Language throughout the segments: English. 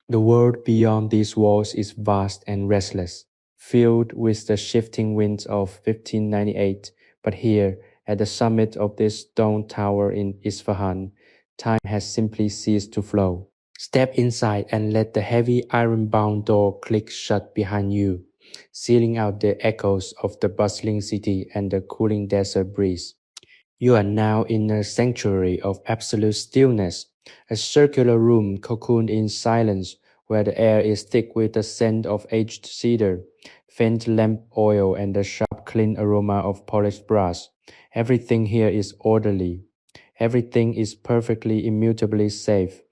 The world beyond these walls is vast and restless, filled with the shifting winds of 1598, but here, at the summit of this stone tower in Isfahan, time has simply ceased to flow. Step inside and let the heavy iron-bound door click shut behind you, sealing out the echoes of the bustling city and the cooling desert breeze. You are now in a sanctuary of absolute stillness, a circular room cocooned in silence where the air is thick with the scent of aged cedar, faint lamp oil, and the sharp, clean aroma of polished brass. Everything here is orderly. Everything is perfectly, immutably safe.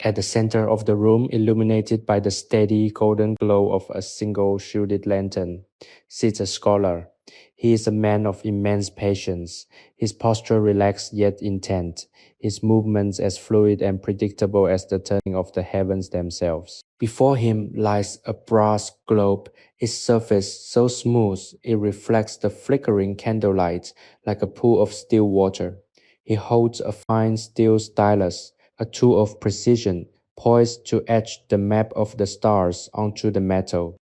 At the center of the room, illuminated by the steady golden glow of a single shielded lantern, sits a scholar. He is a man of immense patience, his posture relaxed yet intent, his movements as fluid and predictable as the turning of the heavens themselves. Before him lies a brass globe, its surface so smooth it reflects the flickering candlelight like a pool of still water. He holds a fine steel stylus, a tool of precision, poised to etch the map of the stars onto the metal.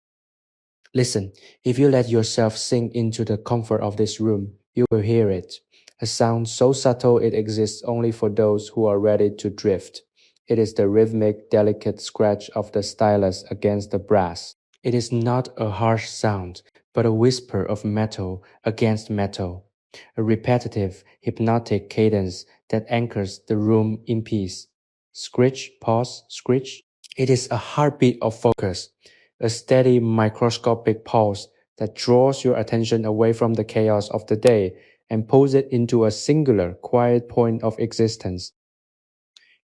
Listen, if you let yourself sink into the comfort of this room, you will hear it. A sound so subtle it exists only for those who are ready to drift. It is the rhythmic, delicate scratch of the stylus against the brass. It is not a harsh sound, but a whisper of metal against metal, a repetitive, hypnotic cadence that anchors the room in peace. Scritch, pause, scritch. It is a heartbeat of focus, a steady microscopic pulse that draws your attention away from the chaos of the day and pulls it into a singular, quiet point of existence.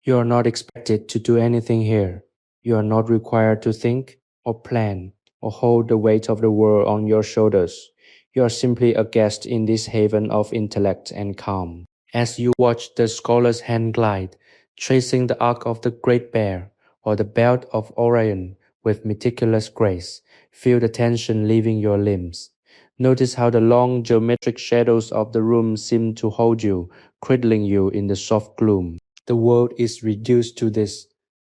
You are not expected to do anything here. You are not required to think or plan or hold the weight of the world on your shoulders. You are simply a guest in this haven of intellect and calm. As you watch the scholar's hand glide, tracing the arc of the Great Bear or the belt of Orion with meticulous grace, feel the tension leaving your limbs. Notice how the long geometric shadows of the room seem to hold you, cradling you in the soft gloom. The world is reduced to this: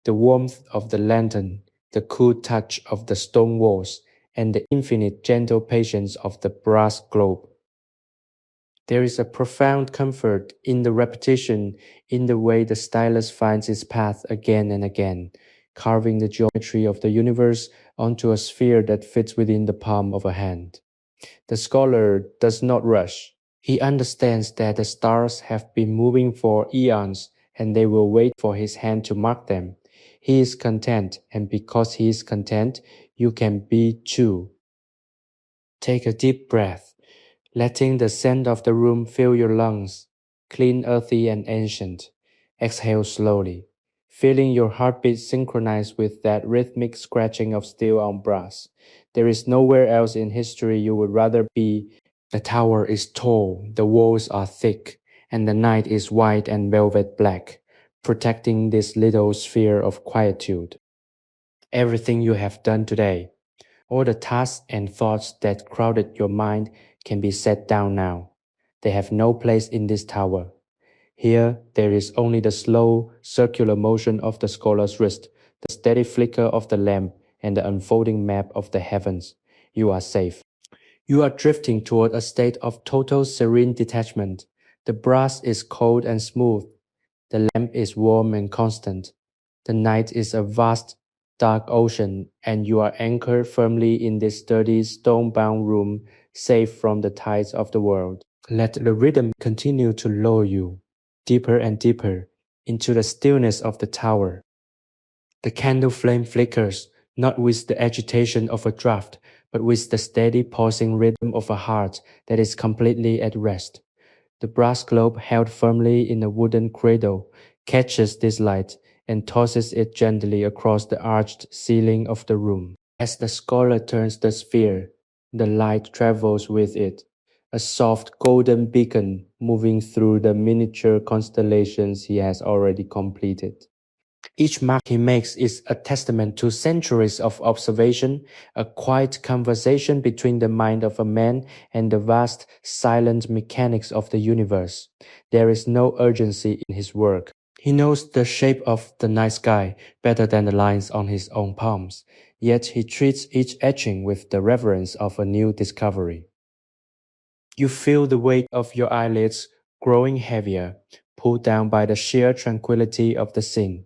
the warmth of the lantern, the cool touch of the stone walls, and the infinite gentle patience of the brass globe. There is a profound comfort in the repetition, in the way the stylus finds its path again and again, carving the geometry of the universe onto a sphere that fits within the palm of a hand. The scholar does not rush. He understands that the stars have been moving for eons and they will wait for his hand to mark them. He is content, and because he is content, you can be too. Take a deep breath, letting the scent of the room fill your lungs, clean, earthy, and ancient. Exhale slowly, feeling your heartbeat synchronize with that rhythmic scratching of steel on brass. There is nowhere else in history you would rather be. The tower is tall, the walls are thick, and the night is white and velvet black, protecting this little sphere of quietude. Everything you have done today, all the tasks and thoughts that crowded your mind, can be set down now. They have no place in this tower. Here, there is only the slow, circular motion of the scholar's wrist, the steady flicker of the lamp, and the unfolding map of the heavens. You are safe. You are drifting toward a state of total serene detachment. The brass is cold and smooth. The lamp is warm and constant. The night is a vast, dark ocean, and you are anchored firmly in this sturdy, stone-bound room, safe from the tides of the world. Let the rhythm continue to lull you, deeper and deeper, into the stillness of the tower. The candle flame flickers, not with the agitation of a draught, but with the steady pulsing rhythm of a heart that is completely at rest. The brass globe held firmly in a wooden cradle catches this light and tosses it gently across the arched ceiling of the room. As the scholar turns the sphere, the light travels with it, a soft golden beacon moving through the miniature constellations he has already completed. Each mark he makes is a testament to centuries of observation, a quiet conversation between the mind of a man and the vast, silent mechanics of the universe. There is no urgency in his work. He knows the shape of the night sky better than the lines on his own palms, yet he treats each etching with the reverence of a new discovery. You feel the weight of your eyelids growing heavier, pulled down by the sheer tranquility of the scene.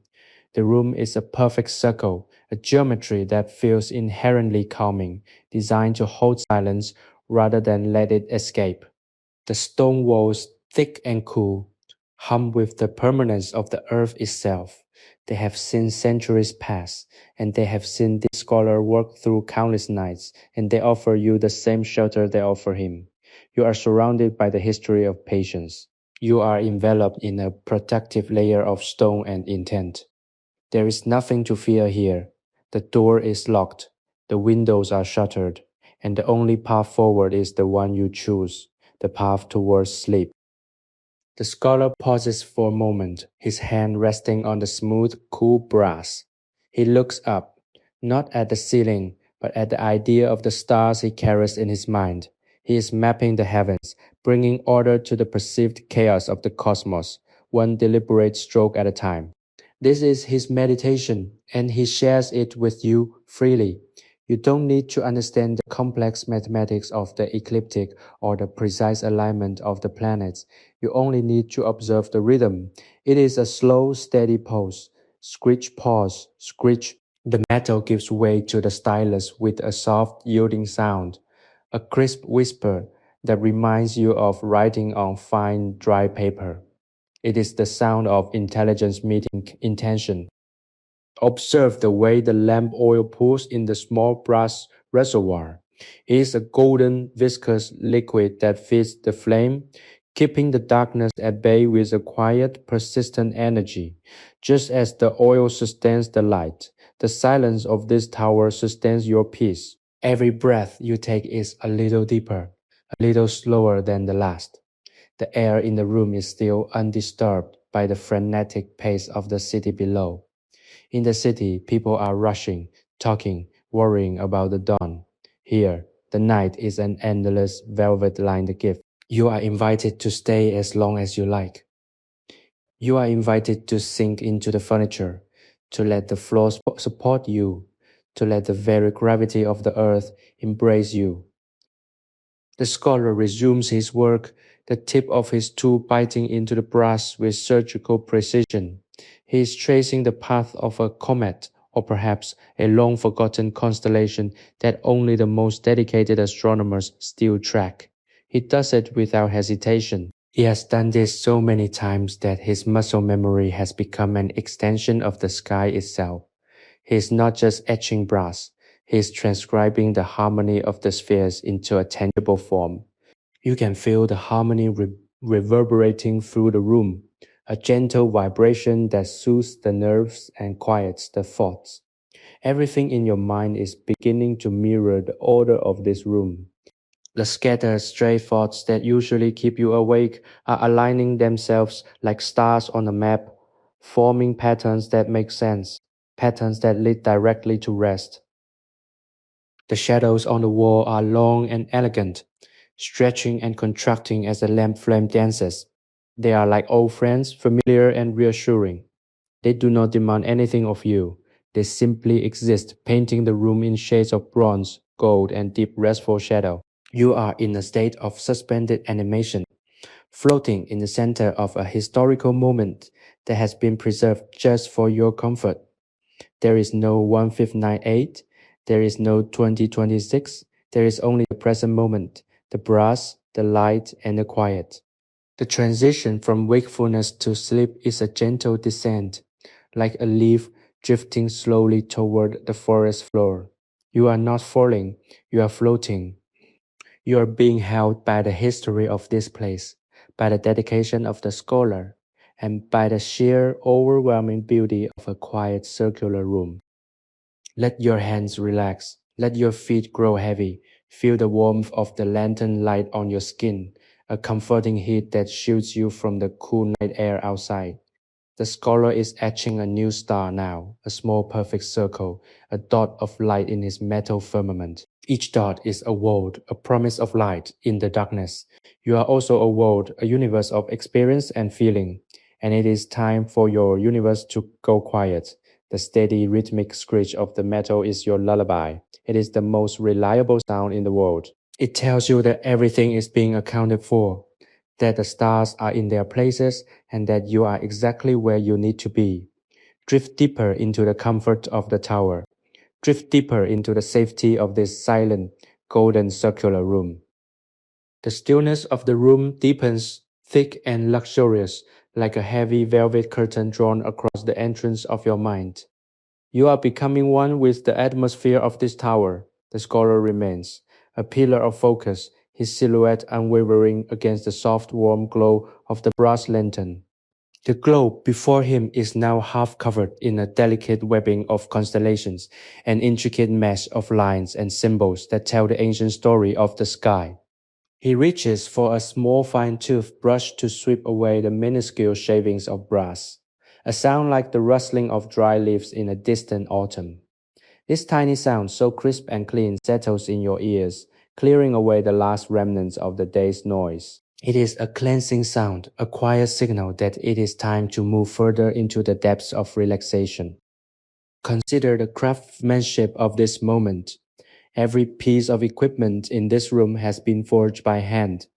The room is a perfect circle, a geometry that feels inherently calming, designed to hold silence rather than let it escape. The stone walls, thick and cool, hum with the permanence of the earth itself. They have seen centuries pass, and they have seen this scholar work through countless nights, and they offer you the same shelter they offer him. You are surrounded by the history of patience. You are enveloped in a protective layer of stone and intent. There is nothing to fear here. The door is locked, the windows are shuttered, and the only path forward is the one you choose, the path towards sleep. The scholar pauses for a moment, his hand resting on the smooth, cool brass. He looks up, not at the ceiling, but at the idea of the stars he carries in his mind. He is mapping the heavens, bringing order to the perceived chaos of the cosmos, one deliberate stroke at a time. This is his meditation, and he shares it with you freely. You don't need to understand the complex mathematics of the ecliptic or the precise alignment of the planets. You only need to observe the rhythm. It is a slow, steady pulse. Screech, pause, screech. The metal gives way to the stylus with a soft, yielding sound, a crisp whisper that reminds you of writing on fine, dry paper. It is the sound of intelligence meeting intention. Observe the way the lamp oil pools in the small brass reservoir. It is a golden, viscous liquid that feeds the flame, keeping the darkness at bay with a quiet, persistent energy. Just as the oil sustains the light, the silence of this tower sustains your peace. Every breath you take is a little deeper, a little slower than the last. The air in the room is still undisturbed by the frenetic pace of the city below. In the city, people are rushing, talking, worrying about the dawn. Here, the night is an endless velvet-lined gift. You are invited to stay as long as you like. You are invited to sink into the furniture, to let the floor support you, to let the very gravity of the earth embrace you. The scholar resumes his work, the tip of his tool biting into the brass with surgical precision. He is tracing the path of a comet, or perhaps a long forgotten constellation that only the most dedicated astronomers still track. He does it without hesitation. He has done this so many times that his muscle memory has become an extension of the sky itself. He is not just etching brass, he is transcribing the harmony of the spheres into a tangible form. You can feel the harmony reverberating through the room, a gentle vibration that soothes the nerves and quiets the thoughts. Everything in your mind is beginning to mirror the order of this room. The scattered stray thoughts that usually keep you awake are aligning themselves like stars on a map, forming patterns that make sense, patterns that lead directly to rest. The shadows on the wall are long and elegant, stretching and contracting as the lamp flame dances. They are like old friends, familiar and reassuring. They do not demand anything of you. They simply exist, painting the room in shades of bronze, gold, and deep restful shadow. You are in a state of suspended animation, floating in the center of a historical moment that has been preserved just for your comfort. There is no 1598, there is no 2026, there is only the present moment, the brass, the light, and the quiet. The transition from wakefulness to sleep is a gentle descent, like a leaf drifting slowly toward the forest floor. You are not falling, you are floating. You are being held by the history of this place, by the dedication of the scholar, and by the sheer overwhelming beauty of a quiet circular room. Let your hands relax, let your feet grow heavy, feel the warmth of the lantern light on your skin, a comforting heat that shields you from the cool night air outside. The scholar is etching a new star now, a small perfect circle, a dot of light in his metal firmament. Each dot is a world, a promise of light in the darkness. You are also a world, a universe of experience and feeling. and it is time for your universe to go quiet. The steady rhythmic screech of the metal is your lullaby. It is the most reliable sound in the world. It tells you that everything is being accounted for, that the stars are in their places, and that you are exactly where you need to be. Drift deeper into the comfort of the tower. Drift deeper into the safety of this silent, golden circular room. The stillness of the room deepens, thick and luxurious, like a heavy velvet curtain drawn across the entrance of your mind. You are becoming one with the atmosphere of this tower. The scholar remains, a pillar of focus, his silhouette unwavering against the soft, warm glow of the brass lantern. The globe before him is now half covered in a delicate webbing of constellations, an intricate mesh of lines and symbols that tell the ancient story of the sky. He reaches for a small fine-toothed brush to sweep away the minuscule shavings of brass, a sound like the rustling of dry leaves in a distant autumn. This tiny sound, so crisp and clean, settles in your ears, clearing away the last remnants of the day's noise. It is a cleansing sound, a quiet signal that it is time to move further into the depths of relaxation. Consider the craftsmanship of this moment. Every piece of equipment in this room has been forged by hand,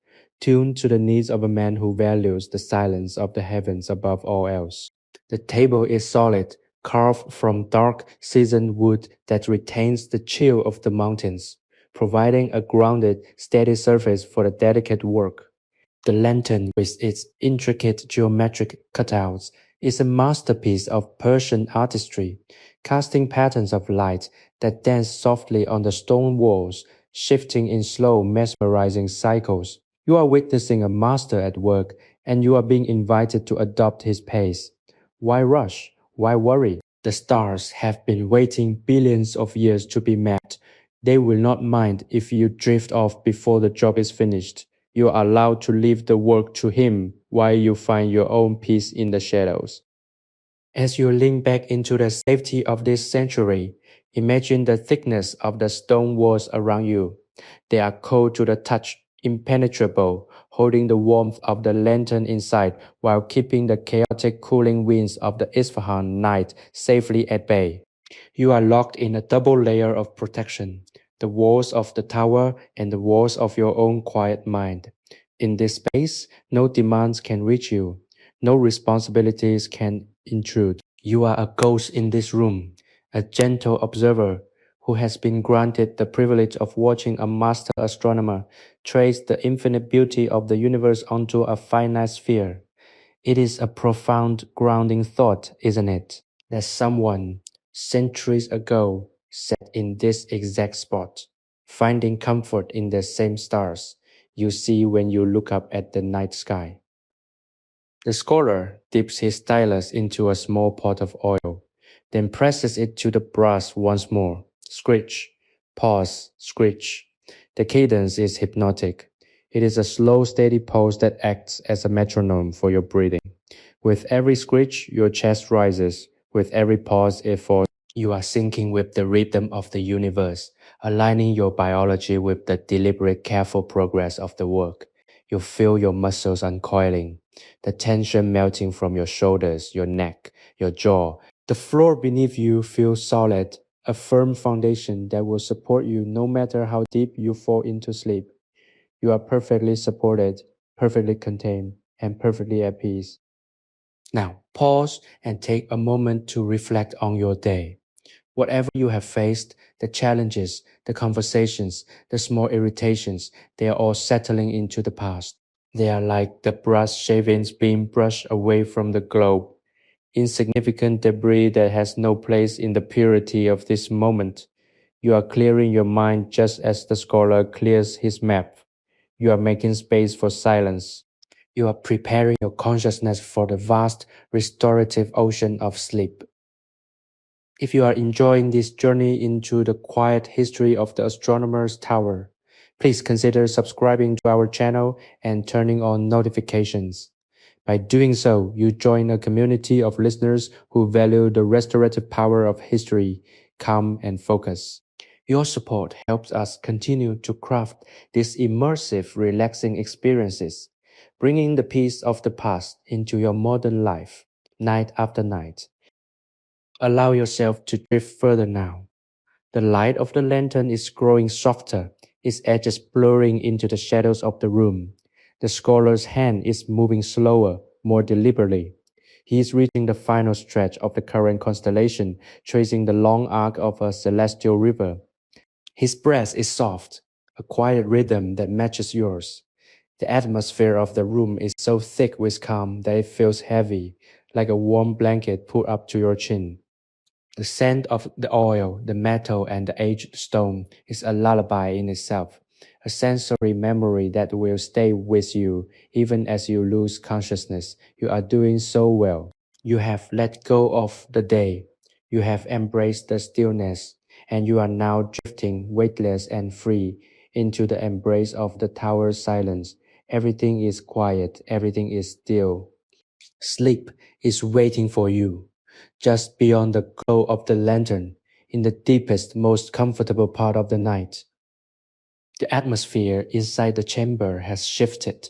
tuned to the needs of a man who values the silence of the heavens above all else. The table is solid, carved from dark, seasoned wood that retains the chill of the mountains, providing a grounded, steady surface for the delicate work. The lantern, with its intricate geometric cutouts, is a masterpiece of Persian artistry, casting patterns of light that dance softly on the stone walls, shifting in slow, mesmerizing cycles. You are witnessing a master at work, and you are being invited to adopt his pace. Why rush? Why worry? The stars have been waiting billions of years to be met. They will not mind if you drift off before the job is finished. You are allowed to leave the work to him while you find your own peace in the shadows. As you lean back into the safety of this sanctuary, imagine the thickness of the stone walls around you. They are cold to the touch, impenetrable, holding the warmth of the lantern inside while keeping the chaotic cooling winds of the Isfahan night safely at bay. You are locked in a double layer of protection, the walls of the tower and the walls of your own quiet mind. In this space, no demands can reach you, no responsibilities can intrude. You are a ghost in this room, a gentle observer who has been granted the privilege of watching a master astronomer trace the infinite beauty of the universe onto a finite sphere. It is a profound grounding thought, isn't it? That someone, centuries ago, sat in this exact spot, finding comfort in the same stars you see when you look up at the night sky. The scholar dips his stylus into a small pot of oil, then presses it to the brass once more. Screech, pause, screech. The cadence is hypnotic. It is a slow, steady pulse that acts as a metronome for your breathing. With every screech, your chest rises. With every pause, it falls. You are syncing with the rhythm of the universe, aligning your biology with the deliberate, careful progress of the work. You feel your muscles uncoiling, the tension melting from your shoulders, your neck, your jaw. The floor beneath you feels solid, a firm foundation that will support you no matter how deep you fall into sleep. You are perfectly supported, perfectly contained, and perfectly at peace. Now, pause and take a moment to reflect on your day. Whatever you have faced, the challenges, the conversations, the small irritations, they are all settling into the past. They are like the brass shavings being brushed away from the globe, insignificant debris that has no place in the purity of this moment. You are clearing your mind just as the scholar clears his map. You are making space for silence. You are preparing your consciousness for the vast, restorative ocean of sleep. If you are enjoying this journey into the quiet history of the astronomer's tower, please consider subscribing to our channel and turning on notifications. By doing so, you join a community of listeners who value the restorative power of history, calm and focus. Your support helps us continue to craft these immersive, relaxing experiences. bringing the peace of the past into your modern life, night after night. Allow yourself to drift further now. The light of the lantern is growing softer, its edges blurring into the shadows of the room. The scholar's hand is moving slower, more deliberately. He is reaching the final stretch of the current constellation, tracing the long arc of a celestial river. His breath is soft, a quiet rhythm that matches yours. The atmosphere of the room is so thick with calm that it feels heavy, like a warm blanket put up to your chin. The scent of the oil, the metal, and the aged stone is a lullaby in itself, a sensory memory that will stay with you even as you lose consciousness. You are doing so well. You have let go of the day. You have embraced the stillness, and you are now drifting weightless and free into the embrace of the tower's silence. Everything is quiet, everything is still. Sleep is waiting for you, just beyond the glow of the lantern, in the deepest, most comfortable part of the night. The atmosphere inside the chamber has shifted,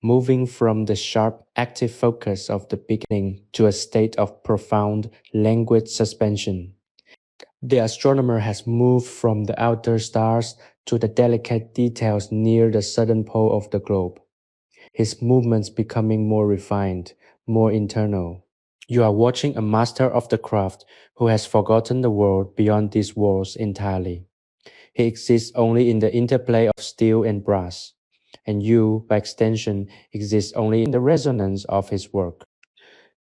moving from the sharp, active focus of the beginning to a state of profound, languid suspension. The astronomer has moved from the outer stars to the delicate details near the southern pole of the globe, his movements becoming more refined, more internal. You are watching a master of the craft who has forgotten the world beyond these walls entirely. He exists only in the interplay of steel and brass, and you, by extension, exist only in the resonance of his work.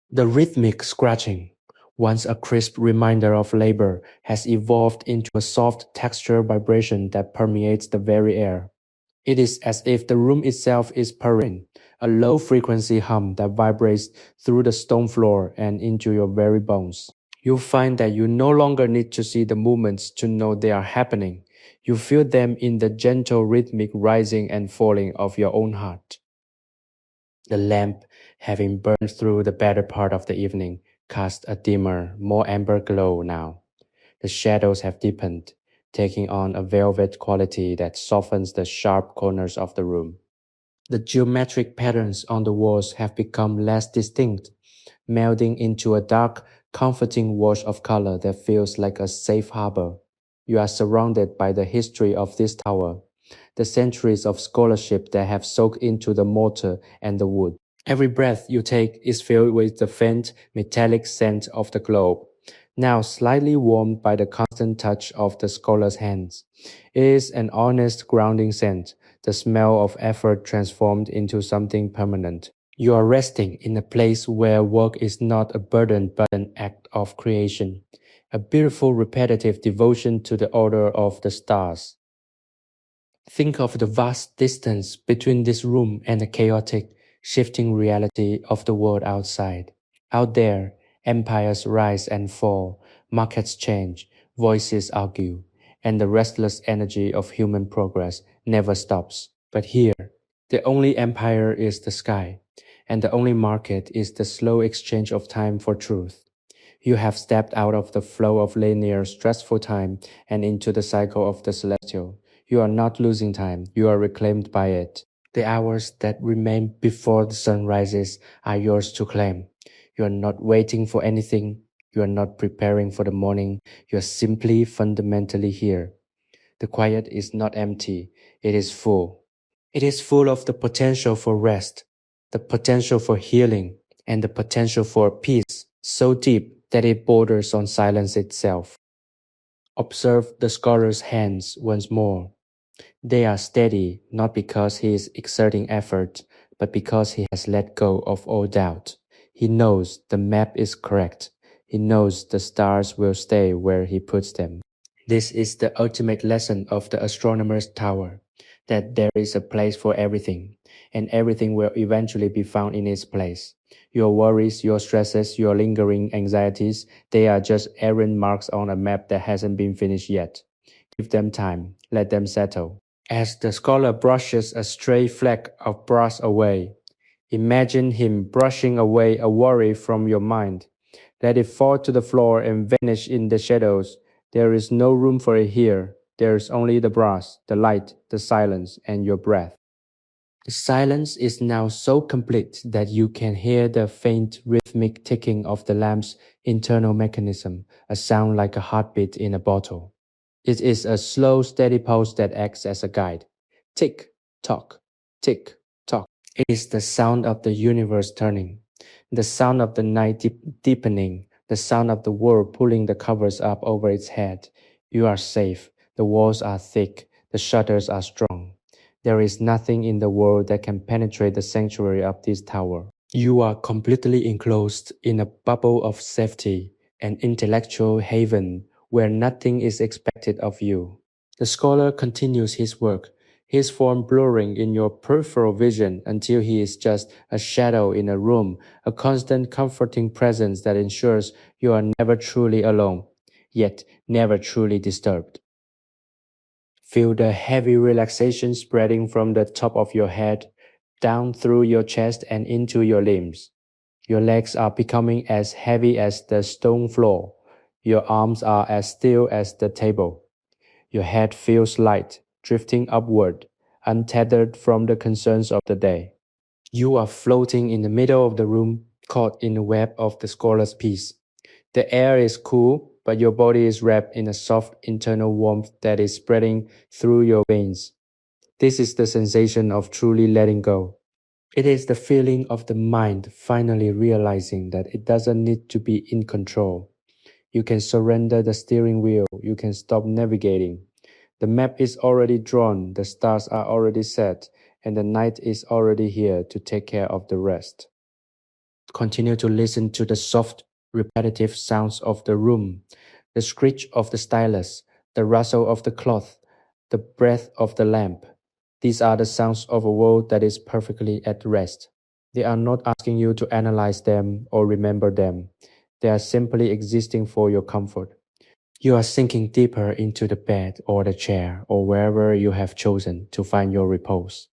The rhythmic scratching, once a crisp reminder of labor, has evolved into a soft texture vibration that permeates the very air. It is as if the room itself is purring, a low-frequency hum that vibrates through the stone floor and into your very bones. You'll find that you no longer need to see the movements to know they are happening. You feel them in the gentle rhythmic rising and falling of your own heart. The lamp, having burned through the better part of the evening, casts a dimmer, more amber glow now. The shadows have deepened, taking on a velvet quality that softens the sharp corners of the room. The geometric patterns on the walls have become less distinct, melding into a dark, comforting wash of color that feels like a safe harbor. You are surrounded by the history of this tower, the centuries of scholarship that have soaked into the mortar and the wood. Every breath you take is filled with the faint, metallic scent of the globe, now slightly warmed by the constant touch of the scholar's hands. It is an honest, grounding scent, the smell of effort transformed into something permanent. You are resting in a place where work is not a burden but an act of creation, a beautiful repetitive devotion to the order of the stars. Think of the vast distance between this room and the chaotic, shifting reality of the world outside. Out there, empires rise and fall, markets change, voices argue, and the restless energy of human progress never stops. But here, the only empire is the sky, and the only market is the slow exchange of time for truth. You have stepped out of the flow of linear, stressful time and into the cycle of the celestial. You are not losing time, you are reclaimed by it. The hours that remain before the sun rises are yours to claim. You are not waiting for anything, you are not preparing for the morning, you are simply fundamentally here. The quiet is not empty, it is full. It is full of the potential for rest, the potential for healing, and the potential for peace so deep that it borders on silence itself. Observe the scholar's hands once more. They are steady not because he is exerting effort, but because he has let go of all doubt. He knows the map is correct. He knows the stars will stay where he puts them. This is the ultimate lesson of the astronomer's tower, that there is a place for everything, and everything will eventually be found in its place. Your worries, your stresses, your lingering anxieties, they are just errand marks on a map that hasn't been finished yet. Give them time, let them settle. As the scholar brushes a stray fleck of brass away, imagine him brushing away a worry from your mind. Let it fall to the floor and vanish in the shadows. There is no room for it here. There is only the brass, the light, the silence, and your breath. The silence is now so complete that you can hear the faint rhythmic ticking of the lamp's internal mechanism, a sound like a heartbeat in a bottle. It is a slow, steady pulse that acts as a guide. Tick, tock, tick, tock. It is the sound of the universe turning, the sound of the night deepening, the sound of the world pulling the covers up over its head. You are safe. The walls are thick. The shutters are strong. There is nothing in the world that can penetrate the sanctuary of this tower. You are completely enclosed in a bubble of safety, an intellectual haven where nothing is expected of you. The scholar continues his work, his form blurring in your peripheral vision until he is just a shadow in a room, a constant comforting presence that ensures you are never truly alone, yet never truly disturbed. Feel the heavy relaxation spreading from the top of your head, down through your chest and into your limbs. Your legs are becoming as heavy as the stone floor. Your arms are as still as the table. Your head feels light, drifting upward, untethered from the concerns of the day. You are floating in the middle of the room, caught in the web of the scholar's peace. The air is cool, but your body is wrapped in a soft internal warmth that is spreading through your veins. This is the sensation of truly letting go. It is the feeling of the mind finally realizing that it doesn't need to be in control. You can surrender the steering wheel, you can stop navigating. The map is already drawn, the stars are already set, and the night is already here to take care of the rest. Continue to listen to the soft, repetitive sounds of the room, the screech of the stylus, the rustle of the cloth, the breath of the lamp. These are the sounds of a world that is perfectly at rest. They are not asking you to analyze them or remember them. They are simply existing for your comfort. You are sinking deeper into the bed or the chair or wherever you have chosen to find your repose.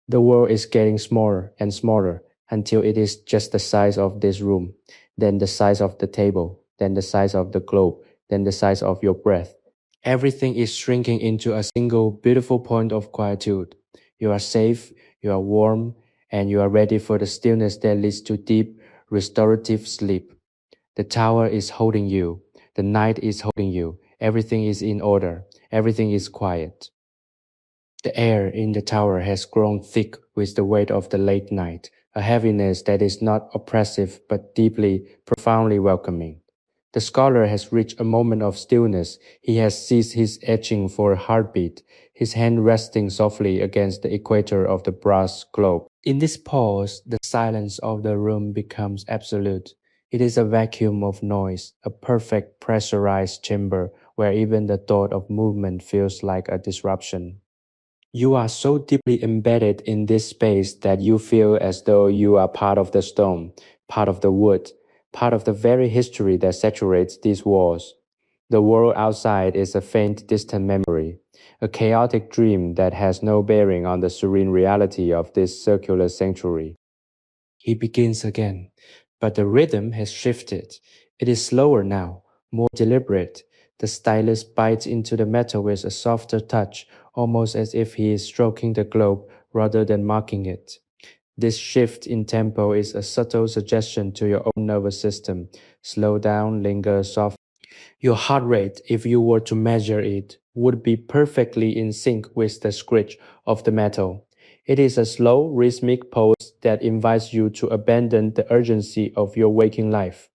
The world is getting smaller and smaller until it is just the size of this room, then the size of the table, then the size of the globe, then the size of your breath. Everything is shrinking into a single beautiful point of quietude. You are safe, you are warm, and you are ready for the stillness that leads to deep, restorative sleep. The tower is holding you. The night is holding you. Everything is in order. Everything is quiet. The air in the tower has grown thick with the weight of the late night, a heaviness that is not oppressive but deeply, profoundly welcoming. The scholar has reached a moment of stillness. He has ceased his etching for a heartbeat, his hand resting softly against the equator of the brass globe. In this pause, the silence of the room becomes absolute. It is a vacuum of noise, a perfect pressurized chamber where even the thought of movement feels like a disruption. You are so deeply embedded in this space that you feel as though you are part of the stone, part of the wood, part of the very history that saturates these walls. The world outside is a faint, distant memory, a chaotic dream that has no bearing on the serene reality of this circular sanctuary. He begins again, but the rhythm has shifted. It is slower now, more deliberate. The stylus bites into the metal with a softer touch, almost as if he is stroking the globe rather than marking it. This shift in tempo is a subtle suggestion to your own nervous system. Slow down, linger, soften. Your heart rate, if you were to measure it, would be perfectly in sync with the screech of the metal. It is a slow, rhythmic pulse that invites you to abandon the urgency of your waking life.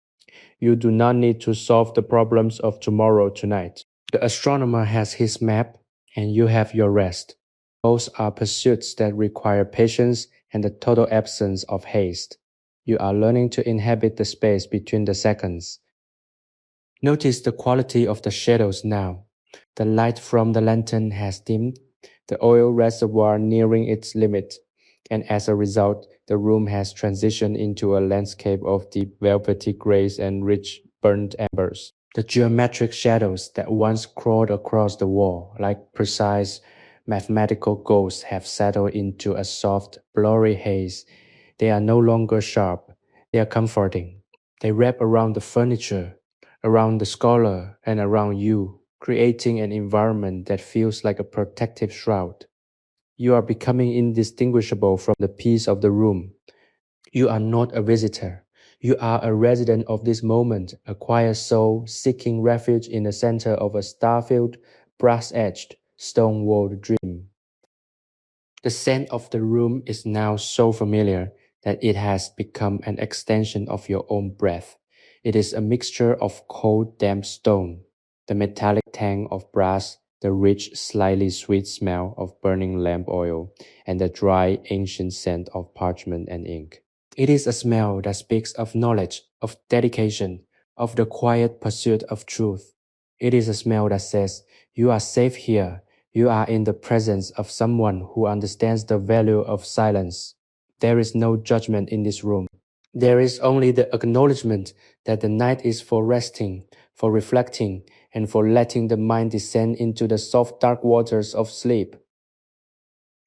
You do not need to solve the problems of tomorrow tonight. The astronomer has his map, and you have your rest. Both are pursuits that require patience and the total absence of haste. You are learning to inhabit the space between the seconds. Notice the quality of the shadows now. The light from the lantern has dimmed, the oil reservoir nearing its limit, and as a result, the room has transitioned into a landscape of deep velvety grays and rich burnt embers. The geometric shadows that once crawled across the wall like precise mathematical ghosts have settled into a soft, blurry haze. They are no longer sharp, they are comforting. They wrap around the furniture, around the scholar, and around you, creating an environment that feels like a protective shroud. You are becoming indistinguishable from the peace of the room. You are not a visitor. You are a resident of this moment, a quiet soul seeking refuge in the center of a star-filled, brass-edged, stone-walled dream. The scent of the room is now so familiar that it has become an extension of your own breath. It is a mixture of cold, damp stone, the metallic tang of brass, the rich, slightly sweet smell of burning lamp oil, and the dry, ancient scent of parchment and ink. It is a smell that speaks of knowledge, of dedication, of the quiet pursuit of truth. It is a smell that says, "You are safe here. You are in the presence of someone who understands the value of silence." There is no judgment in this room. There is only the acknowledgement that the night is for resting, for reflecting, and for letting the mind descend into the soft dark waters of sleep.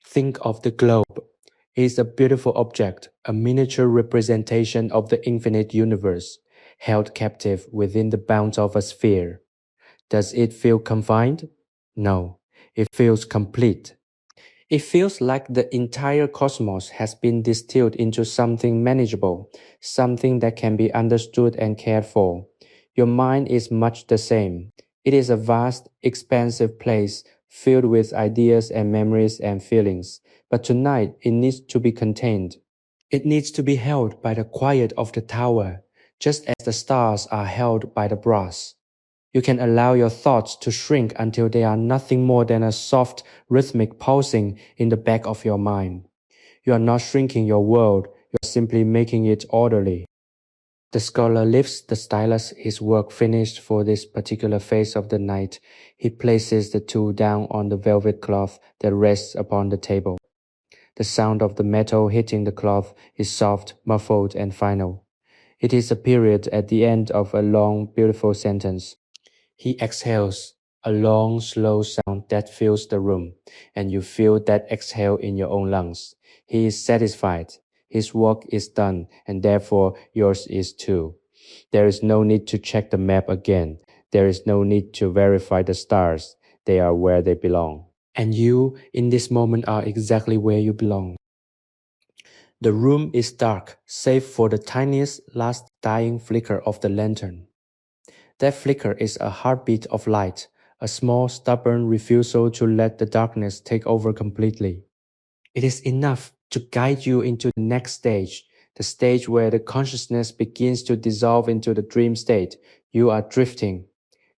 Think of the globe. It is a beautiful object, a miniature representation of the infinite universe, held captive within the bounds of a sphere. Does it feel confined? No, it feels complete. It feels like the entire cosmos has been distilled into something manageable, something that can be understood and cared for. Your mind is much the same. It is a vast, expansive place filled with ideas and memories and feelings. But tonight it needs to be contained. It needs to be held by the quiet of the tower, just as the stars are held by the brass. You can allow your thoughts to shrink until they are nothing more than a soft, rhythmic pulsing in the back of your mind. You are not shrinking your world, you are simply making it orderly. The scholar lifts the stylus, his work finished for this particular phase of the night. He places the tool down on the velvet cloth that rests upon the table. The sound of the metal hitting the cloth is soft, muffled, and final. It is a period at the end of a long, beautiful sentence. He exhales, a long, slow sound that fills the room, and you feel that exhale in your own lungs. He is satisfied. His work is done, and therefore yours is too. There is no need to check the map again. There is no need to verify the stars. They are where they belong. And you, in this moment, are exactly where you belong. The room is dark, save for the tiniest, last dying flicker of the lantern. That flicker is a heartbeat of light, a small, stubborn refusal to let the darkness take over completely. It is enough to guide you into the next stage, the stage where the consciousness begins to dissolve into the dream state. You are drifting.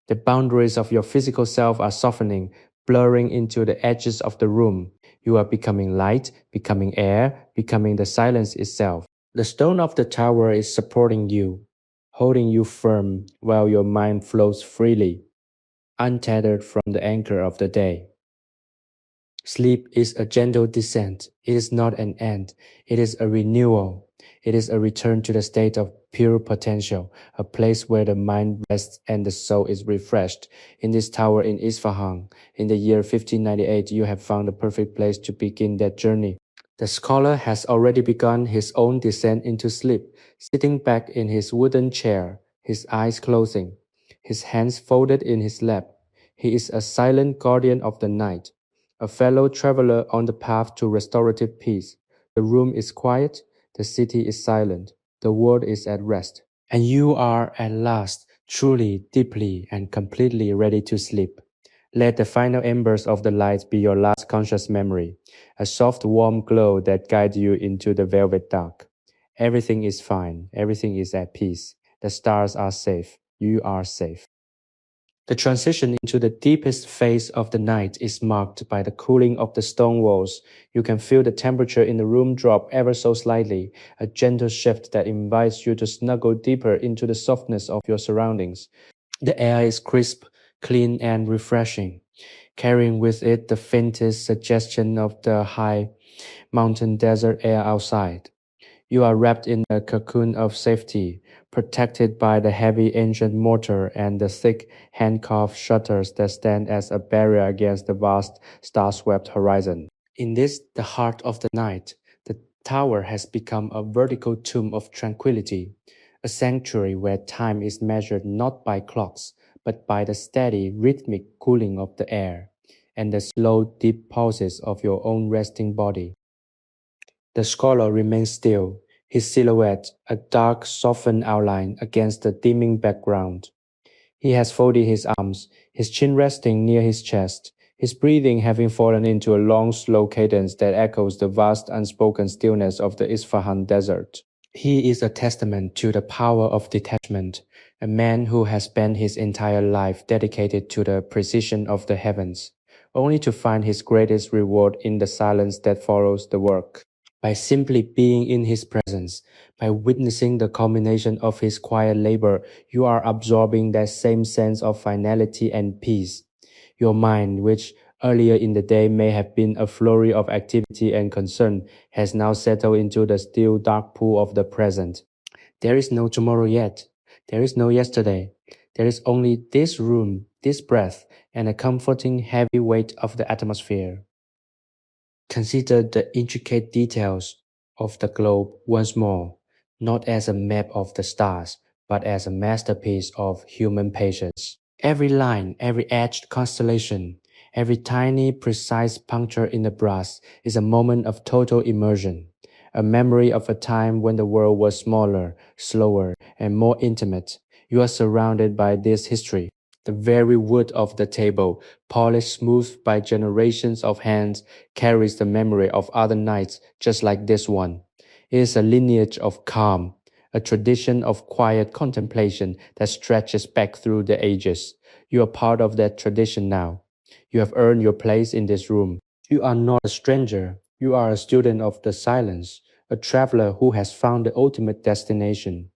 The boundaries of your physical self are softening, blurring into the edges of the room. You are becoming light, becoming air, becoming the silence itself. The stone of the tower is supporting you, holding you firm while your mind flows freely, untethered from the anchor of the day. Sleep is a gentle descent. It is not an end. It is a renewal. It is a return to the state of pure potential, a place where the mind rests and the soul is refreshed. In this tower in Isfahan, in the year 1598, you have found the perfect place to begin that journey. The scholar has already begun his own descent into sleep, sitting back in his wooden chair, his eyes closing, his hands folded in his lap. He is a silent guardian of the night, a fellow traveler on the path to restorative peace. The room is quiet, the city is silent, the world is at rest, and you are at last truly, deeply, and completely ready to sleep. Let the final embers of the light be your last conscious memory, a soft, warm glow that guides you into the velvet dark. Everything is fine, everything is at peace. The stars are safe, you are safe. The transition into the deepest phase of the night is marked by the cooling of the stone walls. You can feel the temperature in the room drop ever so slightly, a gentle shift that invites you to snuggle deeper into the softness of your surroundings. The air is crisp, clean, and refreshing, carrying with it the faintest suggestion of the high mountain desert air outside. You are wrapped in a cocoon of safety, protected by the heavy ancient mortar and the thick hand-carved shutters that stand as a barrier against the vast star-swept horizon. In this, the heart of the night, the tower has become a vertical tomb of tranquility, a sanctuary where time is measured not by clocks, but by the steady, rhythmic cooling of the air. and the slow, deep pulses of your own resting body. The scholar remains still, his silhouette a dark, softened outline against the dimming background. He has folded his arms, his chin resting near his chest, his breathing having fallen into a long, slow cadence that echoes the vast, unspoken stillness of the Isfahan desert. He is a testament to the power of detachment, a man who has spent his entire life dedicated to the precision of the heavens, only to find his greatest reward in the silence that follows the work. By simply being in his presence, by witnessing the culmination of his quiet labor, you are absorbing that same sense of finality and peace. Your mind, which earlier in the day may have been a flurry of activity and concern, has now settled into the still dark pool of the present. There is no tomorrow yet. There is no yesterday. There is only this room, this breath, and a comforting heavy weight of the atmosphere. Consider the intricate details of the globe once more, not as a map of the stars, but as a masterpiece of human patience. Every line, every etched constellation, every tiny, precise puncture in the brass is a moment of total immersion, a memory of a time when the world was smaller, slower, and more intimate. You are surrounded by this history. The very wood of the table, polished smooth by generations of hands, carries the memory of other nights just like this one. It is a lineage of calm, a tradition of quiet contemplation that stretches back through the ages. You are part of that tradition now. You have earned your place in this room. You are not a stranger. You are a student of the silence, a traveler who has found the ultimate destination.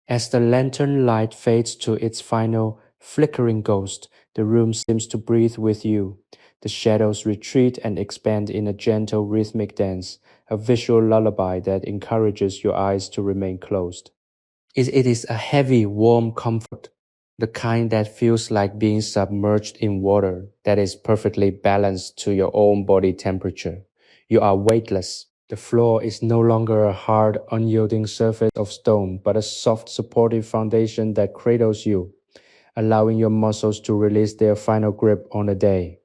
As the lantern light fades to its final, flickering ghost, the room seems to breathe with you. The shadows retreat and expand in a gentle rhythmic dance, a visual lullaby that encourages your eyes to remain closed. It is a heavy, warm comfort, the kind that feels like being submerged in water that is perfectly balanced to your own body temperature. You are weightless. The floor is no longer a hard, unyielding surface of stone, but a soft, supportive foundation that cradles you, allowing your muscles to release their final grip on the day.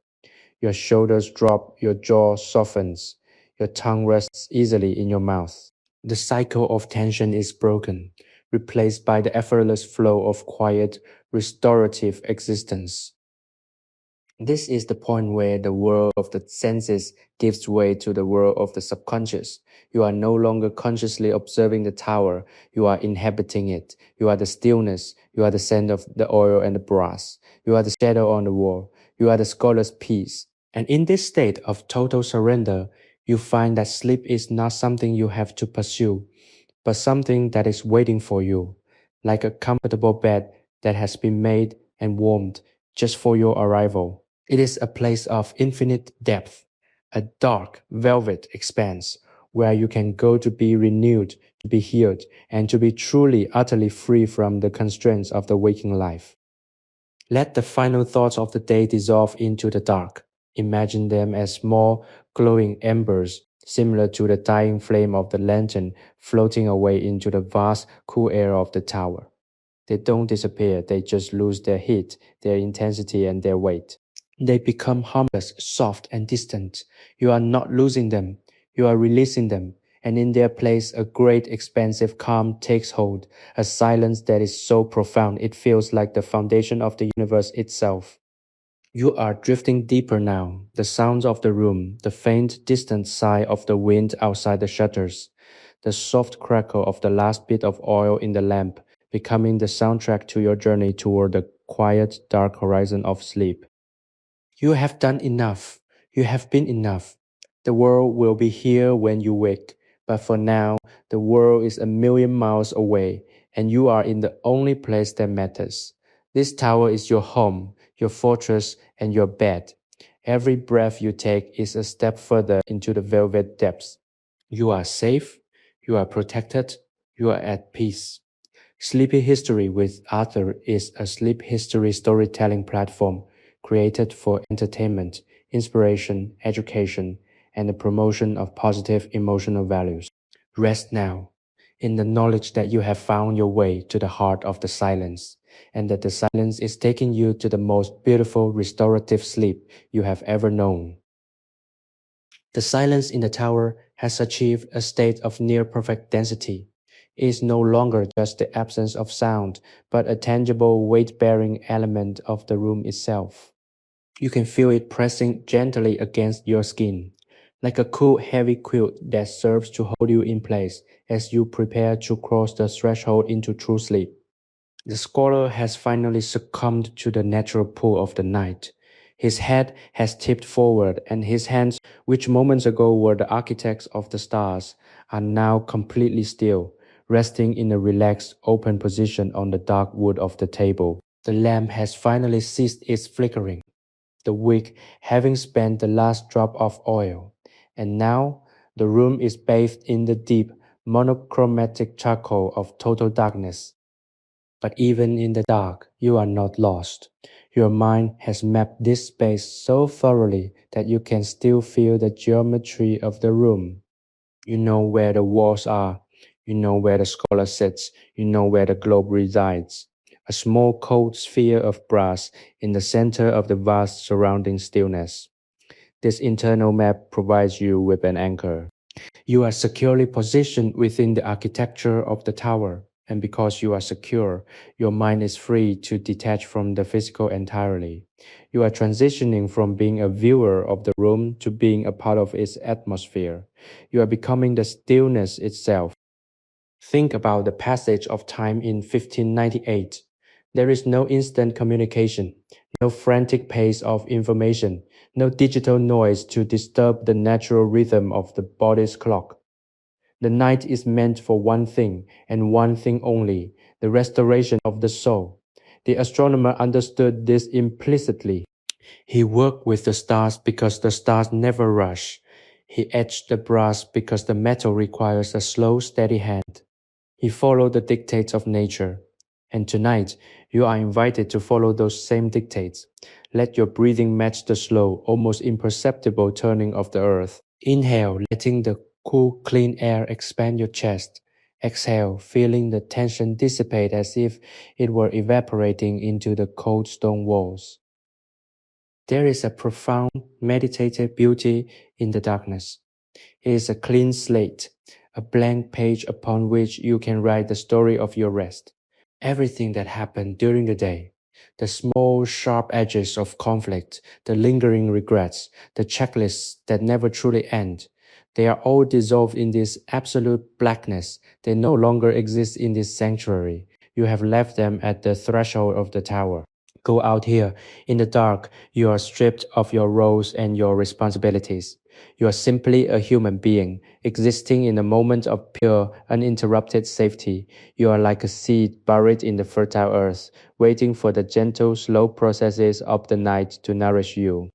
Your shoulders drop, your jaw softens, your tongue rests easily in your mouth. The cycle of tension is broken, replaced by the effortless flow of quiet, restorative existence. This is the point where the world of the senses gives way to the world of the subconscious. You are no longer consciously observing the tower, you are inhabiting it. You are the stillness, you are the scent of the oil and the brass, you are the shadow on the wall, you are the scholar's peace. And in this state of total surrender, you find that sleep is not something you have to pursue, but something that is waiting for you, like a comfortable bed that has been made and warmed just for your arrival. It is a place of infinite depth, a dark, velvet expanse where you can go to be renewed, to be healed, and to be truly, utterly free from the constraints of the waking life. Let the final thoughts of the day dissolve into the dark. Imagine them as small, glowing embers, similar to the dying flame of the lantern floating away into the vast, cool air of the tower. They don't disappear, they just lose their heat, their intensity, and their weight. They become harmless, soft, and distant. You are not losing them, you are releasing them, and in their place a great expansive calm takes hold, a silence that is so profound it feels like the foundation of the universe itself. You are drifting deeper now, the sounds of the room, the faint, distant sigh of the wind outside the shutters, the soft crackle of the last bit of oil in the lamp, becoming the soundtrack to your journey toward the quiet, dark horizon of sleep. You have done enough. You have been enough. The world will be here when you wake, but for now, the world is a million miles away, and you are in the only place that matters. This tower is your home, your fortress, and your bed. Every breath you take is a step further into the velvet depths. You are safe, you are protected, you are at peace. Sleepy History with Arthur is a sleep history storytelling platform created for entertainment, inspiration, education, and the promotion of positive emotional values. Rest now, in the knowledge that you have found your way to the heart of the silence. and that the silence is taking you to the most beautiful restorative sleep you have ever known. The silence in the tower has achieved a state of near perfect density. It is no longer just the absence of sound, but a tangible weight-bearing element of the room itself. You can feel it pressing gently against your skin, like a cool, heavy quilt that serves to hold you in place as you prepare to cross the threshold into true sleep. The scholar has finally succumbed to the natural pull of the night. His head has tipped forward, and his hands, which moments ago were the architects of the stars, are now completely still, resting in a relaxed, open position on the dark wood of the table. The lamp has finally ceased its flickering, the wick having spent the last drop of oil, and now the room is bathed in the deep, monochromatic charcoal of total darkness. But even in the dark, you are not lost. Your mind has mapped this space so thoroughly that you can still feel the geometry of the room. You know where the walls are. You know where the scholar sits. You know where the globe resides. A small cold sphere of brass in the center of the vast surrounding stillness. This internal map provides you with an anchor. You are securely positioned within the architecture of the tower, and because you are secure, your mind is free to detach from the physical entirely. You are transitioning from being a viewer of the room to being a part of its atmosphere. You are becoming the stillness itself. Think about the passage of time in 1598. There is no instant communication, no frantic pace of information, no digital noise to disturb the natural rhythm of the body's clock. The night is meant for one thing, and one thing only, the restoration of the soul. The astronomer understood this implicitly. He worked with the stars because the stars never rush. He etched the brass because the metal requires a slow, steady hand. He followed the dictates of nature. And tonight, you are invited to follow those same dictates. Let your breathing match the slow, almost imperceptible turning of the earth. Inhale, letting the cool, clean air expand your chest. Exhale, feeling the tension dissipate as if it were evaporating into the cold stone walls. There is a profound, meditative beauty in the darkness. It is a clean slate, a blank page upon which you can write the story of your rest. Everything that happened during the day, the small, sharp edges of conflict, the lingering regrets, the checklists that never truly end, they are all dissolved in this absolute blackness. They no longer exist in this sanctuary. You have left them at the threshold of the tower. Go out here. In the dark, you are stripped of your roles and your responsibilities. You are simply a human being, existing in a moment of pure, uninterrupted safety. You are like a seed buried in the fertile earth, waiting for the gentle, slow processes of the night to nourish you.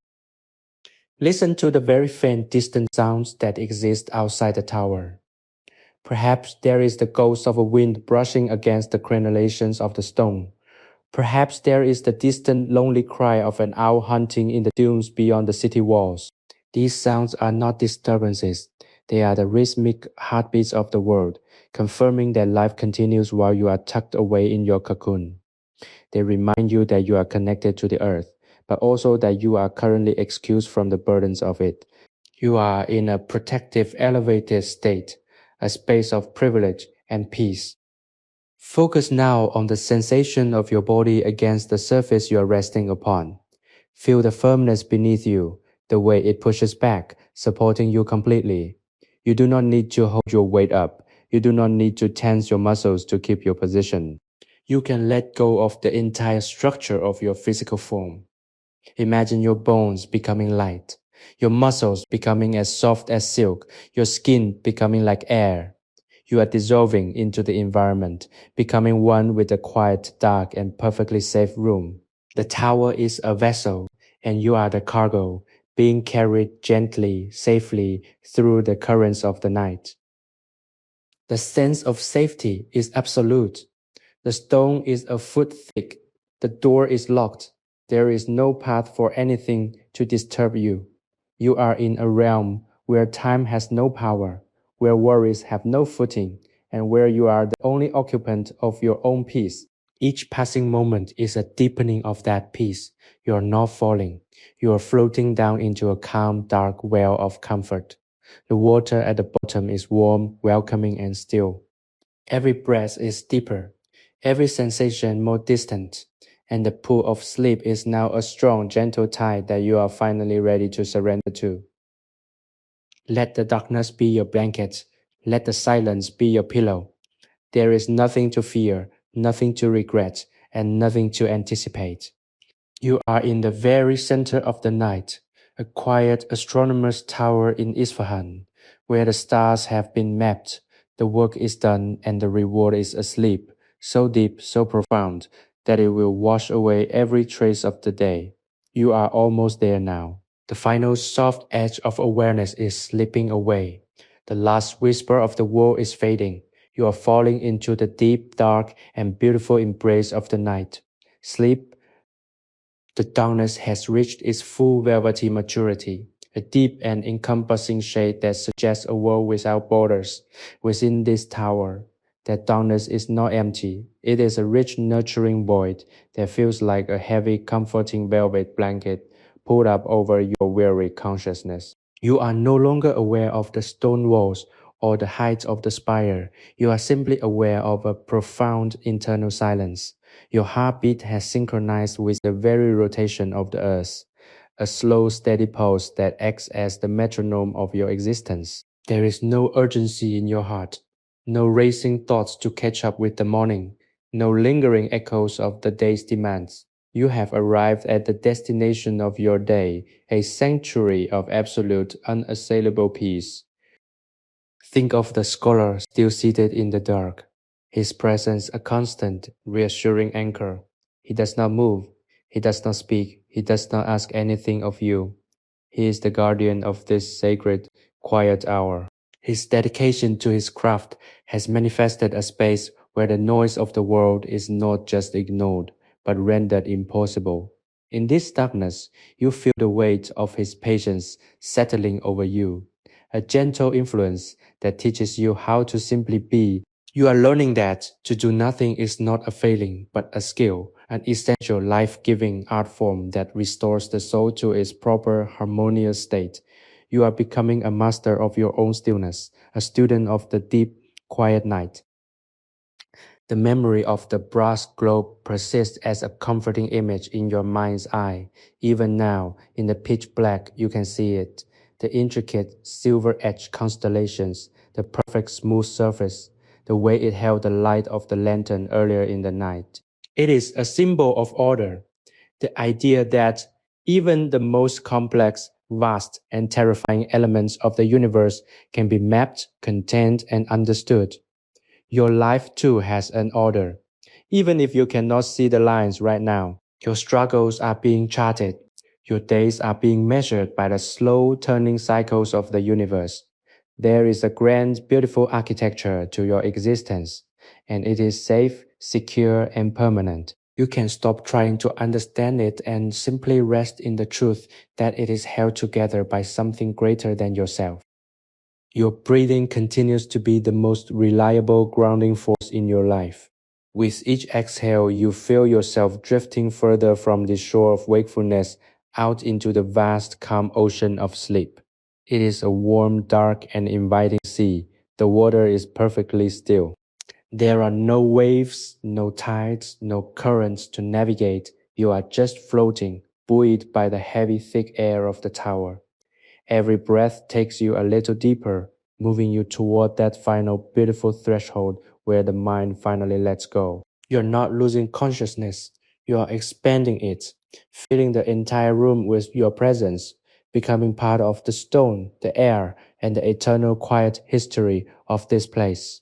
Listen to the very faint, distant sounds that exist outside the tower. Perhaps there is the ghost of a wind brushing against the crenellations of the stone. Perhaps there is the distant, lonely cry of an owl hunting in the dunes beyond the city walls. These sounds are not disturbances. They are the rhythmic heartbeats of the world, confirming that life continues while you are tucked away in your cocoon. They remind you that you are connected to the earth, but also that you are currently excused from the burdens of it. You are in a protective, elevated state, a space of privilege and peace. Focus now on the sensation of your body against the surface you are resting upon. Feel the firmness beneath you, the way it pushes back, supporting you completely. You do not need to hold your weight up. You do not need to tense your muscles to keep your position. You can let go of the entire structure of your physical form. Imagine your bones becoming light, your muscles becoming as soft as silk, your skin becoming like air. You are dissolving into the environment, becoming one with the quiet, dark, and perfectly safe room. The tower is a vessel, and you are the cargo, being carried gently, safely through the currents of the night. The sense of safety is absolute. The stone is a foot thick. The door is locked. There is no path for anything to disturb you. You are in a realm where time has no power, where worries have no footing, and where you are the only occupant of your own peace. Each passing moment is a deepening of that peace. You are not falling. You are floating down into a calm, dark well of comfort. The water at the bottom is warm, welcoming, and still. Every breath is deeper, every sensation more distant, and the pull of sleep is now a strong, gentle tide that you are finally ready to surrender to. Let the darkness be your blanket. Let the silence be your pillow. There is nothing to fear, nothing to regret, and nothing to anticipate. You are in the very center of the night, a quiet astronomer's tower in Isfahan, where the stars have been mapped, the work is done, and the reward is asleep, so deep, so profound, that it will wash away every trace of the day. You are almost there now. The final soft edge of awareness is slipping away. The last whisper of the world is fading. You are falling into the deep, dark, and beautiful embrace of the night. Sleep. The darkness has reached its full velvety maturity, a deep and encompassing shade that suggests a world without borders. Within this tower, that darkness is not empty. It is a rich, nurturing void that feels like a heavy, comforting velvet blanket pulled up over your weary consciousness. You are no longer aware of the stone walls or the height of the spire. You are simply aware of a profound internal silence. Your heartbeat has synchronized with the very rotation of the earth, a slow, steady pulse that acts as the metronome of your existence. There is no urgency in your heart, no racing thoughts to catch up with the morning, no lingering echoes of the day's demands. You have arrived at the destination of your day, a sanctuary of absolute, unassailable peace. Think of the scholar still seated in the dark, his presence a constant, reassuring anchor. He does not move, he does not speak, he does not ask anything of you. He is the guardian of this sacred, quiet hour. His dedication to his craft has manifested a space where the noise of the world is not just ignored, but rendered impossible. In this darkness, you feel the weight of his patience settling over you, a gentle influence that teaches you how to simply be. You are learning that to do nothing is not a failing, but a skill, an essential life-giving art form that restores the soul to its proper harmonious state. You are becoming a master of your own stillness, a student of the deep, quiet night. The memory of the brass globe persists as a comforting image in your mind's eye. Even now, in the pitch black, you can see it. The intricate, silver-edged constellations, the perfect smooth surface, the way it held the light of the lantern earlier in the night. It is a symbol of order, the idea that even the most complex, vast, and terrifying elements of the universe can be mapped, contained, and understood. Your life too has an order. Even if you cannot see the lines right now, your struggles are being charted. Your days are being measured by the slow turning cycles of the universe. There is a grand, beautiful architecture to your existence, and it is safe, secure, and permanent. You can stop trying to understand it and simply rest in the truth that it is held together by something greater than yourself. Your breathing continues to be the most reliable grounding force in your life. With each exhale, you feel yourself drifting further from the shore of wakefulness out into the vast, calm ocean of sleep. It is a warm, dark, and inviting sea. The water is perfectly still. There are no waves, no tides, no currents to navigate. You are just floating, buoyed by the heavy, thick air of the tower. Every breath takes you a little deeper, moving you toward that final beautiful threshold where the mind finally lets go. You're not losing consciousness, you are expanding it, filling the entire room with your presence, becoming part of the stone, the air, and the eternal quiet history of this place.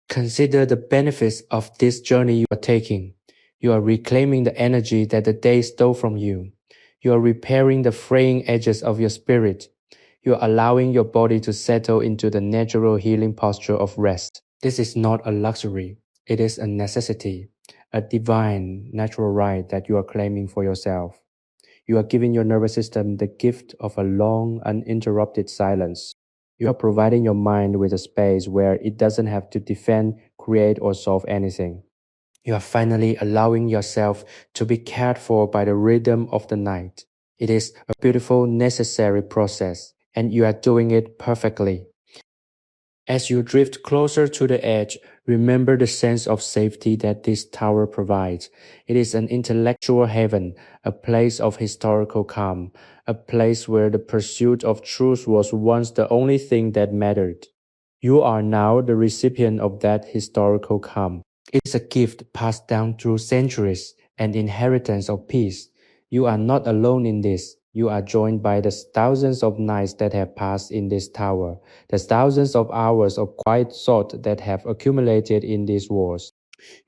Consider the benefits of this journey you are taking. You are reclaiming the energy that the day stole from you. You are repairing the fraying edges of your spirit. You are allowing your body to settle into the natural healing posture of rest. This is not a luxury. It is a necessity, a divine, natural right that you are claiming for yourself. You are giving your nervous system the gift of a long, uninterrupted silence. You are providing your mind with a space where it doesn't have to defend, create, or solve anything. You are finally allowing yourself to be cared for by the rhythm of the night. It is a beautiful, necessary process, and you are doing it perfectly. As you drift closer to the edge, remember the sense of safety that this tower provides. It is an intellectual haven, a place of historical calm, a place where the pursuit of truth was once the only thing that mattered. You are now the recipient of that historical calm. It is a gift passed down through centuries, an inheritance of peace. You are not alone in this. You are joined by the thousands of nights that have passed in this tower, the thousands of hours of quiet thought that have accumulated in these walls.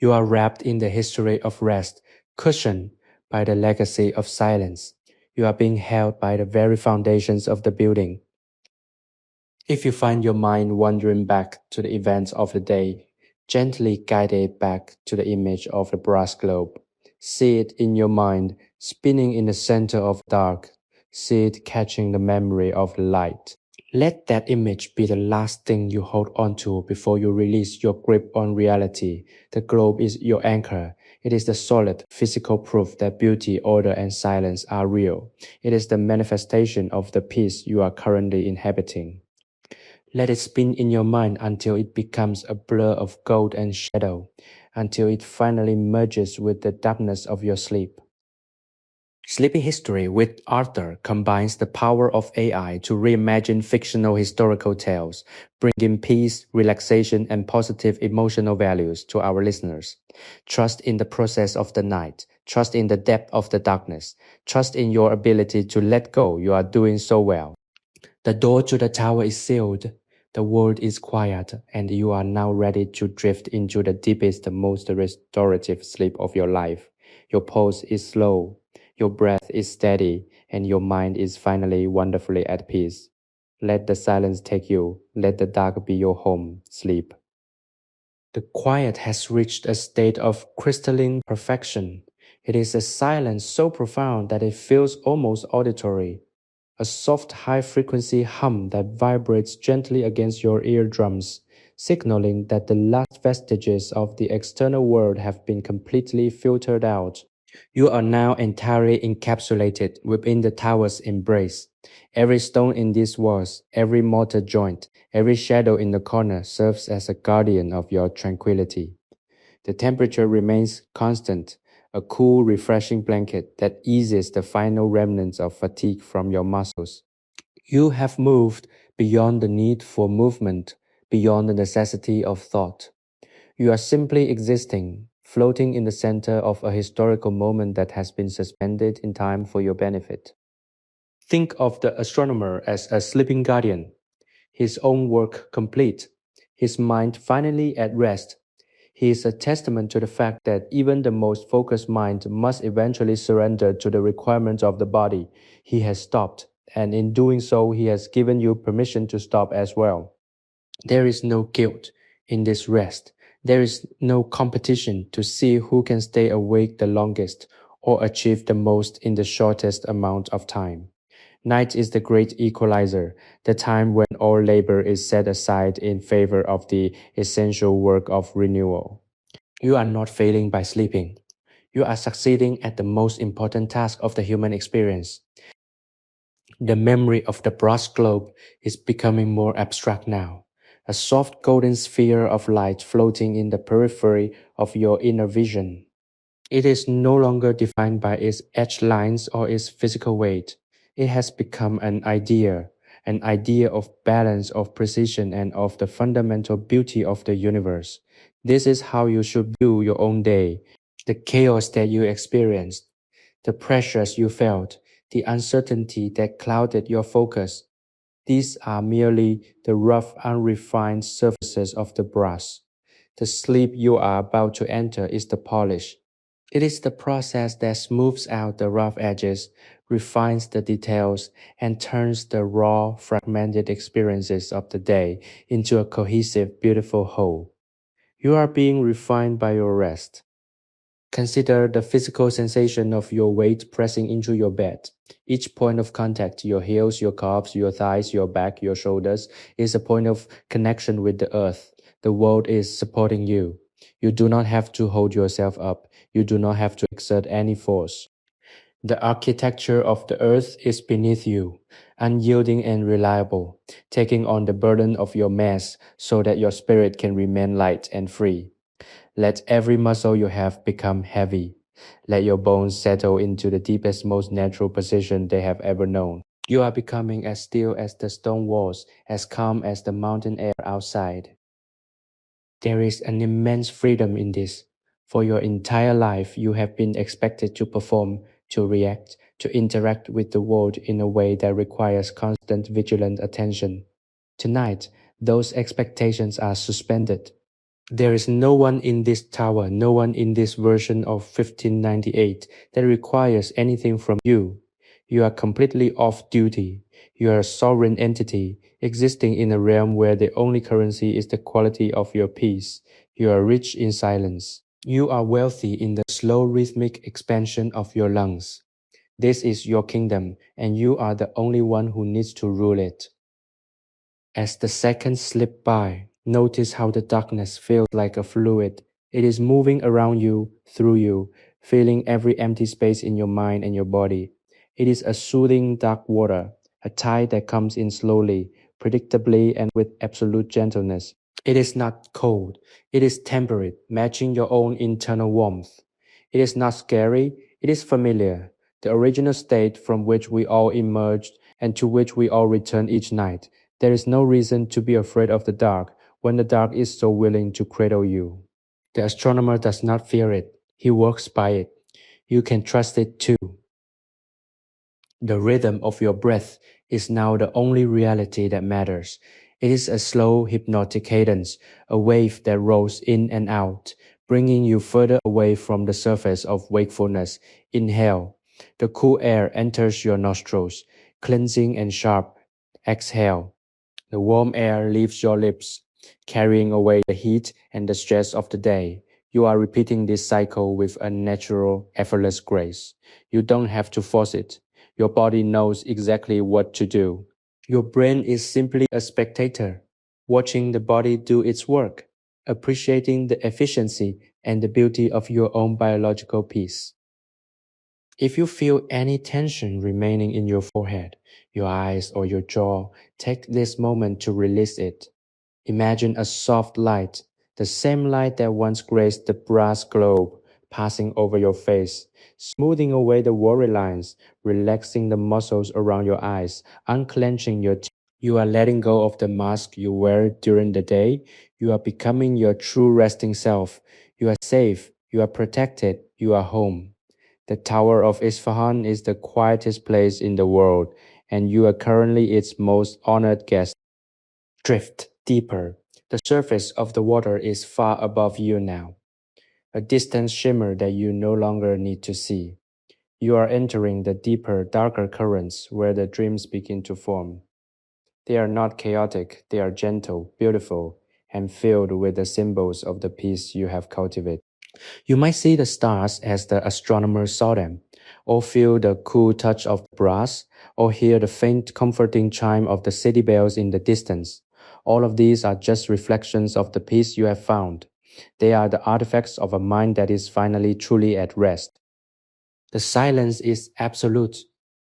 You are wrapped in the history of rest, cushioned by the legacy of silence. You are being held by the very foundations of the building. If you find your mind wandering back to the events of the day, gently guide it back to the image of the brass globe. See it in your mind, spinning in the center of dark. See it catching the memory of the light. Let that image be the last thing you hold on to before you release your grip on reality. The globe is your anchor. It is the solid, physical proof that beauty, order, and silence are real. It is the manifestation of the peace you are currently inhabiting. Let it spin in your mind until it becomes a blur of gold and shadow, until it finally merges with the darkness of your sleep. Sleepy History with Arthur combines the power of AI to reimagine fictional historical tales, bringing peace, relaxation, and positive emotional values to our listeners. Trust in the process of the night. Trust in the depth of the darkness. Trust in your ability to let go. You are doing so well. The door to the tower is sealed. The world is quiet, and you are now ready to drift into the deepest, most restorative sleep of your life. Your pulse is slow, your breath is steady, and your mind is finally wonderfully at peace. Let the silence take you. Let the dark be your home. Sleep. The quiet has reached a state of crystalline perfection. It is a silence so profound that it feels almost auditory. A soft high-frequency hum that vibrates gently against your eardrums, signaling that the last vestiges of the external world have been completely filtered out. You are now entirely encapsulated within the tower's embrace. Every stone in these walls, every mortar joint, every shadow in the corner serves as a guardian of your tranquility. The temperature remains constant, a cool, refreshing blanket that eases the final remnants of fatigue from your muscles. You have moved beyond the need for movement, beyond the necessity of thought. You are simply existing, floating in the center of a historical moment that has been suspended in time for your benefit. Think of the astronomer as a sleeping guardian, his own work complete, his mind finally at rest. He is a testament to the fact that even the most focused mind must eventually surrender to the requirements of the body. He has stopped, and in doing so, he has given you permission to stop as well. There is no guilt in this rest. There is no competition to see who can stay awake the longest or achieve the most in the shortest amount of time. Night is the great equalizer, the time when all labor is set aside in favor of the essential work of renewal. You are not failing by sleeping. You are succeeding at the most important task of the human experience. The memory of the brass globe is becoming more abstract now, a soft golden sphere of light floating in the periphery of your inner vision. It is no longer defined by its edge lines or its physical weight. It has become an idea of balance, of precision, and of the fundamental beauty of the universe. This is how you should view your own day, the chaos that you experienced, the pressures you felt, the uncertainty that clouded your focus. These are merely the rough, unrefined surfaces of the brass. The sleep you are about to enter is the polish. It is the process that smooths out the rough edges, refines the details, and turns the raw, fragmented experiences of the day into a cohesive, beautiful whole. You are being refined by your rest. Consider the physical sensation of your weight pressing into your bed. Each point of contact, your heels, your calves, your thighs, your back, your shoulders, is a point of connection with the earth. The world is supporting you. You do not have to hold yourself up. You do not have to exert any force. The architecture of the earth is beneath you, unyielding and reliable, taking on the burden of your mass so that your spirit can remain light and free. Let every muscle you have become heavy. Let your bones settle into the deepest, most natural position they have ever known. You are becoming as still as the stone walls, as calm as the mountain air outside. There is an immense freedom in this. For your entire life, you have been expected to perform, to react, to interact with the world in a way that requires constant vigilant attention. Tonight, those expectations are suspended. There is no one in this tower, no one in this version of 1598 that requires anything from you. You are completely off duty. You are a sovereign entity, existing in a realm where the only currency is the quality of your peace. You are rich in silence. You are wealthy in the slow rhythmic expansion of your lungs. This is your kingdom, and you are the only one who needs to rule it. As the seconds slip by, notice how the darkness feels like a fluid. It is moving around you, through you, filling every empty space in your mind and your body. It is a soothing dark water, a tide that comes in slowly, predictably, and with absolute gentleness. It is not cold, it is temperate, matching your own internal warmth. It is not scary, it is familiar, the original state from which we all emerged and to which we all return each night. There is no reason to be afraid of the dark when the dark is so willing to cradle you. The astronomer does not fear it, he works by it. You can trust it too. The rhythm of your breath is now the only reality that matters. It is a slow, hypnotic cadence, a wave that rolls in and out, bringing you further away from the surface of wakefulness. Inhale. The cool air enters your nostrils, cleansing and sharp. Exhale. The warm air leaves your lips, carrying away the heat and the stress of the day. You are repeating this cycle with a natural, effortless grace. You don't have to force it. Your body knows exactly what to do. Your brain is simply a spectator, watching the body do its work, appreciating the efficiency and the beauty of your own biological peace. If you feel any tension remaining in your forehead, your eyes, or your jaw, take this moment to release it. Imagine a soft light, the same light that once graced the brass globe, passing over your face, smoothing away the worry lines, relaxing the muscles around your eyes, unclenching your teeth. You are letting go of the mask you wear during the day. You are becoming your true resting self. You are safe. You are protected. You are home. The Tower of Isfahan is the quietest place in the world, and you are currently its most honored guest. Drift deeper. The surface of the water is far above you now, a distant shimmer that you no longer need to see. You are entering the deeper, darker currents where the dreams begin to form. They are not chaotic, they are gentle, beautiful, and filled with the symbols of the peace you have cultivated. You might see the stars as the astronomers saw them, or feel the cool touch of brass, or hear the faint, comforting chime of the city bells in the distance. All of these are just reflections of the peace you have found. They are the artifacts of a mind that is finally truly at rest. The silence is absolute.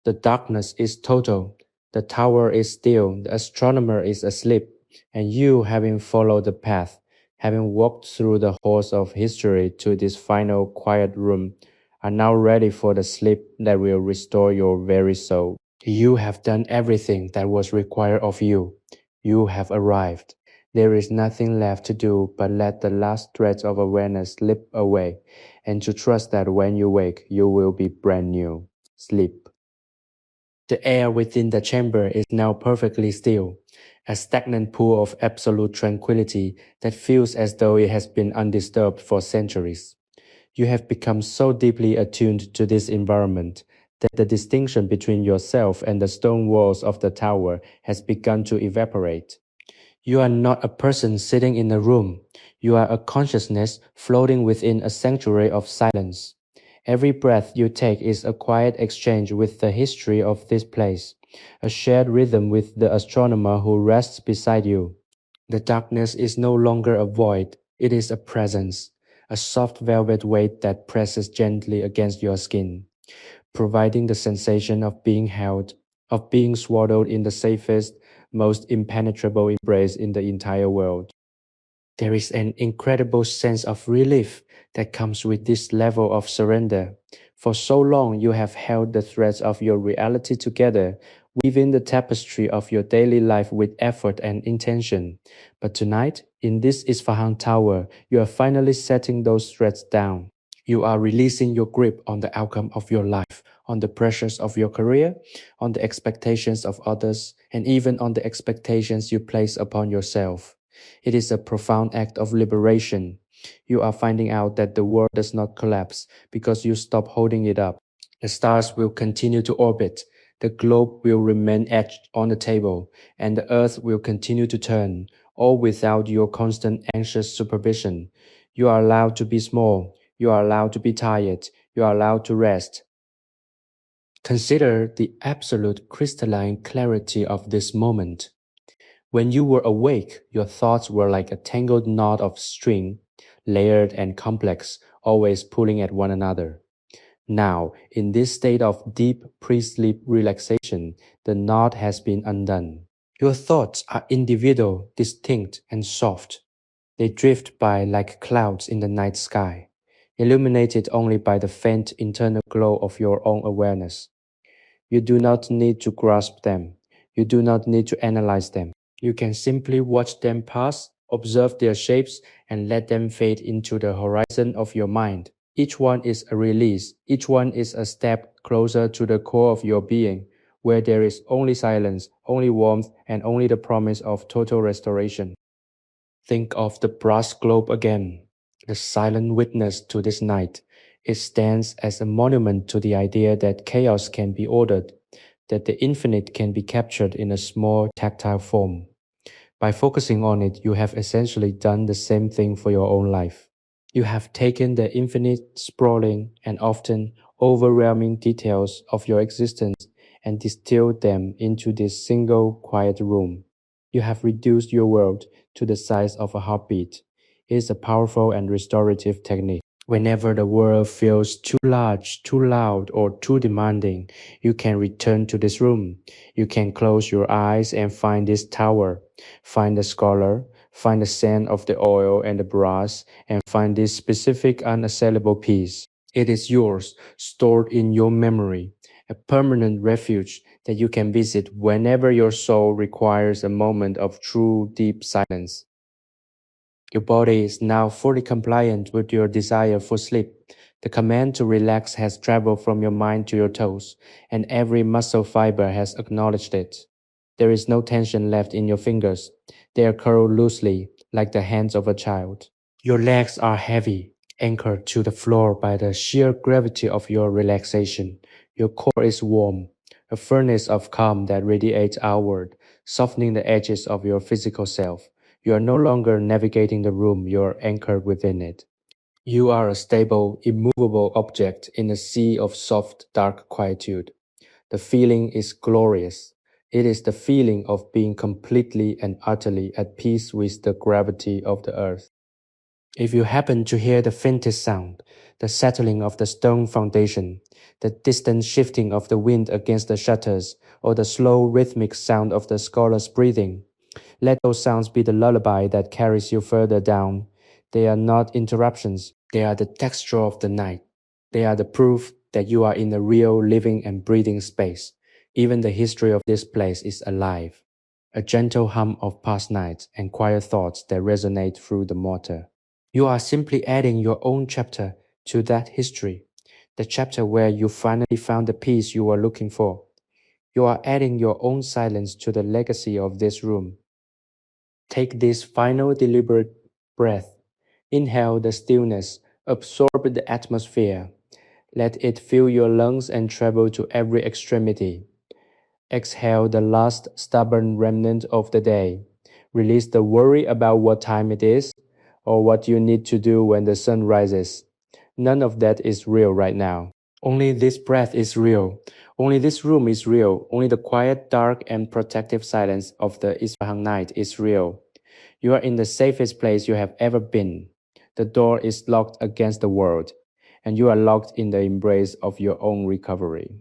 The darkness is total. The tower is still. The astronomer is asleep. And you, having followed the path, having walked through the halls of history to this final quiet room, are now ready for the sleep that will restore your very soul. You have done everything that was required of you. You have arrived. There is nothing left to do but let the last threads of awareness slip away, and to trust that when you wake, you will be brand new. Sleep. The air within the chamber is now perfectly still, a stagnant pool of absolute tranquility that feels as though it has been undisturbed for centuries. You have become so deeply attuned to this environment that the distinction between yourself and the stone walls of the tower has begun to evaporate. You are not a person sitting in a room. You are a consciousness floating within a sanctuary of silence. Every breath you take is a quiet exchange with the history of this place, a shared rhythm with the astronomer who rests beside you. The darkness is no longer a void, it is a presence, a soft velvet weight that presses gently against your skin, providing the sensation of being held, of being swaddled in the safest, most impenetrable embrace in the entire world. There is an incredible sense of relief that comes with this level of surrender. For so long, you have held the threads of your reality together, weaving the tapestry of your daily life with effort and intention. But tonight, in this Isfahan tower, you are finally setting those threads down. You are releasing your grip on the outcome of your life, on the pressures of your career, on the expectations of others, and even on the expectations you place upon yourself. It is a profound act of liberation. You are finding out that the world does not collapse because you stop holding it up. The stars will continue to orbit, the globe will remain etched on the table, and the earth will continue to turn, all without your constant anxious supervision. You are allowed to be small, you are allowed to be tired, you are allowed to rest. Consider the absolute crystalline clarity of this moment. When you were awake, your thoughts were like a tangled knot of string, layered and complex, always pulling at one another. Now, in this state of deep pre-sleep relaxation, the knot has been undone. Your thoughts are individual, distinct, and soft. They drift by like clouds in the night sky, illuminated only by the faint internal glow of your own awareness. You do not need to grasp them. You do not need to analyze them. You can simply watch them pass, observe their shapes, and let them fade into the horizon of your mind. Each one is a release. Each one is a step closer to the core of your being, where there is only silence, only warmth, and only the promise of total restoration. Think of the brass globe again, the silent witness to this night. It stands as a monument to the idea that chaos can be ordered, that the infinite can be captured in a small tactile form. By focusing on it, you have essentially done the same thing for your own life. You have taken the infinite, sprawling, and often overwhelming details of your existence and distilled them into this single quiet room. You have reduced your world to the size of a heartbeat. It is a powerful and restorative technique. Whenever the world feels too large, too loud, or too demanding, you can return to this room. You can close your eyes and find this tower, find the scholar, find the scent of the oil and the brass, and find this specific unassailable piece. It is yours, stored in your memory, a permanent refuge that you can visit whenever your soul requires a moment of true deep silence. Your body is now fully compliant with your desire for sleep. The command to relax has traveled from your mind to your toes, and every muscle fiber has acknowledged it. There is no tension left in your fingers. They are curled loosely, like the hands of a child. Your legs are heavy, anchored to the floor by the sheer gravity of your relaxation. Your core is warm, a furnace of calm that radiates outward, softening the edges of your physical self. You are no longer navigating the room, you are anchored within it. You are a stable, immovable object in a sea of soft, dark quietude. The feeling is glorious. It is the feeling of being completely and utterly at peace with the gravity of the earth. If you happen to hear the faintest sound, the settling of the stone foundation, the distant shifting of the wind against the shutters, or the slow rhythmic sound of the scholar's breathing, let those sounds be the lullaby that carries you further down. They are not interruptions. They are the texture of the night. They are the proof that you are in a real living and breathing space. Even the history of this place is alive. A gentle hum of past nights and quiet thoughts that resonate through the mortar. You are simply adding your own chapter to that history, the chapter where you finally found the peace you were looking for. You are adding your own silence to the legacy of this room. Take this final deliberate breath. Inhale the stillness, absorb the atmosphere. Let it fill your lungs and travel to every extremity. Exhale the last stubborn remnant of the day. Release the worry about what time it is or what you need to do when the sun rises. None of that is real right now. Only this breath is real. Only this room is real. Only the quiet, dark, and protective silence of the Isfahan night is real. You are in the safest place you have ever been. The door is locked against the world, and you are locked in the embrace of your own recovery.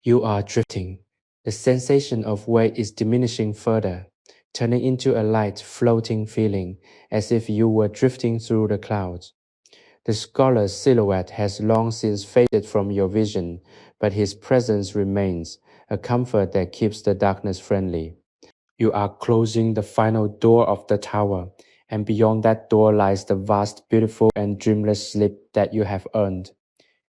You are drifting. The sensation of weight is diminishing further, turning into a light, floating feeling, as if you were drifting through the clouds. The scholar's silhouette has long since faded from your vision, but his presence remains, a comfort that keeps the darkness friendly. You are closing the final door of the tower, and beyond that door lies the vast, beautiful, and dreamless sleep that you have earned.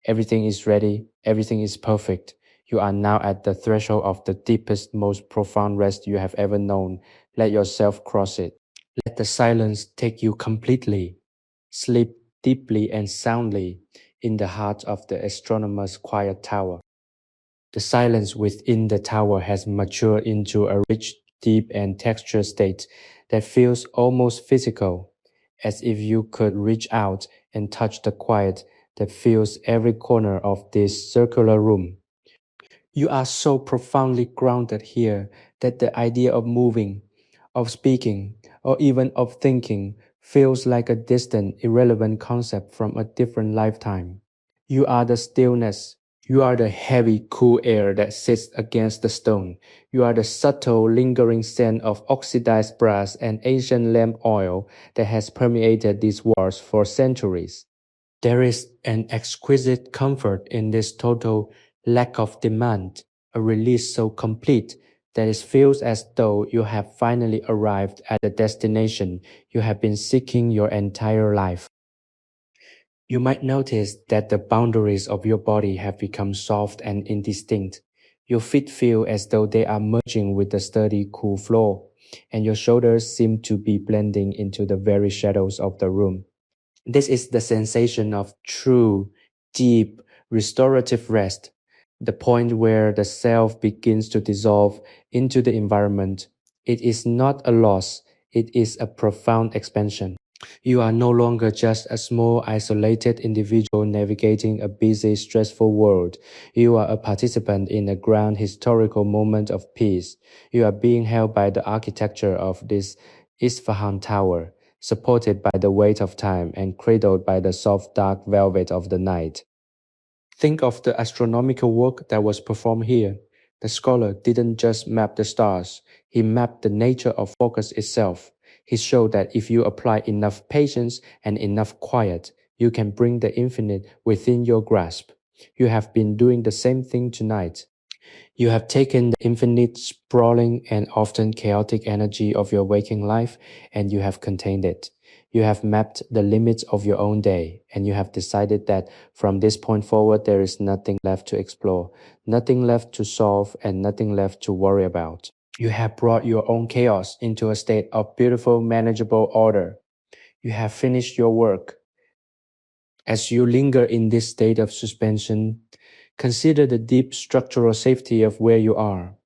Everything is ready, everything is perfect. You are now at the threshold of the deepest, most profound rest you have ever known. Let yourself cross it. Let the silence take you completely. Sleep deeply and soundly in the heart of the astronomer's quiet tower. The silence within the tower has matured into a rich, deep, and textured state that feels almost physical, as if you could reach out and touch the quiet that fills every corner of this circular room. You are so profoundly grounded here that the idea of moving, of speaking, or even of thinking feels like a distant, irrelevant concept from a different lifetime. You are the stillness. You are the heavy, cool air that sits against the stone. You are the subtle, lingering scent of oxidized brass and ancient lamp oil that has permeated these walls for centuries. There is an exquisite comfort in this total lack of demand, a release so complete that it feels as though you have finally arrived at the destination you have been seeking your entire life. You might notice that the boundaries of your body have become soft and indistinct. Your feet feel as though they are merging with the sturdy, cool floor, and your shoulders seem to be blending into the very shadows of the room. This is the sensation of true, deep, restorative rest, the point where the self begins to dissolve into the environment. It is not a loss, it is a profound expansion. You are no longer just a small, isolated individual navigating a busy, stressful world. You are a participant in a grand historical moment of peace. You are being held by the architecture of this Isfahan tower, supported by the weight of time and cradled by the soft dark velvet of the night. Think of the astronomical work that was performed here. The scholar didn't just map the stars, he mapped the nature of focus itself. He showed that if you apply enough patience and enough quiet, you can bring the infinite within your grasp. You have been doing the same thing tonight. You have taken the infinite, sprawling, and often chaotic energy of your waking life and you have contained it. You have mapped the limits of your own day and you have decided that from this point forward there is nothing left to explore, nothing left to solve, and nothing left to worry about. You have brought your own chaos into a state of beautiful, manageable order. You have finished your work. As you linger in this state of suspension, consider the deep structural safety of where you are.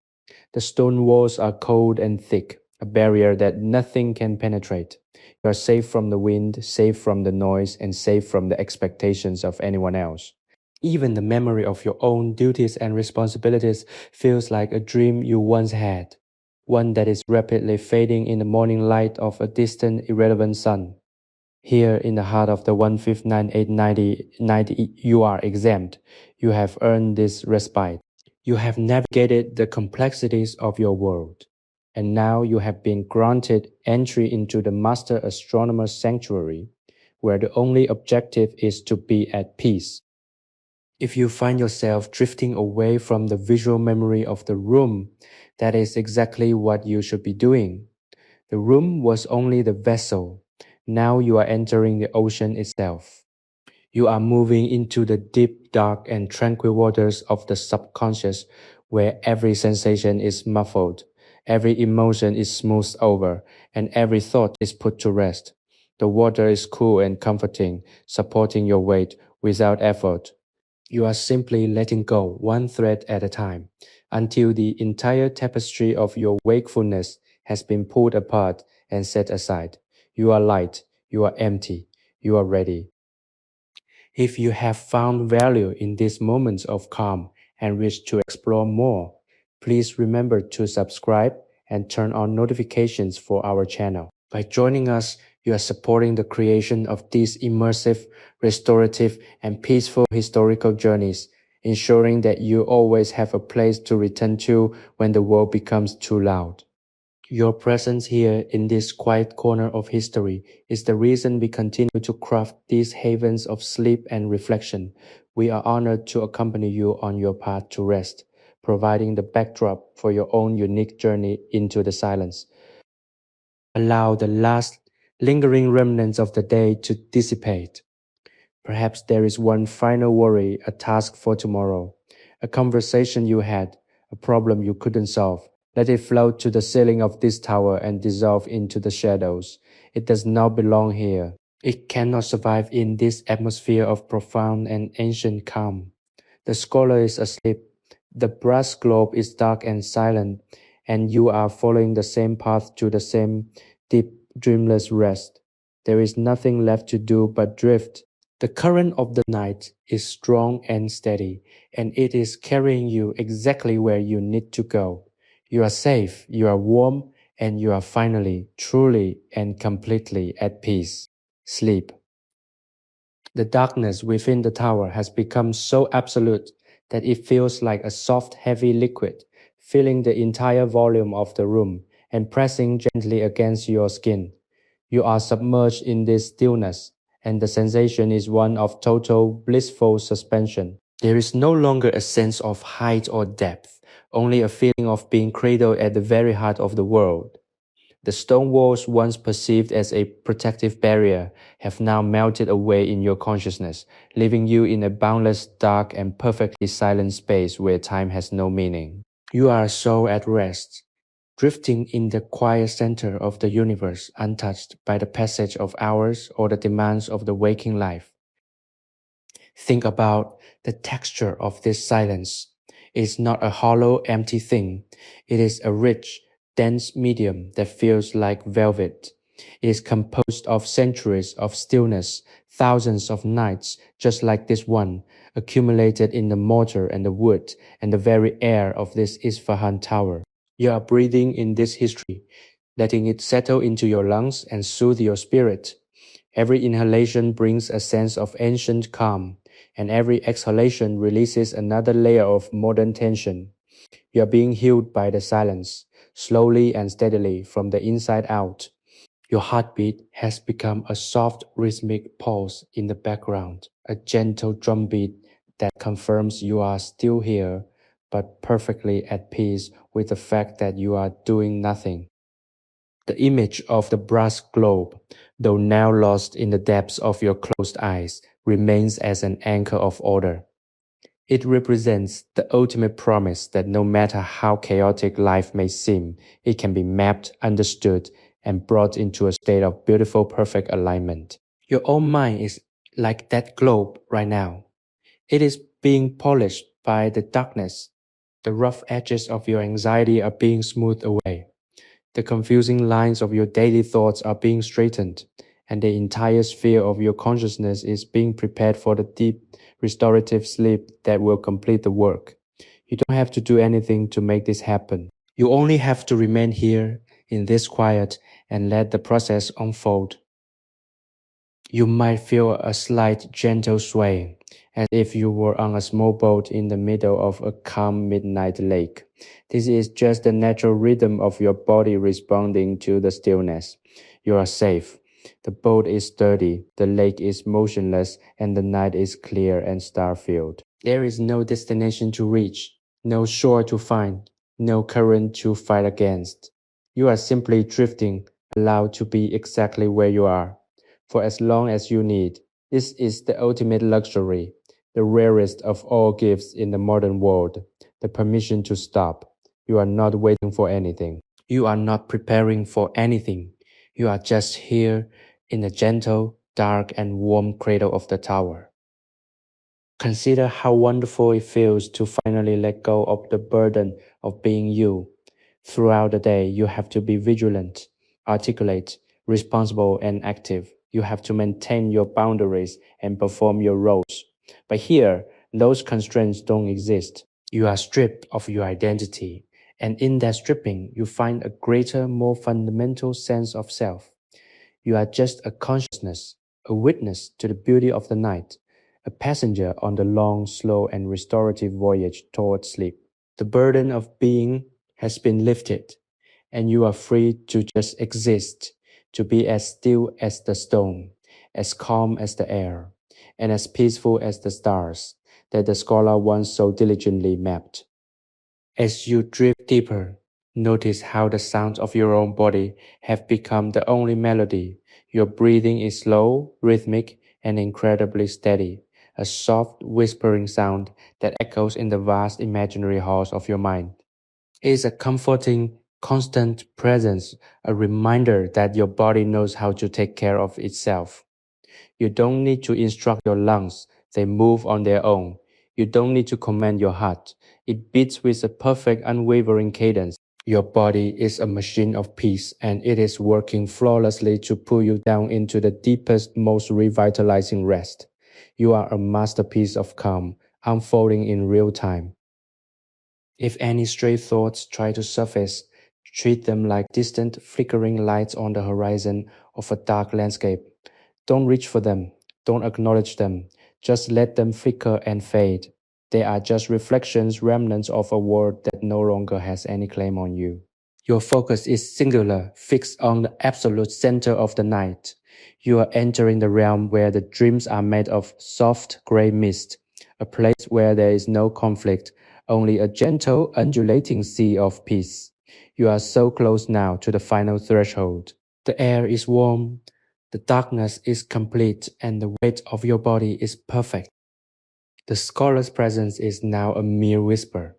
The stone walls are cold and thick, a barrier that nothing can penetrate. You are safe from the wind, safe from the noise, and safe from the expectations of anyone else. Even the memory of your own duties and responsibilities feels like a dream you once had, one that is rapidly fading in the morning light of a distant, irrelevant sun. Here in the heart of the 1598990, you are exempt. You have earned this respite. You have navigated the complexities of your world. And now you have been granted entry into the master astronomer's sanctuary, where the only objective is to be at peace. If you find yourself drifting away from the visual memory of the room, that is exactly what you should be doing. The room was only the vessel. Now you are entering the ocean itself. You are moving into the deep, dark, and tranquil waters of the subconscious, where every sensation is muffled, every emotion is smoothed over, and every thought is put to rest. The water is cool and comforting, supporting your weight without effort. You are simply letting go one thread at a time until the entire tapestry of your wakefulness has been pulled apart and set aside. You are light, you are empty, you are ready. If you have found value in these moments of calm and wish to explore more, please remember to subscribe and turn on notifications for our channel. By joining us, You are supporting the creation of these immersive, restorative, and peaceful historical journeys, ensuring that you always have a place to return to when the world becomes too loud. Your presence here in this quiet corner of history is the reason we continue to craft these havens of sleep and reflection. We are honored to accompany you on your path to rest, providing the backdrop for your own unique journey into the silence. Allow the last lingering remnants of the day to dissipate. Perhaps there is one final worry, a task for tomorrow, a conversation you had, a problem you couldn't solve. Let it float to the ceiling of this tower and dissolve into the shadows. It does not belong here. It cannot survive in this atmosphere of profound and ancient calm. The scholar is asleep. The brass globe is dark and silent, and you are following the same path to the same deep, dreamless rest. There is nothing left to do but drift. The current of the night is strong and steady, and it is carrying you exactly where you need to go. You are safe, you are warm, and you are finally, truly, and completely at peace. Sleep. The darkness within the tower has become so absolute that it feels like a soft, heavy liquid, filling the entire volume of the room and pressing gently against your skin. You are submerged in this stillness, and the sensation is one of total, blissful suspension. There is no longer a sense of height or depth, only a feeling of being cradled at the very heart of the world. The stone walls once perceived as a protective barrier have now melted away in your consciousness, leaving you in a boundless, dark, and perfectly silent space where time has no meaning. You are a soul at rest, drifting in the quiet center of the universe, untouched by the passage of hours or the demands of the waking life. Think about the texture of this silence. It is not a hollow, empty thing. It is a rich, dense medium that feels like velvet. It is composed of centuries of stillness, thousands of nights just like this one, accumulated in the mortar and the wood and the very air of this Isfahan tower. You are breathing in this history, letting it settle into your lungs and soothe your spirit. Every inhalation brings a sense of ancient calm, and every exhalation releases another layer of modern tension. You are being healed by the silence, slowly and steadily from the inside out. Your heartbeat has become a soft rhythmic pulse in the background, a gentle drumbeat that confirms you are still here, but perfectly at peace with the fact that you are doing nothing. The image of the brass globe, though now lost in the depths of your closed eyes, remains as an anchor of order. It represents the ultimate promise that no matter how chaotic life may seem, it can be mapped, understood, and brought into a state of beautiful, perfect alignment. Your own mind is like that globe right now. It is being polished by the darkness. The rough edges of your anxiety are being smoothed away. The confusing lines of your daily thoughts are being straightened, and the entire sphere of your consciousness is being prepared for the deep, restorative sleep that will complete the work. You don't have to do anything to make this happen. You only have to remain here in this quiet and let the process unfold. You might feel a slight gentle swaying, as if you were on a small boat in the middle of a calm midnight lake. This is just the natural rhythm of your body responding to the stillness. You are safe. The boat is sturdy, the lake is motionless, and the night is clear and star-filled. There is no destination to reach, no shore to find, no current to fight against. You are simply drifting, allowed to be exactly where you are for as long as you need. This is the ultimate luxury, the rarest of all gifts in the modern world, the permission to stop. You are not waiting for anything. You are not preparing for anything. You are just here in the gentle, dark, and warm cradle of the tower. Consider how wonderful it feels to finally let go of the burden of being you. Throughout the day, you have to be vigilant, articulate, responsible, and active. You have to maintain your boundaries and perform your roles. But here, those constraints don't exist. You are stripped of your identity, and in that stripping, you find a greater, more fundamental sense of self. You are just a consciousness, a witness to the beauty of the night, a passenger on the long, slow, and restorative voyage toward sleep. The burden of being has been lifted, and you are free to just exist, to be as still as the stone, as calm as the air, and as peaceful as the stars that the scholar once so diligently mapped. As you drift deeper, notice how the sounds of your own body have become the only melody. Your breathing is slow, rhythmic, and incredibly steady, a soft, whispering sound that echoes in the vast imaginary halls of your mind. It is a comforting, constant presence, a reminder that your body knows how to take care of itself. You don't need to instruct your lungs, they move on their own. You don't need to command your heart, it beats with a perfect, unwavering cadence. Your body is a machine of peace, and it is working flawlessly to pull you down into the deepest, most revitalizing rest. You are a masterpiece of calm, unfolding in real time. If any stray thoughts try to surface, treat them like distant, flickering lights on the horizon of a dark landscape. Don't reach for them, don't acknowledge them, just let them flicker and fade. They are just reflections, remnants of a world that no longer has any claim on you. Your focus is singular, fixed on the absolute center of the night. You are entering the realm where the dreams are made of soft gray mist, a place where there is no conflict, only a gentle, undulating sea of peace. You are so close now to the final threshold. The air is warm, the darkness is complete, and the weight of your body is perfect. The scholar's presence is now a mere whisper,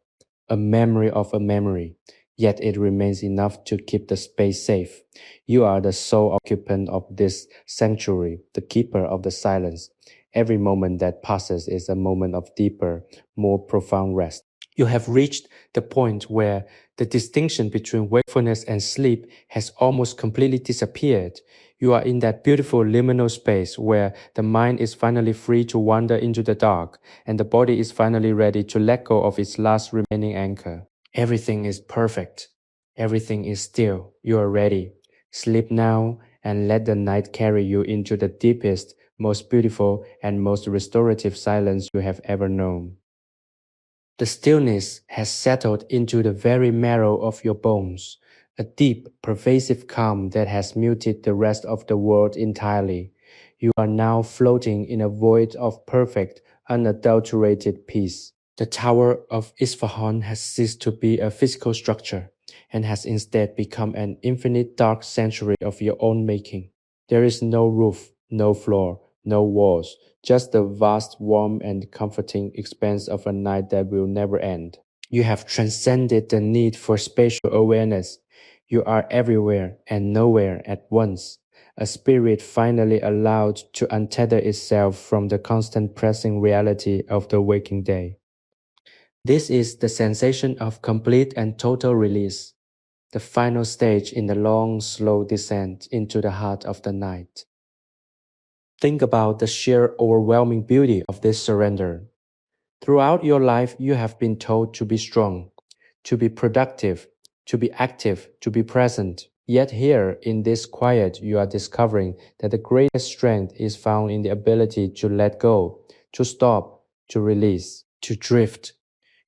a memory of a memory, yet it remains enough to keep the space safe. You are the sole occupant of this sanctuary, the keeper of the silence. Every moment that passes is a moment of deeper, more profound rest. You have reached the point where the distinction between wakefulness and sleep has almost completely disappeared. You are in that beautiful liminal space where the mind is finally free to wander into the dark and the body is finally ready to let go of its last remaining anchor. Everything is perfect. Everything is still. You are ready. Sleep now and let the night carry you into the deepest, most beautiful, and most restorative silence you have ever known. The stillness has settled into the very marrow of your bones, a deep, pervasive calm that has muted the rest of the world entirely. You are now floating in a void of perfect, unadulterated peace. The Tower of Isfahan has ceased to be a physical structure and has instead become an infinite dark sanctuary of your own making. There is no roof, no floor, no walls, just the vast, warm, and comforting expanse of a night that will never end. You have transcended the need for spatial awareness. You are everywhere and nowhere at once. A spirit finally allowed to untether itself from the constant pressing reality of the waking day. This is the sensation of complete and total release, the final stage in the long, slow descent into the heart of the night. Think about the sheer overwhelming beauty of this surrender. Throughout your life, you have been told to be strong, to be productive, to be active, to be present. Yet here, in this quiet, you are discovering that the greatest strength is found in the ability to let go, to stop, to release, to drift.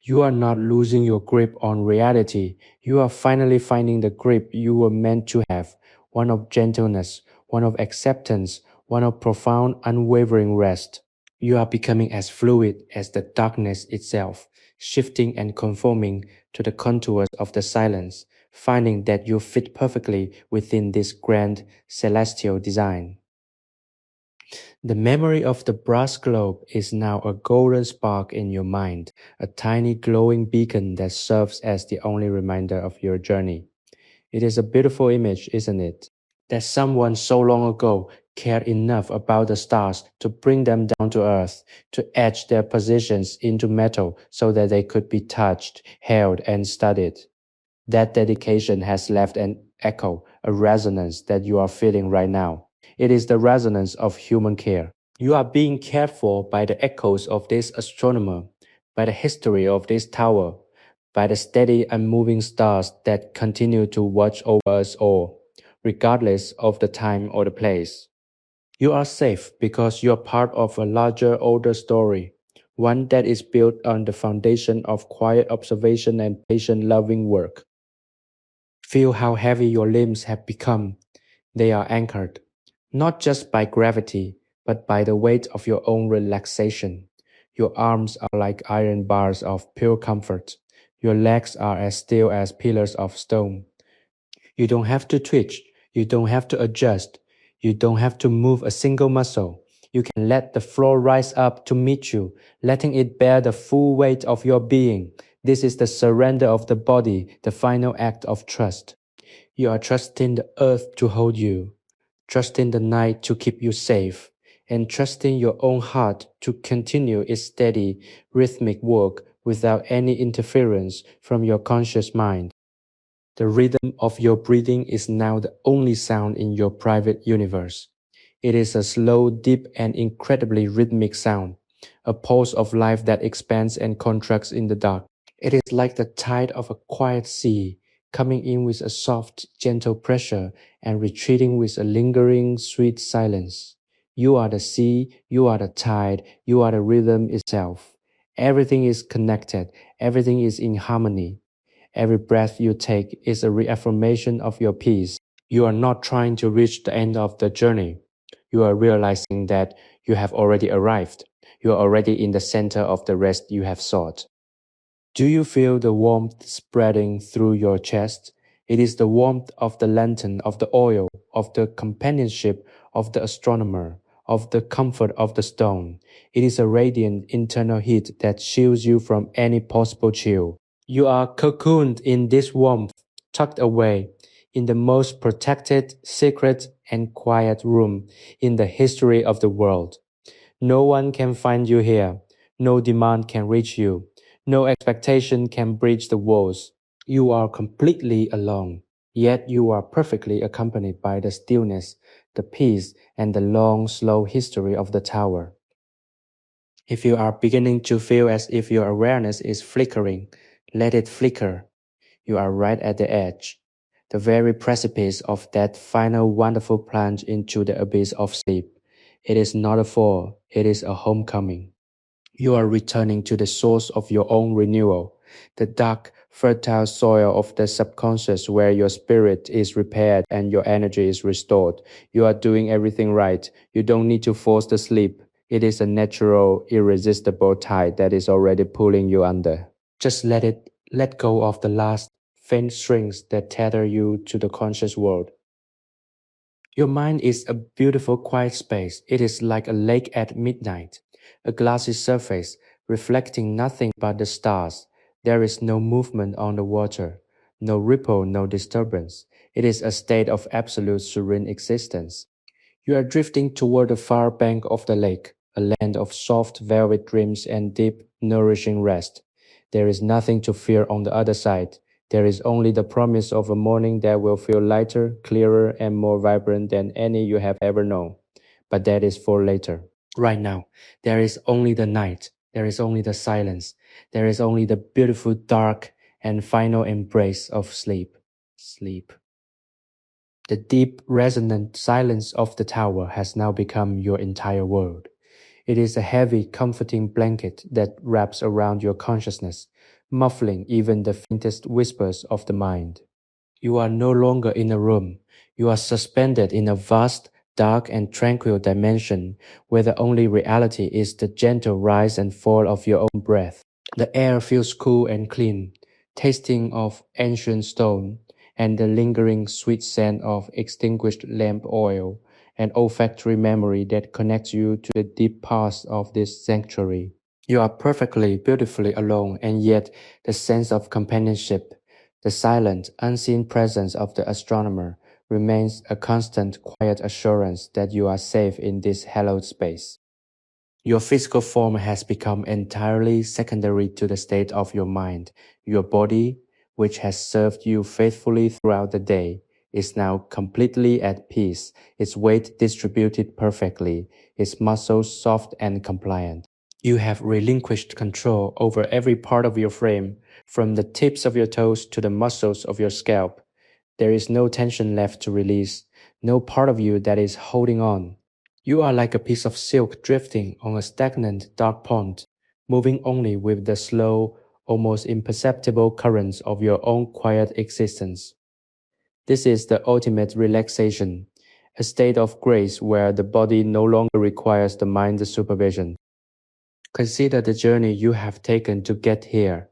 You are not losing your grip on reality. You are finally finding the grip you were meant to have, one of gentleness, one of acceptance, one of profound, unwavering rest. You are becoming as fluid as the darkness itself, shifting and conforming to the contours of the silence, finding that you fit perfectly within this grand celestial design. The memory of the brass globe is now a golden spark in your mind, a tiny glowing beacon that serves as the only reminder of your journey. It is a beautiful image, isn't it? That someone so long ago cared enough about the stars to bring them down to earth, to etch their positions into metal so that they could be touched, held, and studied. That dedication has left an echo, a resonance that you are feeling right now. It is the resonance of human care. You are being cared for by the echoes of this astronomer, by the history of this tower, by the steady unmoving stars that continue to watch over us all. regardless of the time or the place. You are safe because you are part of a larger, older story, one that is built on the foundation of quiet observation and patient, loving work. Feel how heavy your limbs have become. They are anchored, not just by gravity, but by the weight of your own relaxation. Your arms are like iron bars of pure comfort. Your legs are as still as pillars of stone. You don't have to twitch. You don't have to adjust. You don't have to move a single muscle. You can let the floor rise up to meet you, letting it bear the full weight of your being. This is the surrender of the body, the final act of trust. You are trusting the earth to hold you, trusting the night to keep you safe, and trusting your own heart to continue its steady, rhythmic work without any interference from your conscious mind. The rhythm of your breathing is now the only sound in your private universe. It is a slow, deep, and incredibly rhythmic sound, a pulse of life that expands and contracts in the dark. It is like the tide of a quiet sea, coming in with a soft, gentle pressure and retreating with a lingering, sweet silence. You are the sea, you are the tide, you are the rhythm itself. Everything is connected, everything is in harmony. Every breath you take is a reaffirmation of your peace. You are not trying to reach the end of the journey. You are realizing that you have already arrived. You are already in the center of the rest you have sought. Do you feel the warmth spreading through your chest? It is the warmth of the lantern, of the oil, of the companionship of the astronomer, of the comfort of the stone. It is a radiant internal heat that shields you from any possible chill. You are cocooned in this warmth, tucked away, in the most protected, secret, and quiet room in the history of the world. No one can find you here. No demand can reach you. No expectation can breach the walls. You are completely alone. Yet you are perfectly accompanied by the stillness, the peace, and the long, slow history of the tower. If you are beginning to feel as if your awareness is flickering, let it flicker. You are right at the edge, the very precipice of that final wonderful plunge into the abyss of sleep. It is not a fall, it is a homecoming. You are returning to the source of your own renewal, the dark, fertile soil of the subconscious where your spirit is repaired and your energy is restored. You are doing everything right. You don't need to force the sleep. It is a natural, irresistible tide that is already pulling you under. Just let go of the last faint strings that tether you to the conscious world. Your mind is a beautiful quiet space. It is like a lake at midnight, a glassy surface reflecting nothing but the stars. There is no movement on the water, no ripple, no disturbance. It is a state of absolute serene existence. You are drifting toward the far bank of the lake, a land of soft velvet dreams and deep, nourishing rest. There is nothing to fear on the other side. There is only the promise of a morning that will feel lighter, clearer, and more vibrant than any you have ever known. But that is for later. Right now, there is only the night. There is only the silence. There is only the beautiful dark and final embrace of sleep. Sleep. The deep, resonant silence of the tower has now become your entire world. It is a heavy, comforting blanket that wraps around your consciousness, muffling even the faintest whispers of the mind. You are no longer in a room. You are suspended in a vast, dark, and tranquil dimension where the only reality is the gentle rise and fall of your own breath. The air feels cool and clean, tasting of ancient stone and the lingering sweet scent of extinguished lamp oil, an olfactory memory that connects you to the deep past of this sanctuary. You are perfectly, beautifully alone, and yet the sense of companionship, the silent, unseen presence of the astronomer, remains a constant, quiet assurance that you are safe in this hallowed space. Your physical form has become entirely secondary to the state of your mind. Your body, which has served you faithfully throughout the day, is now completely at peace, its weight distributed perfectly, its muscles soft and compliant. You have relinquished control over every part of your frame, from the tips of your toes to the muscles of your scalp. There is no tension left to release, no part of you that is holding on. You are like a piece of silk drifting on a stagnant dark pond, moving only with the slow, almost imperceptible currents of your own quiet existence. This is the ultimate relaxation, a state of grace where the body no longer requires the mind's supervision. Consider the journey you have taken to get here.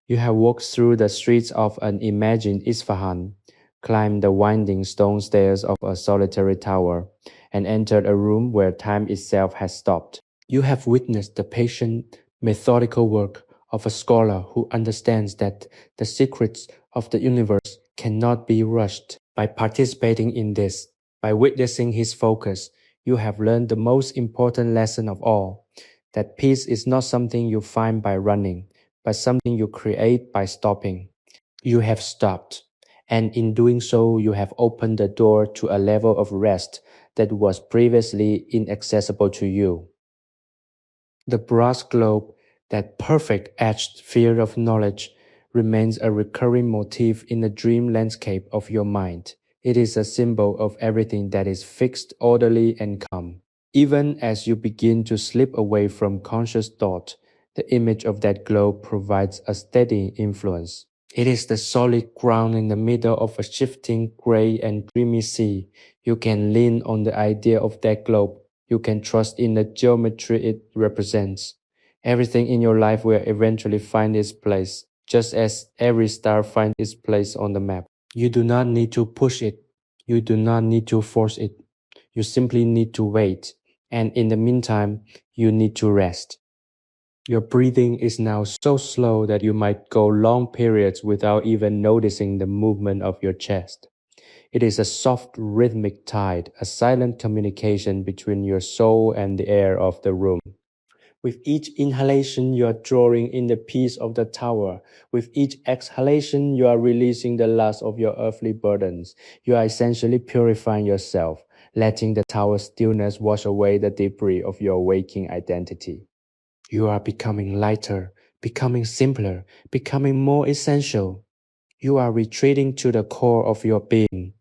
You have walked through the streets of an imagined Isfahan, climbed the winding stone stairs of a solitary tower, and entered a room where time itself has stopped. You have witnessed the patient, methodical work of a scholar who understands that the secrets of the universe cannot be rushed. By participating in this, by witnessing his focus, you have learned the most important lesson of all, that peace is not something you find by running, but something you create by stopping. You have stopped, and in doing so, you have opened the door to a level of rest that was previously inaccessible to you. The brass globe, that perfect etched sphere of knowledge, remains a recurring motif in the dream landscape of your mind. It is a symbol of everything that is fixed, orderly, and calm. Even as you begin to slip away from conscious thought, the image of that globe provides a steady influence. It is the solid ground in the middle of a shifting gray and dreamy sea. You can lean on the idea of that globe. You can trust in the geometry it represents. Everything in your life will eventually find its place, just as every star finds its place on the map. You do not need to push it. You do not need to force it. You simply need to wait. And in the meantime, you need to rest. Your breathing is now so slow that you might go long periods without even noticing the movement of your chest. It is a soft rhythmic tide, a silent communication between your soul and the air of the room. With each inhalation, you are drawing in the peace of the tower. With each exhalation, you are releasing the last of your earthly burdens. You are essentially purifying yourself, letting the tower's stillness wash away the debris of your waking identity. You are becoming lighter, becoming simpler, becoming more essential. You are retreating to the core of your being,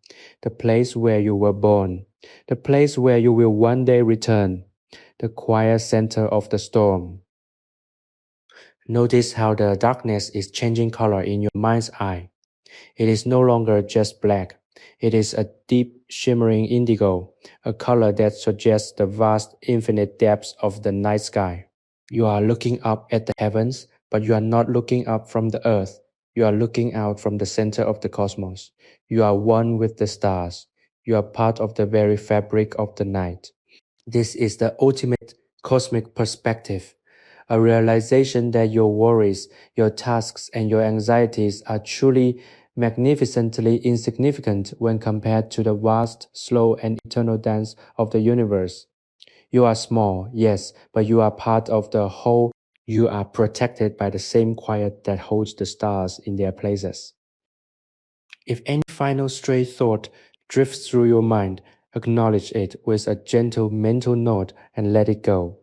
the place where you were born, the place where you will one day return, the quiet center of the storm. Notice how the darkness is changing color in your mind's eye. It is no longer just black. It is a deep, shimmering indigo, a color that suggests the vast, infinite depths of the night sky. You are looking up at the heavens, but you are not looking up from the earth. You are looking out from the center of the cosmos. You are one with the stars. You are part of the very fabric of the night. This is the ultimate cosmic perspective, a realization that your worries, your tasks, and your anxieties are truly magnificently insignificant when compared to the vast, slow, and eternal dance of the universe. You are small, yes, but you are part of the whole. You are protected by the same quiet that holds the stars in their places. If any final stray thought drifts through your mind, acknowledge it with a gentle mental nod and let it go.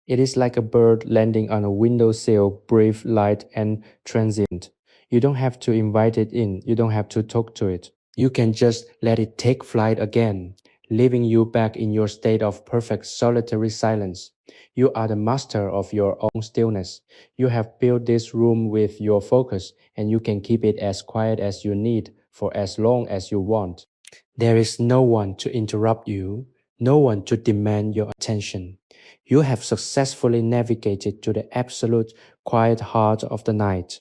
It is like a bird landing on a windowsill, brief, light, and transient. You don't have to invite it in, you don't have to talk to it. You can just let it take flight again, leaving you back in your state of perfect solitary silence. You are the master of your own stillness. You have built this room with your focus, and you can keep it as quiet as you need for as long as you want. There is no one to interrupt you, no one to demand your attention. You have successfully navigated to the absolute quiet heart of the night.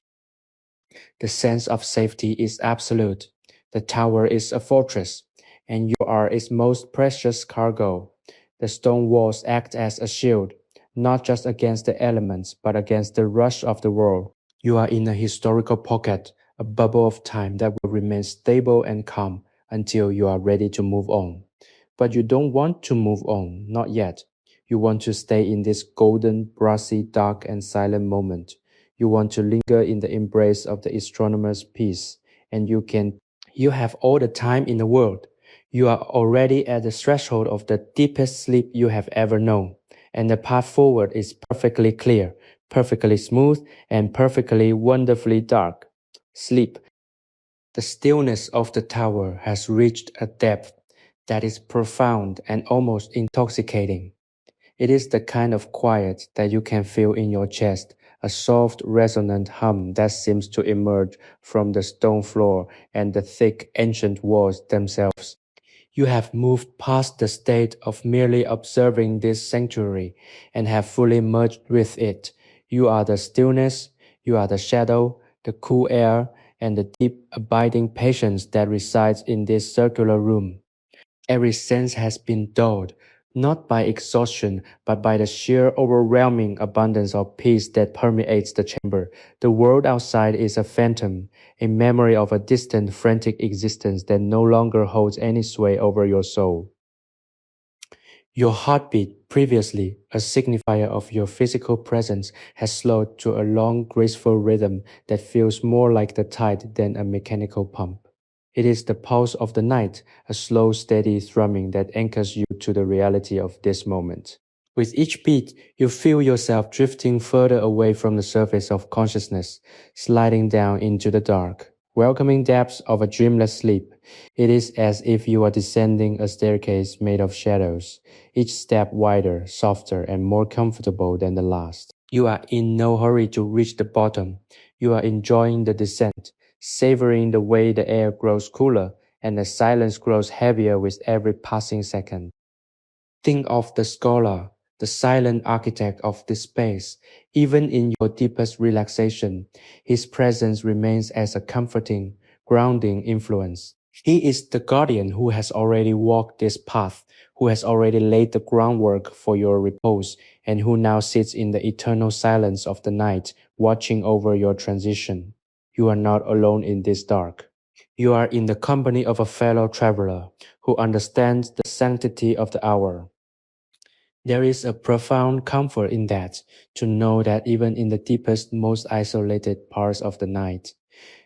The sense of safety is absolute. The tower is a fortress, and you are its most precious cargo. The stone walls act as a shield, not just against the elements, but against the rush of the world. You are in a historical pocket, a bubble of time that will remain stable and calm until you are ready to move on. But you don't want to move on, not yet. You want to stay in this golden, brassy, dark, and silent moment. You want to linger in the embrace of the astronomer's peace, and you have all the time in the world. You are already at the threshold of the deepest sleep you have ever known, and the path forward is perfectly clear, perfectly smooth, and perfectly wonderfully dark. Sleep. The stillness of the tower has reached a depth that is profound and almost intoxicating. It is the kind of quiet that you can feel in your chest, a soft, resonant hum that seems to emerge from the stone floor and the thick, ancient walls themselves. You have moved past the state of merely observing this sanctuary and have fully merged with it. You are the stillness, you are the shadow, the cool air, and the deep, abiding patience that resides in this circular room. Every sense has been dulled, not by exhaustion, but by the sheer overwhelming abundance of peace that permeates the chamber. The world outside is a phantom, a memory of a distant, frantic existence that no longer holds any sway over your soul. Your heartbeat, previously a signifier of your physical presence, has slowed to a long, graceful rhythm that feels more like the tide than a mechanical pump. It is the pulse of the night, a slow, steady thrumming that anchors you to the reality of this moment. With each beat, you feel yourself drifting further away from the surface of consciousness, sliding down into the dark, welcoming depths of a dreamless sleep. It is as if you are descending a staircase made of shadows, each step wider, softer, and more comfortable than the last. You are in no hurry to reach the bottom. You are enjoying the descent, savoring the way the air grows cooler and the silence grows heavier with every passing second. Think of the scholar, the silent architect of this space. Even in your deepest relaxation, his presence remains as a comforting, grounding influence. He is the guardian who has already walked this path, who has already laid the groundwork for your repose, and who now sits in the eternal silence of the night, watching over your transition. You are not alone in this dark. You are in the company of a fellow traveler who understands the sanctity of the hour. There is a profound comfort in that, to know that even in the deepest, most isolated parts of the night,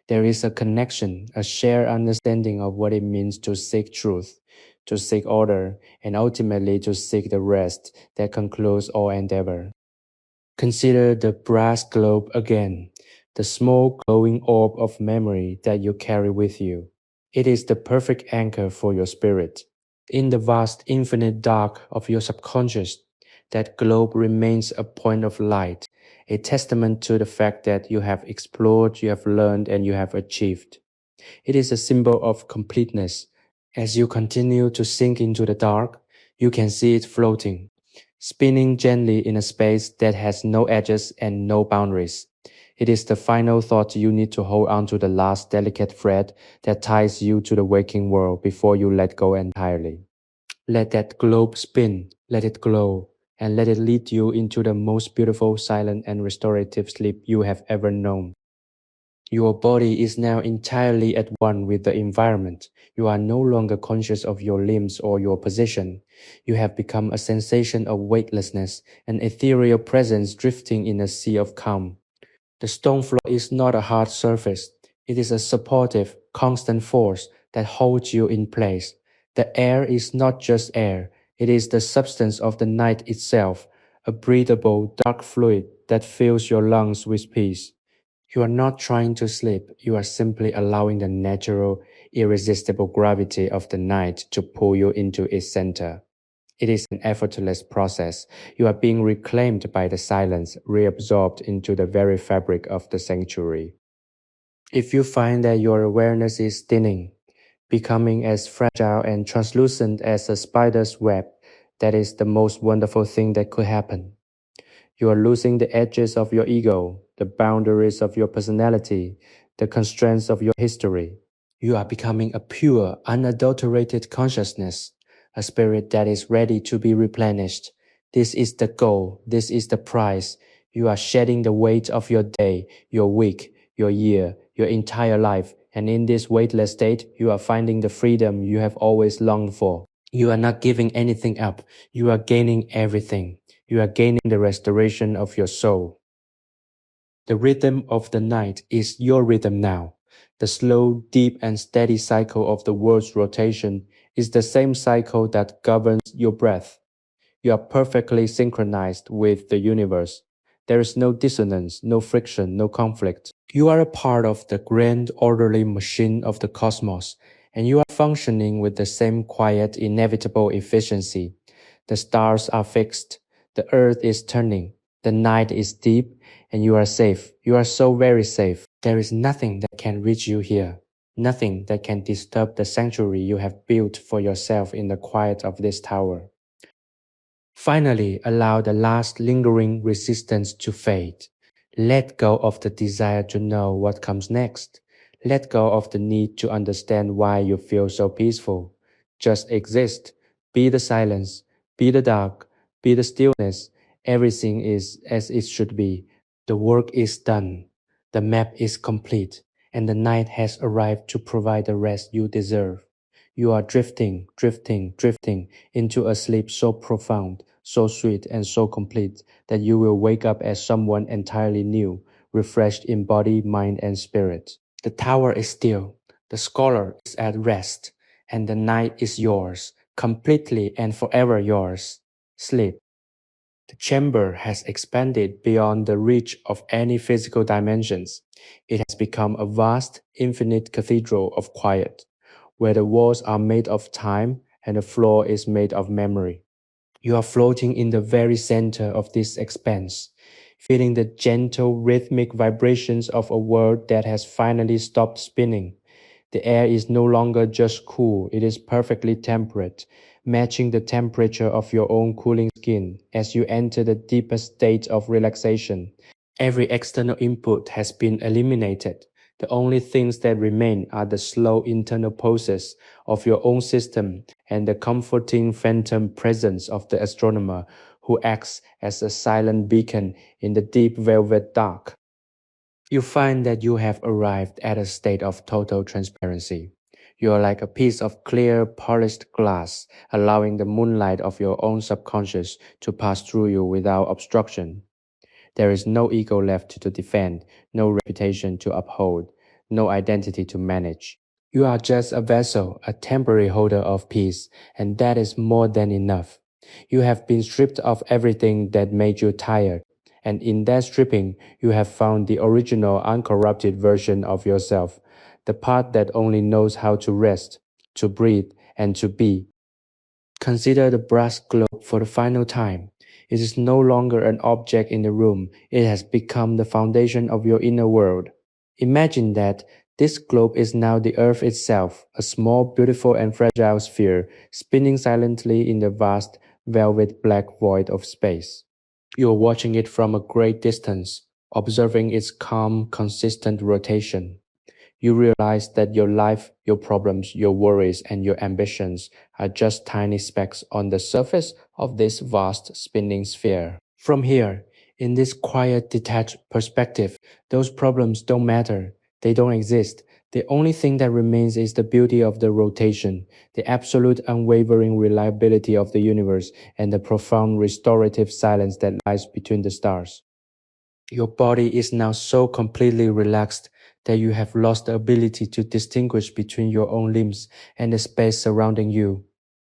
there is a connection, a shared understanding of what it means to seek truth, to seek order, and ultimately to seek the rest that concludes all endeavor. Consider the brass globe again, the small glowing orb of memory that you carry with you. It is the perfect anchor for your spirit. In the vast infinite dark of your subconscious, that globe remains a point of light, a testament to the fact that you have explored, you have learned, and you have achieved. It is a symbol of completeness. As you continue to sink into the dark, you can see it floating, spinning gently in a space that has no edges and no boundaries. It is the final thought you need to hold on to, the last delicate thread that ties you to the waking world before you let go entirely. Let that globe spin, let it glow, and let it lead you into the most beautiful, silent, and restorative sleep you have ever known. Your body is now entirely at one with the environment. You are no longer conscious of your limbs or your position. You have become a sensation of weightlessness, an ethereal presence drifting in a sea of calm. The stone floor is not a hard surface. It is a supportive, constant force that holds you in place. The air is not just air. It is the substance of the night itself, a breathable, dark fluid that fills your lungs with peace. You are not trying to sleep. You are simply allowing the natural, irresistible gravity of the night to pull you into its center. It is an effortless process. You are being reclaimed by the silence, reabsorbed into the very fabric of the sanctuary. If you find that your awareness is thinning, becoming as fragile and translucent as a spider's web, that is the most wonderful thing that could happen. You are losing the edges of your ego, the boundaries of your personality, the constraints of your history. You are becoming a pure, unadulterated consciousness, a spirit that is ready to be replenished. This is the goal. This is the prize. You are shedding the weight of your day, your week, your year, your entire life. And in this weightless state, you are finding the freedom you have always longed for. You are not giving anything up. You are gaining everything. You are gaining the restoration of your soul. The rhythm of the night is your rhythm now. The slow, deep, and steady cycle of the world's rotation is the same cycle that governs your breath. You are perfectly synchronized with the universe. There is no dissonance, no friction, no conflict. You are a part of the grand orderly machine of the cosmos, and you are functioning with the same quiet, inevitable efficiency. The stars are fixed, the earth is turning, the night is deep, and you are safe. You are so very safe. There is nothing that can reach you here, nothing that can disturb the sanctuary you have built for yourself in the quiet of this tower. Finally, allow the last lingering resistance to fade. Let go of the desire to know what comes next. Let go of the need to understand why you feel so peaceful. Just exist. Be the silence. Be the dark. Be the stillness. Everything is as it should be. The work is done. The map is complete. And the night has arrived to provide the rest you deserve. You are drifting, drifting, drifting into a sleep so profound, so sweet, and so complete that you will wake up as someone entirely new, refreshed in body, mind, and spirit. The tower is still, the scholar is at rest, and the night is yours, completely and forever yours. Sleep. The chamber has expanded beyond the reach of any physical dimensions. It has become a vast, infinite cathedral of quiet, where the walls are made of time and the floor is made of memory. You are floating in the very center of this expanse, feeling the gentle rhythmic vibrations of a world that has finally stopped spinning. The air is no longer just cool, it is perfectly temperate, matching the temperature of your own cooling skin as you enter the deepest state of relaxation. Every external input has been eliminated. The only things that remain are the slow internal pulses of your own system and the comforting phantom presence of the astronomer who acts as a silent beacon in the deep velvet dark. You find that you have arrived at a state of total transparency. You are like a piece of clear, polished glass, allowing the moonlight of your own subconscious to pass through you without obstruction. There is no ego left to defend, no reputation to uphold, no identity to manage. You are just a vessel, a temporary holder of peace, and that is more than enough. You have been stripped of everything that made you tired, and in that stripping, you have found the original uncorrupted version of yourself, the part that only knows how to rest, to breathe, and to be. Consider the brass globe for the final time. It is no longer an object in the room, it has become the foundation of your inner world. Imagine that this globe is now the earth itself, a small, beautiful, and fragile sphere, spinning silently in the vast, velvet black void of space. You are watching it from a great distance, observing its calm, consistent rotation. You realize that your life, your problems, your worries, and your ambitions are just tiny specks on the surface of this vast spinning sphere. From here, in this quiet, detached perspective, those problems don't matter. They don't exist. The only thing that remains is the beauty of the rotation, the absolute unwavering reliability of the universe, and the profound restorative silence that lies between the stars. Your body is now so completely relaxed that you have lost the ability to distinguish between your own limbs and the space surrounding you.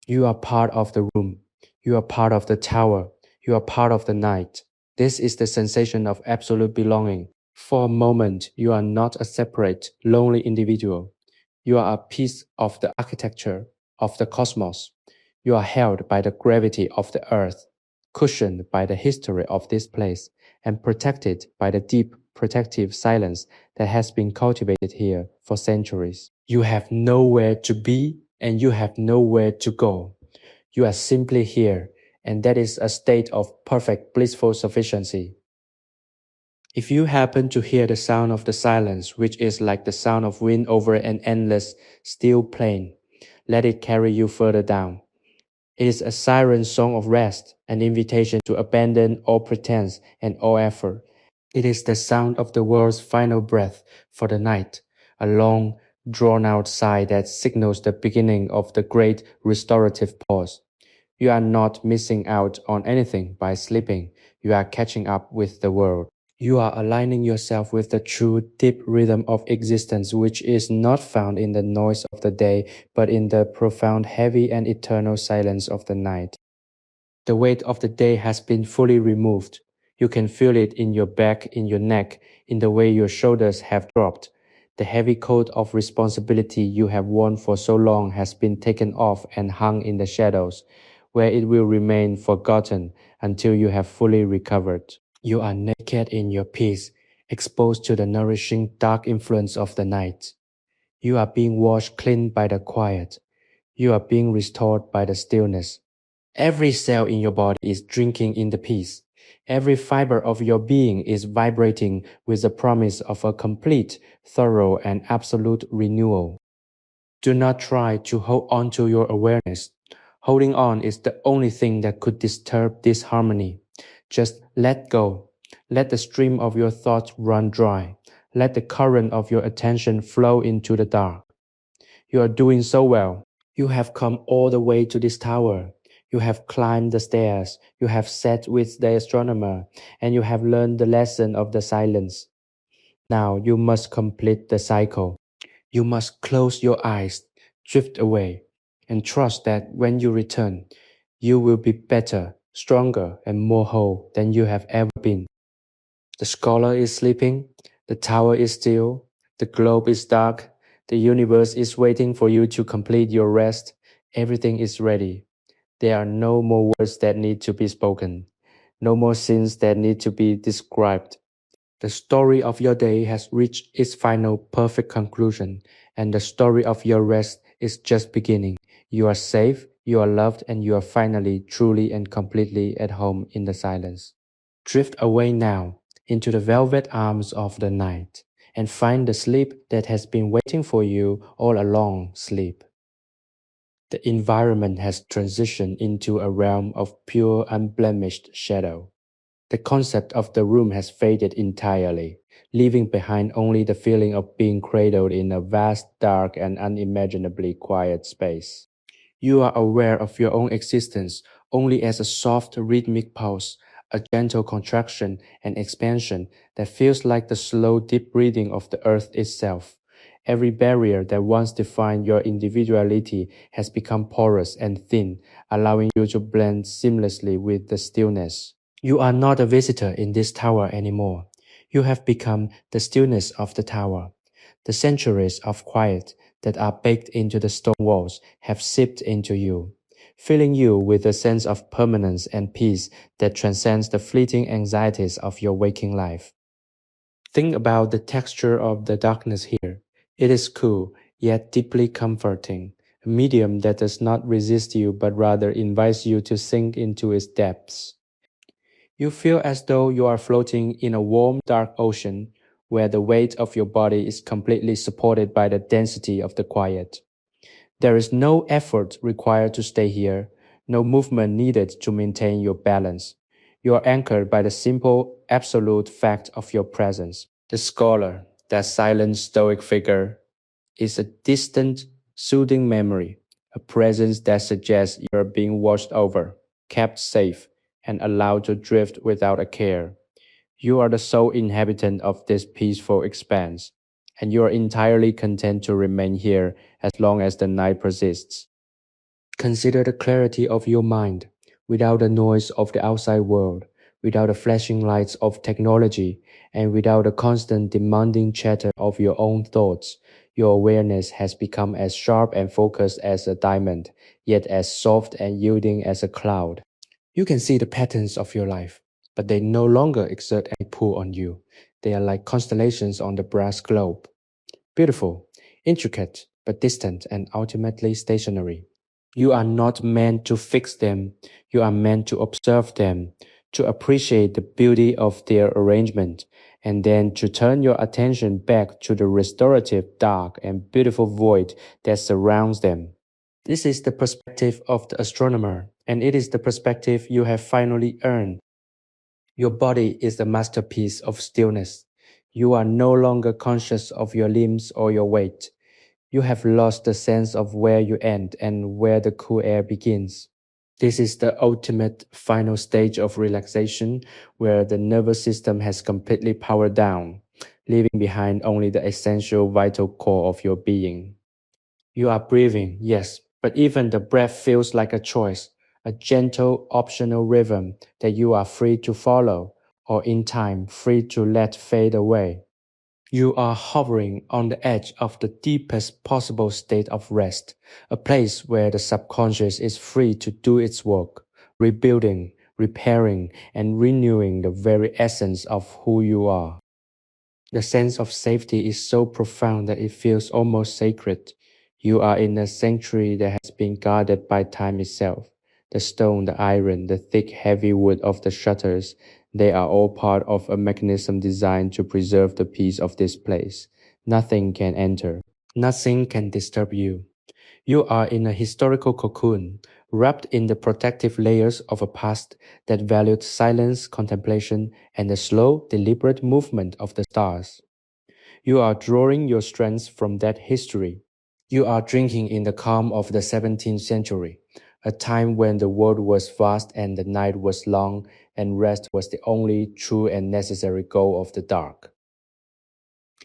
You are part of the room. You are part of the tower. You are part of the night. This is the sensation of absolute belonging. For a moment, you are not a separate, lonely individual. You are a piece of the architecture of the cosmos. You are held by the gravity of the earth, cushioned by the history of this place, and protected by the deep protective silence that has been cultivated here for centuries. You have nowhere to be and you have nowhere to go. You are simply here, and that is a state of perfect blissful sufficiency. If you happen to hear the sound of the silence, which is like the sound of wind over an endless, still plain, let it carry you further down. It is a siren song of rest, an invitation to abandon all pretense and all effort. It is the sound of the world's final breath for the night, a long, drawn-out sigh that signals the beginning of the great restorative pause. You are not missing out on anything by sleeping. You are catching up with the world. You are aligning yourself with the true deep rhythm of existence, which is not found in the noise of the day, but in the profound, heavy, and eternal silence of the night. The weight of the day has been fully removed. You can feel it in your back, in your neck, in the way your shoulders have dropped. The heavy coat of responsibility you have worn for so long has been taken off and hung in the shadows, where it will remain forgotten until you have fully recovered. You are naked in your peace, exposed to the nourishing dark influence of the night. You are being washed clean by the quiet. You are being restored by the stillness. Every cell in your body is drinking in the peace. Every fiber of your being is vibrating with the promise of a complete, thorough, and absolute renewal. Do not try to hold on to your awareness. Holding on is the only thing that could disturb this harmony. Just let go. Let the stream of your thoughts run dry. Let the current of your attention flow into the dark. You are doing so well. You have come all the way to this tower. You have climbed the stairs. You have sat with the astronomer, and you have learned the lesson of the silence. Now you must complete the cycle. You must close your eyes, drift away, and trust that when you return, you will be better, stronger, and more whole than you have ever been. The scholar is sleeping, the tower is still, the globe is dark, the universe is waiting for you to complete your rest. Everything is ready. There are no more words that need to be spoken, no more scenes that need to be described. The story of your day has reached its final perfect conclusion, and the story of your rest is just beginning. You are safe, you are loved, and you are finally, truly, and completely at home in the silence. Drift away now into the velvet arms of the night and find the sleep that has been waiting for you all along. Sleep. The environment has transitioned into a realm of pure, unblemished shadow. The concept of the room has faded entirely, leaving behind only the feeling of being cradled in a vast, dark, and unimaginably quiet space. You are aware of your own existence only as a soft, rhythmic pulse, a gentle contraction and expansion that feels like the slow, deep breathing of the earth itself. Every barrier that once defined your individuality has become porous and thin, allowing you to blend seamlessly with the stillness. You are not a visitor in this tower anymore. You have become the stillness of the tower. The centuries of quiet that are baked into the stone walls have seeped into you, filling you with a sense of permanence and peace that transcends the fleeting anxieties of your waking life. Think about the texture of the darkness here. It is cool, yet deeply comforting, a medium that does not resist you but rather invites you to sink into its depths. You feel as though you are floating in a warm, dark ocean where the weight of your body is completely supported by the density of the quiet. There is no effort required to stay here, no movement needed to maintain your balance. You are anchored by the simple, absolute fact of your presence. The scholar, that silent, stoic figure, is a distant, soothing memory, a presence that suggests you are being watched over, kept safe, and allowed to drift without a care. You are the sole inhabitant of this peaceful expanse, and you are entirely content to remain here as long as the night persists. Consider the clarity of your mind, without the noise of the outside world, without the flashing lights of technology, and without the constant demanding chatter of your own thoughts. Your awareness has become as sharp and focused as a diamond, yet as soft and yielding as a cloud. You can see the patterns of your life, but they no longer exert any pull on you. They are like constellations on the brass globe. Beautiful, intricate, but distant and ultimately stationary. You are not meant to fix them. You are meant to observe them, to appreciate the beauty of their arrangement, and then to turn your attention back to the restorative, dark, and beautiful void that surrounds them. This is the perspective of the astronomer, and it is the perspective you have finally earned. Your body is the masterpiece of stillness. You are no longer conscious of your limbs or your weight. You have lost the sense of where you end and where the cool air begins. This is the ultimate final stage of relaxation where the nervous system has completely powered down, leaving behind only the essential vital core of your being. You are breathing, yes, but even the breath feels like a choice, a gentle, optional rhythm that you are free to follow, or in time free to let fade away. You are hovering on the edge of the deepest possible state of rest, a place where the subconscious is free to do its work, rebuilding, repairing, and renewing the very essence of who you are. The sense of safety is so profound that it feels almost sacred. You are in a sanctuary that has been guarded by time itself. The stone, the iron, the thick, heavy wood of the shutters, they are all part of a mechanism designed to preserve the peace of this place. Nothing can enter. Nothing can disturb you. You are in a historical cocoon, wrapped in the protective layers of a past that valued silence, contemplation, and the slow, deliberate movement of the stars. You are drawing your strength from that history. You are drinking in the calm of the 17th century, a time when the world was vast and the night was long, and rest was the only true and necessary goal of the dark.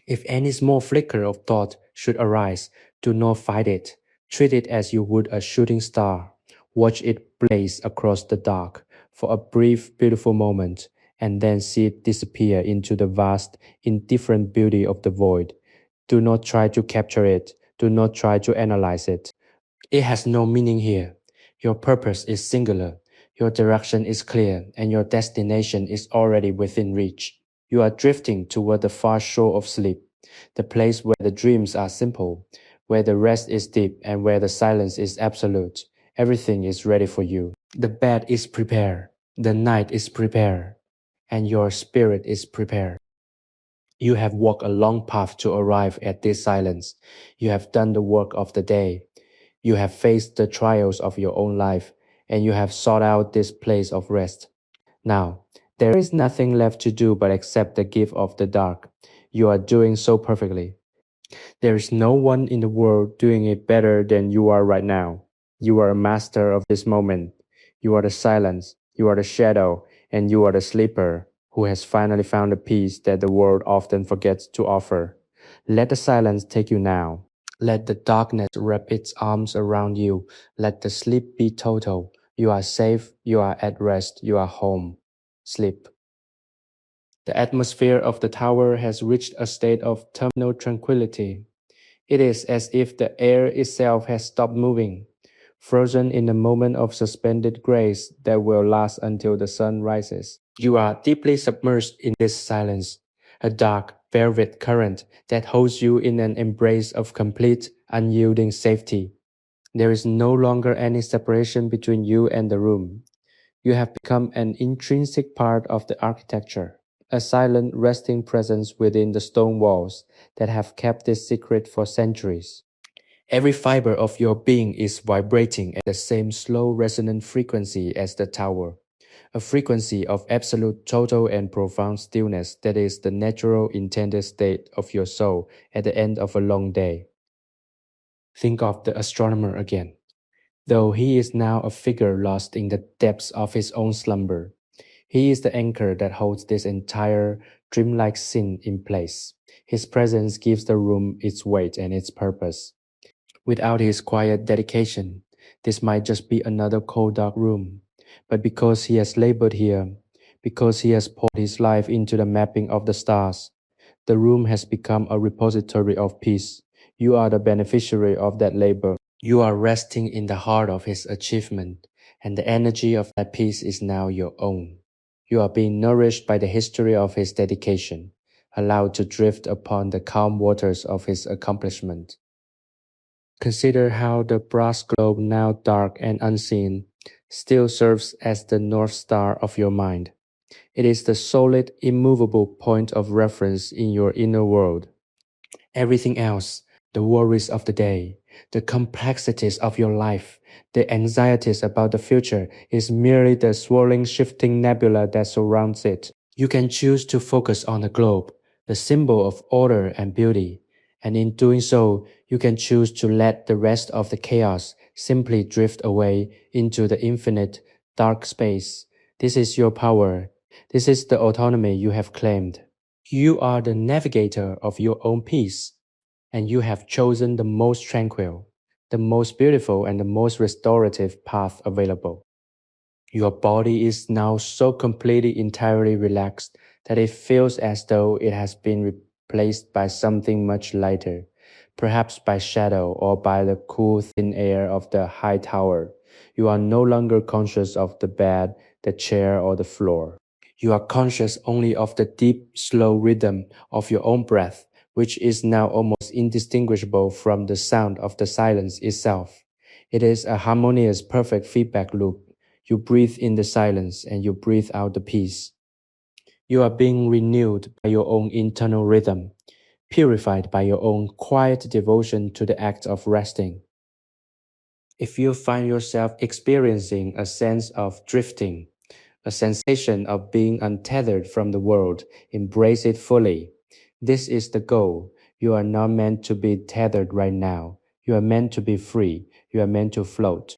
If any small flicker of thought should arise, do not fight it. Treat it as you would a shooting star. Watch it blaze across the dark for a brief, beautiful moment, and then see it disappear into the vast, indifferent beauty of the void. Do not try to capture it. Do not try to analyze it. It has no meaning here. Your purpose is singular. Your direction is clear, and your destination is already within reach. You are drifting toward the far shore of sleep, the place where the dreams are simple, where the rest is deep, and where the silence is absolute. Everything is ready for you. The bed is prepared, the night is prepared, and your spirit is prepared. You have walked a long path to arrive at this silence. You have done the work of the day. You have faced the trials of your own life, and you have sought out this place of rest. Now, there is nothing left to do but accept the gift of the dark. You are doing so perfectly. There is no one in the world doing it better than you are right now. You are a master of this moment. You are the silence, you are the shadow, and you are the sleeper who has finally found the peace that the world often forgets to offer. Let the silence take you now. Let the darkness wrap its arms around you. Let the sleep be total. You are safe, you are at rest, you are home. Sleep. The atmosphere of the tower has reached a state of terminal tranquility. It is as if the air itself has stopped moving, frozen in a moment of suspended grace that will last until the sun rises. You are deeply submerged in this silence, a dark, velvet current that holds you in an embrace of complete, unyielding safety. There is no longer any separation between you and the room. You have become an intrinsic part of the architecture, a silent, resting presence within the stone walls that have kept this secret for centuries. Every fiber of your being is vibrating at the same slow, resonant frequency as the tower, a frequency of absolute, total, and profound stillness that is the natural, intended state of your soul at the end of a long day. Think of the astronomer again. Though he is now a figure lost in the depths of his own slumber, he is the anchor that holds this entire dreamlike scene in place. His presence gives the room its weight and its purpose. Without his quiet dedication, this might just be another cold dark room. But because he has labored here, because he has poured his life into the mapping of the stars, the room has become a repository of peace. You are the beneficiary of that labor. You are resting in the heart of his achievement, and the energy of that peace is now your own. You are being nourished by the history of his dedication, allowed to drift upon the calm waters of his accomplishment. Consider how the brass globe, now dark and unseen, still serves as the North Star of your mind. It is the solid, immovable point of reference in your inner world. Everything else, the worries of the day, the complexities of your life, the anxieties about the future, is merely the swirling, shifting nebula that surrounds it. You can choose to focus on the globe, the symbol of order and beauty, and in doing so, you can choose to let the rest of the chaos simply drift away into the infinite, dark space. This is your power. This is the autonomy you have claimed. You are the navigator of your own peace, and you have chosen the most tranquil, the most beautiful, and the most restorative path available. Your body is now so completely entirely relaxed that it feels as though it has been replaced by something much lighter, perhaps by shadow or by the cool thin air of the high tower. You are no longer conscious of the bed, the chair, or the floor. You are conscious only of the deep, slow rhythm of your own breath, which is now almost indistinguishable from the sound of the silence itself. It is a harmonious, perfect feedback loop. You breathe in the silence and you breathe out the peace. You are being renewed by your own internal rhythm, purified by your own quiet devotion to the act of resting. If you find yourself experiencing a sense of drifting, a sensation of being untethered from the world, embrace it fully. This is the goal. You are not meant to be tethered right now. You are meant to be free. You are meant to float.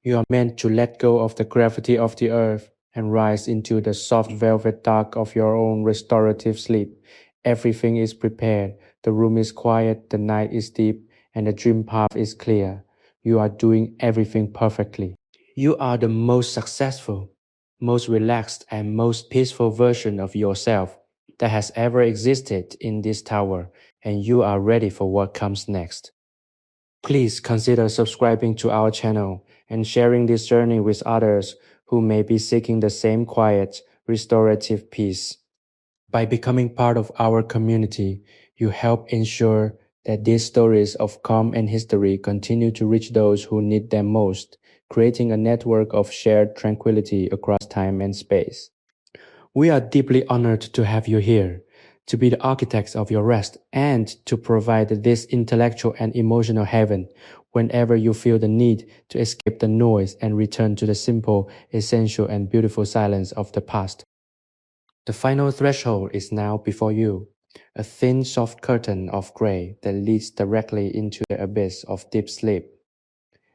You are meant to let go of the gravity of the earth and rise into the soft velvet dark of your own restorative sleep. Everything is prepared. The room is quiet, the night is deep, and the dream path is clear. You are doing everything perfectly. You are the most successful, most relaxed, and most peaceful version of yourself that has ever existed in this tower, and you are ready for what comes next. Please consider subscribing to our channel and sharing this journey with others who may be seeking the same quiet, restorative peace. By becoming part of our community, you help ensure that these stories of calm and history continue to reach those who need them most, creating a network of shared tranquility across time and space. We are deeply honored to have you here, to be the architects of your rest, and to provide this intellectual and emotional haven whenever you feel the need to escape the noise and return to the simple, essential, and beautiful silence of the past. The final threshold is now before you, a thin, soft curtain of gray that leads directly into the abyss of deep sleep.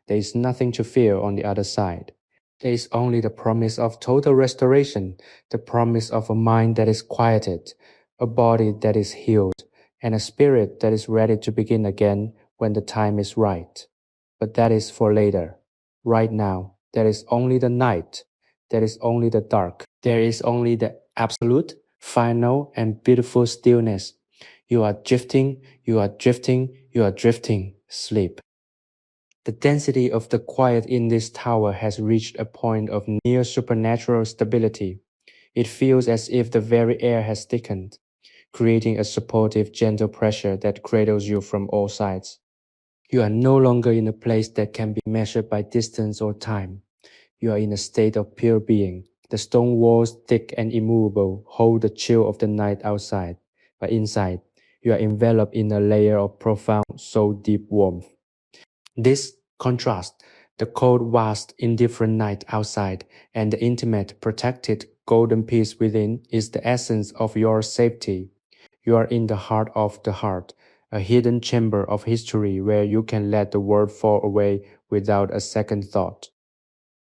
There is nothing to fear on the other side. There is only the promise of total restoration, the promise of a mind that is quieted, a body that is healed, and a spirit that is ready to begin again when the time is right. But that is for later. Right now, there is only the night. There is only the dark. There is only the absolute, final, and beautiful stillness. You are drifting, you are drifting, you are drifting. Sleep. The density of the quiet in this tower has reached a point of near supernatural stability. It feels as if the very air has thickened, creating a supportive, gentle pressure that cradles you from all sides. You are no longer in a place that can be measured by distance or time. You are in a state of pure being. The stone walls, thick and immovable, hold the chill of the night outside, but inside, you are enveloped in a layer of profound, soul-deep warmth. This contrast, the cold, vast, indifferent night outside and the intimate, protected, golden peace within, is the essence of your safety. You are in the heart, a hidden chamber of history where you can let the world fall away without a second thought.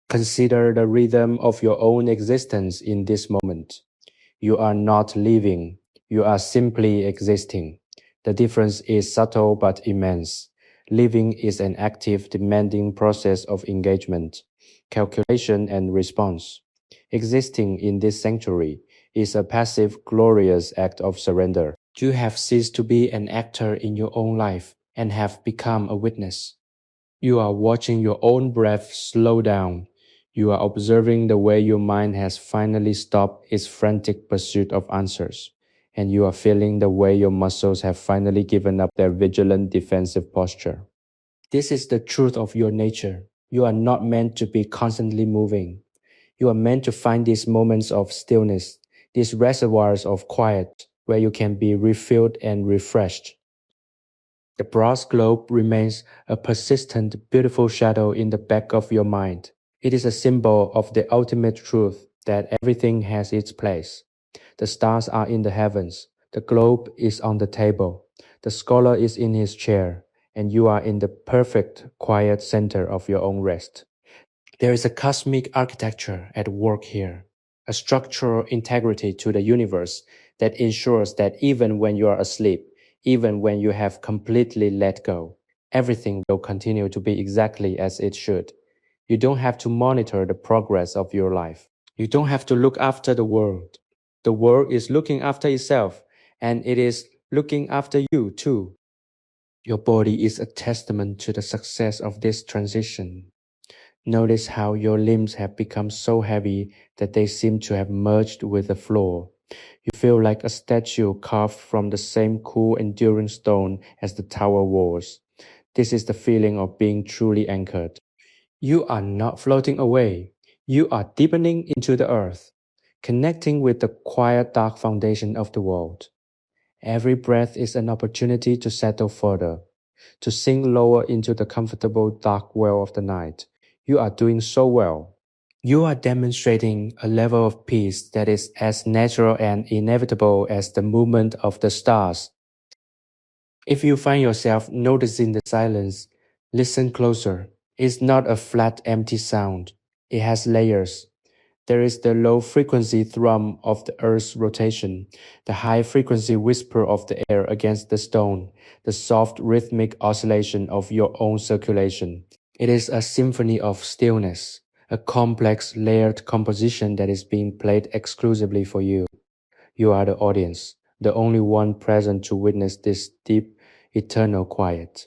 Consider the rhythm of your own existence in this moment. You are not living, you are simply existing. The difference is subtle but immense. Living is an active, demanding process of engagement, calculation, and response. Existing in this sanctuary is a passive, glorious act of surrender. You have ceased to be an actor in your own life and have become a witness. You are watching your own breath slow down. You are observing the way your mind has finally stopped its frantic pursuit of answers. And you are feeling the way your muscles have finally given up their vigilant defensive posture. This is the truth of your nature. You are not meant to be constantly moving. You are meant to find these moments of stillness, these reservoirs of quiet, where you can be refilled and refreshed. The brass globe remains a persistent, beautiful shadow in the back of your mind. It is a symbol of the ultimate truth that everything has its place. The stars are in the heavens. The globe is on the table. The scholar is in his chair, and you are in the perfect, quiet center of your own rest. There is a cosmic architecture at work here, a structural integrity to the universe that ensures that even when you are asleep, even when you have completely let go, everything will continue to be exactly as it should. You don't have to monitor the progress of your life. You don't have to look after the world. The world is looking after itself, and it is looking after you too. Your body is a testament to the success of this transition. Notice how your limbs have become so heavy that they seem to have merged with the floor. You feel like a statue carved from the same cool, enduring stone as the tower walls. This is the feeling of being truly anchored. You are not floating away. You are deepening into the earth, connecting with the quiet, dark foundation of the world. Every breath is an opportunity to settle further, to sink lower into the comfortable, dark well of the night. You are doing so well. You are demonstrating a level of peace that is as natural and inevitable as the movement of the stars. If you find yourself noticing the silence, listen closer. It's not a flat, empty sound. It has layers. There is the low-frequency thrum of the Earth's rotation, the high-frequency whisper of the air against the stone, the soft rhythmic oscillation of your own circulation. It is a symphony of stillness, a complex, layered composition that is being played exclusively for you. You are the audience, the only one present to witness this deep, eternal quiet.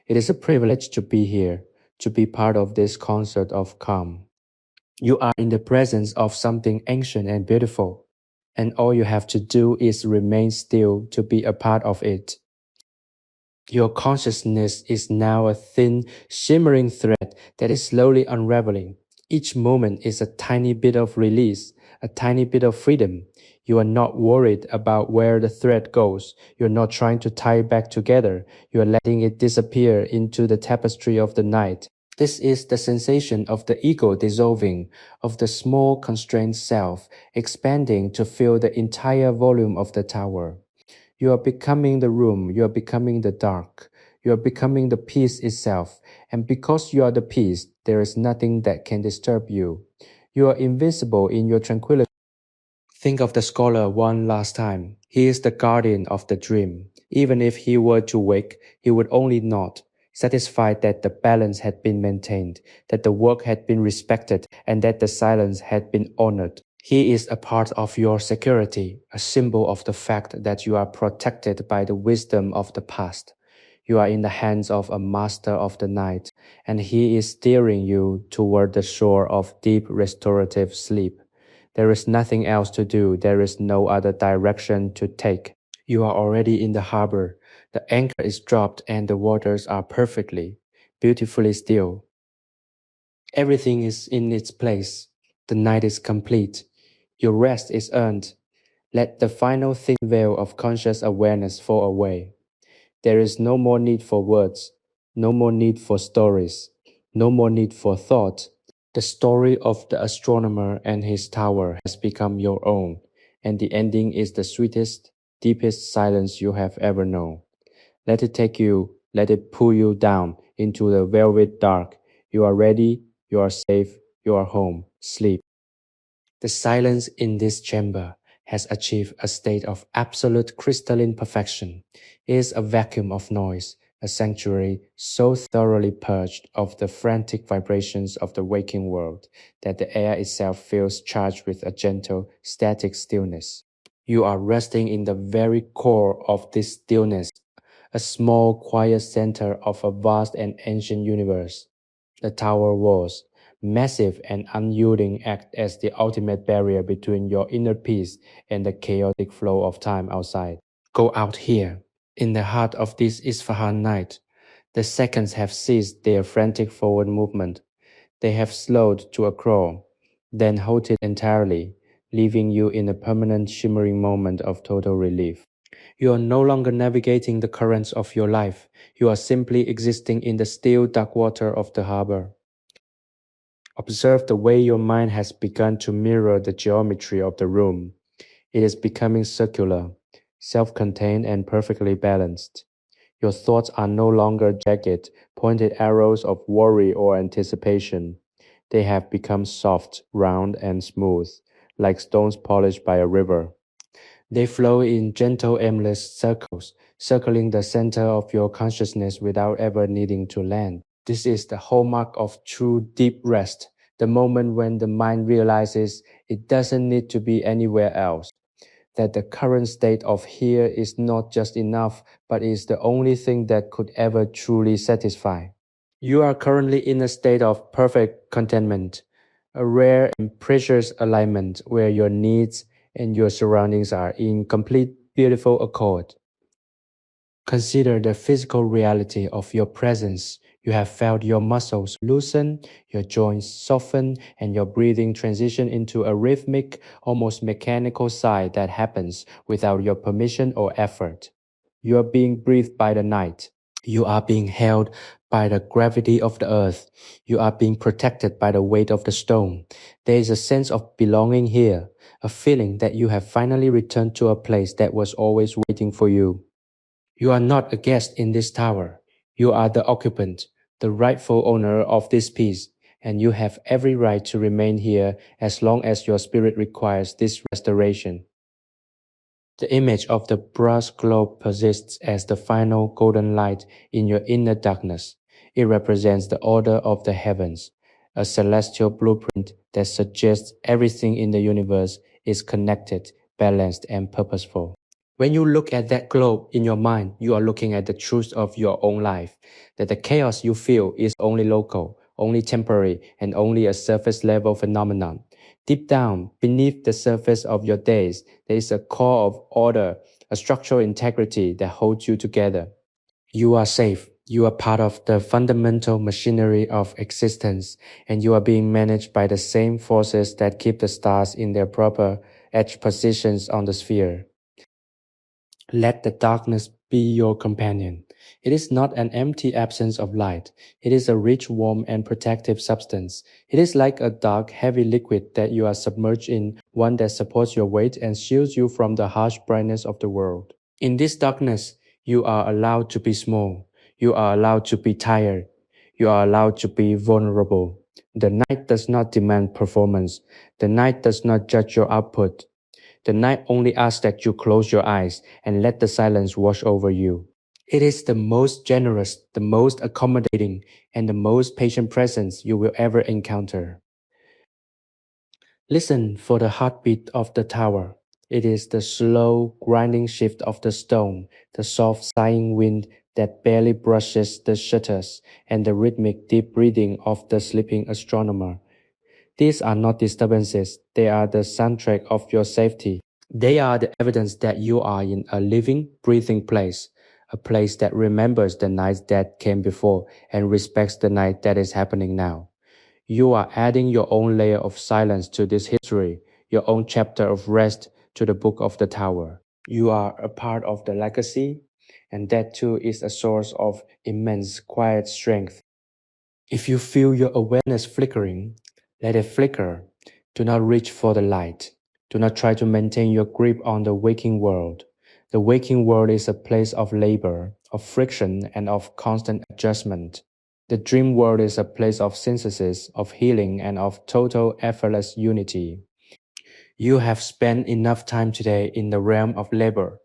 It is a privilege to be here, to be part of this concert of calm. You are in the presence of something ancient and beautiful, and all you have to do is remain still to be a part of it. Your consciousness is now a thin, shimmering thread that is slowly unraveling. Each moment is a tiny bit of release, a tiny bit of freedom. You are not worried about where the thread goes. You're not trying to tie it back together. You are letting it disappear into the tapestry of the night. This is the sensation of the ego dissolving, of the small constrained self expanding to fill the entire volume of the tower. You are becoming the room, you are becoming the dark, you are becoming the peace itself, and because you are the peace, there is nothing that can disturb you. You are invincible in your tranquility. Think of the scholar one last time. He is the guardian of the dream. Even if he were to wake, he would only nod, satisfied that the balance had been maintained, that the work had been respected, and that the silence had been honored. He is a part of your security, a symbol of the fact that you are protected by the wisdom of the past. You are in the hands of a master of the night, and he is steering you toward the shore of deep restorative sleep. There is nothing else to do. There is no other direction to take. You are already in the harbor. The anchor is dropped and the waters are perfectly, beautifully still. Everything is in its place. The night is complete. Your rest is earned. Let the final thin veil of conscious awareness fall away. There is no more need for words, no more need for stories, no more need for thought. The story of the astronomer and his tower has become your own, and the ending is the sweetest, deepest silence you have ever known. Let it take you, let it pull you down into the velvet dark. You are ready, you are safe, you are home. Sleep. The silence in this chamber has achieved a state of absolute crystalline perfection. It is a vacuum of noise, a sanctuary so thoroughly purged of the frantic vibrations of the waking world that the air itself feels charged with a gentle, static stillness. You are resting in the very core of this stillness, a small, quiet center of a vast and ancient universe. The tower walls, massive and unyielding, act as the ultimate barrier between your inner peace and the chaotic flow of time outside. Go out here, in the heart of this Isfahan night. The seconds have ceased their frantic forward movement. They have slowed to a crawl, then halted entirely, leaving you in a permanent shimmering moment of total relief. You are no longer navigating the currents of your life. You are simply existing in the still dark water of the harbor. Observe the way your mind has begun to mirror the geometry of the room. It is becoming circular, self-contained, and perfectly balanced. Your thoughts are no longer jagged, pointed arrows of worry or anticipation. They have become soft, round, and smooth, like stones polished by a river. They flow in gentle, aimless circles, circling the center of your consciousness without ever needing to land. This is the hallmark of true deep rest, the moment when the mind realizes it doesn't need to be anywhere else, that the current state of here is not just enough, but is the only thing that could ever truly satisfy. You are currently in a state of perfect contentment, a rare and precious alignment where your needs and your surroundings are in complete beautiful accord. Consider the physical reality of your presence. You have felt your muscles loosen, your joints soften, and your breathing transition into a rhythmic, almost mechanical sigh that happens without your permission or effort. You are being breathed by the night. You are being held by the gravity of the earth. You are being protected by the weight of the stone. There is a sense of belonging here, a feeling that you have finally returned to a place that was always waiting for you. You are not a guest in this tower. You are the occupant, the rightful owner of this piece, and you have every right to remain here as long as your spirit requires this restoration. The image of the brass globe persists as the final golden light in your inner darkness. It represents the order of the heavens, a celestial blueprint that suggests everything in the universe is connected, balanced, and purposeful. When you look at that globe in your mind, you are looking at the truth of your own life, that the chaos you feel is only local, only temporary, and only a surface level phenomenon. Deep down, beneath the surface of your days, there is a core of order, a structural integrity that holds you together. You are safe. You are part of the fundamental machinery of existence, and you are being managed by the same forces that keep the stars in their proper edge positions on the sphere. Let the darkness be your companion. It is not an empty absence of light. It is a rich, warm, and protective substance. It is like a dark, heavy liquid that you are submerged in, one that supports your weight and shields you from the harsh brightness of the world. In this darkness, you are allowed to be small. You are allowed to be tired. You are allowed to be vulnerable. The night does not demand performance. The night does not judge your output. The night only asks that you close your eyes and let the silence wash over you. It is the most generous, the most accommodating, and the most patient presence you will ever encounter. Listen for the heartbeat of the tower. It is the slow, grinding shift of the stone, the soft, sighing wind that barely brushes the shutters, and the rhythmic, deep breathing of the sleeping astronomer. These are not disturbances, they are the soundtrack of your safety. They are the evidence that you are in a living, breathing place, a place that remembers the nights that came before and respects the night that is happening now. You are adding your own layer of silence to this history, your own chapter of rest to the book of the tower. You are a part of the legacy, and that too is a source of immense quiet strength. If you feel your awareness flickering, let it flicker. Do not reach for the light. Do not try to maintain your grip on the waking world. The waking world is a place of labor, of friction, and of constant adjustment. The dream world is a place of synthesis, of healing, and of total effortless unity. You have spent enough time today in the realm of labor.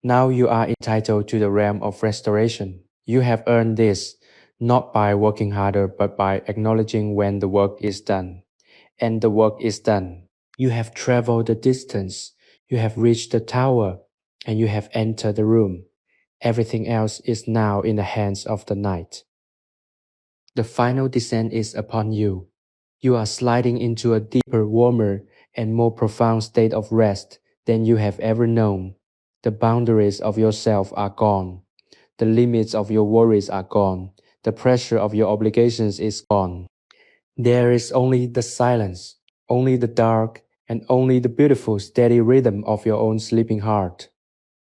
Now you are entitled to the realm of restoration. You have earned this, not by working harder, but by acknowledging when the work is done. And the work is done. You have traveled the distance. You have reached the tower, and you have entered the room. Everything else is now in the hands of the night. The final descent is upon you. You are sliding into a deeper, warmer, and more profound state of rest than you have ever known. The boundaries of yourself are gone. The limits of your worries are gone. The pressure of your obligations is gone. There is only the silence, only the dark, and only the beautiful, steady rhythm of your own sleeping heart.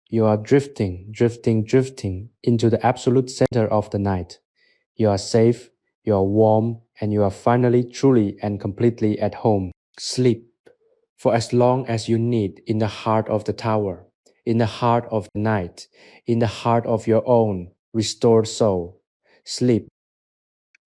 You are drifting, drifting, drifting into the absolute center of the night. You are safe, you are warm, and you are finally, truly, and completely at home. Sleep for as long as you need in the heart of the tower, in the heart of the night, in the heart of your own restored soul. Sleep.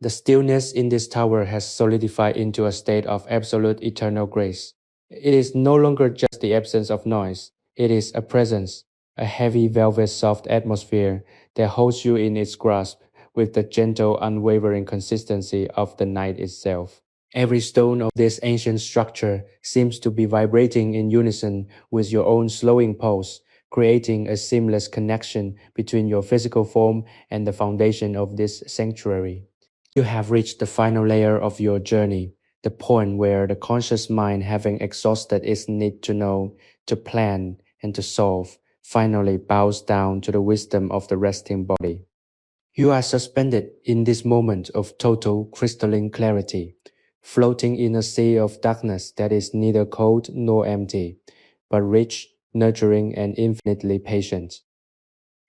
The stillness in this tower has solidified into a state of absolute eternal grace. It is no longer just the absence of noise. It is a presence, a heavy velvet soft atmosphere that holds you in its grasp with the gentle, unwavering consistency of the night itself. Every stone of this ancient structure seems to be vibrating in unison with your own slowing pulse, creating a seamless connection between your physical form and the foundation of this sanctuary. You have reached the final layer of your journey, the point where the conscious mind, having exhausted its need to know, to plan, and to solve, finally bows down to the wisdom of the resting body. You are suspended in this moment of total crystalline clarity, floating in a sea of darkness that is neither cold nor empty, but rich, nurturing, and infinitely patient.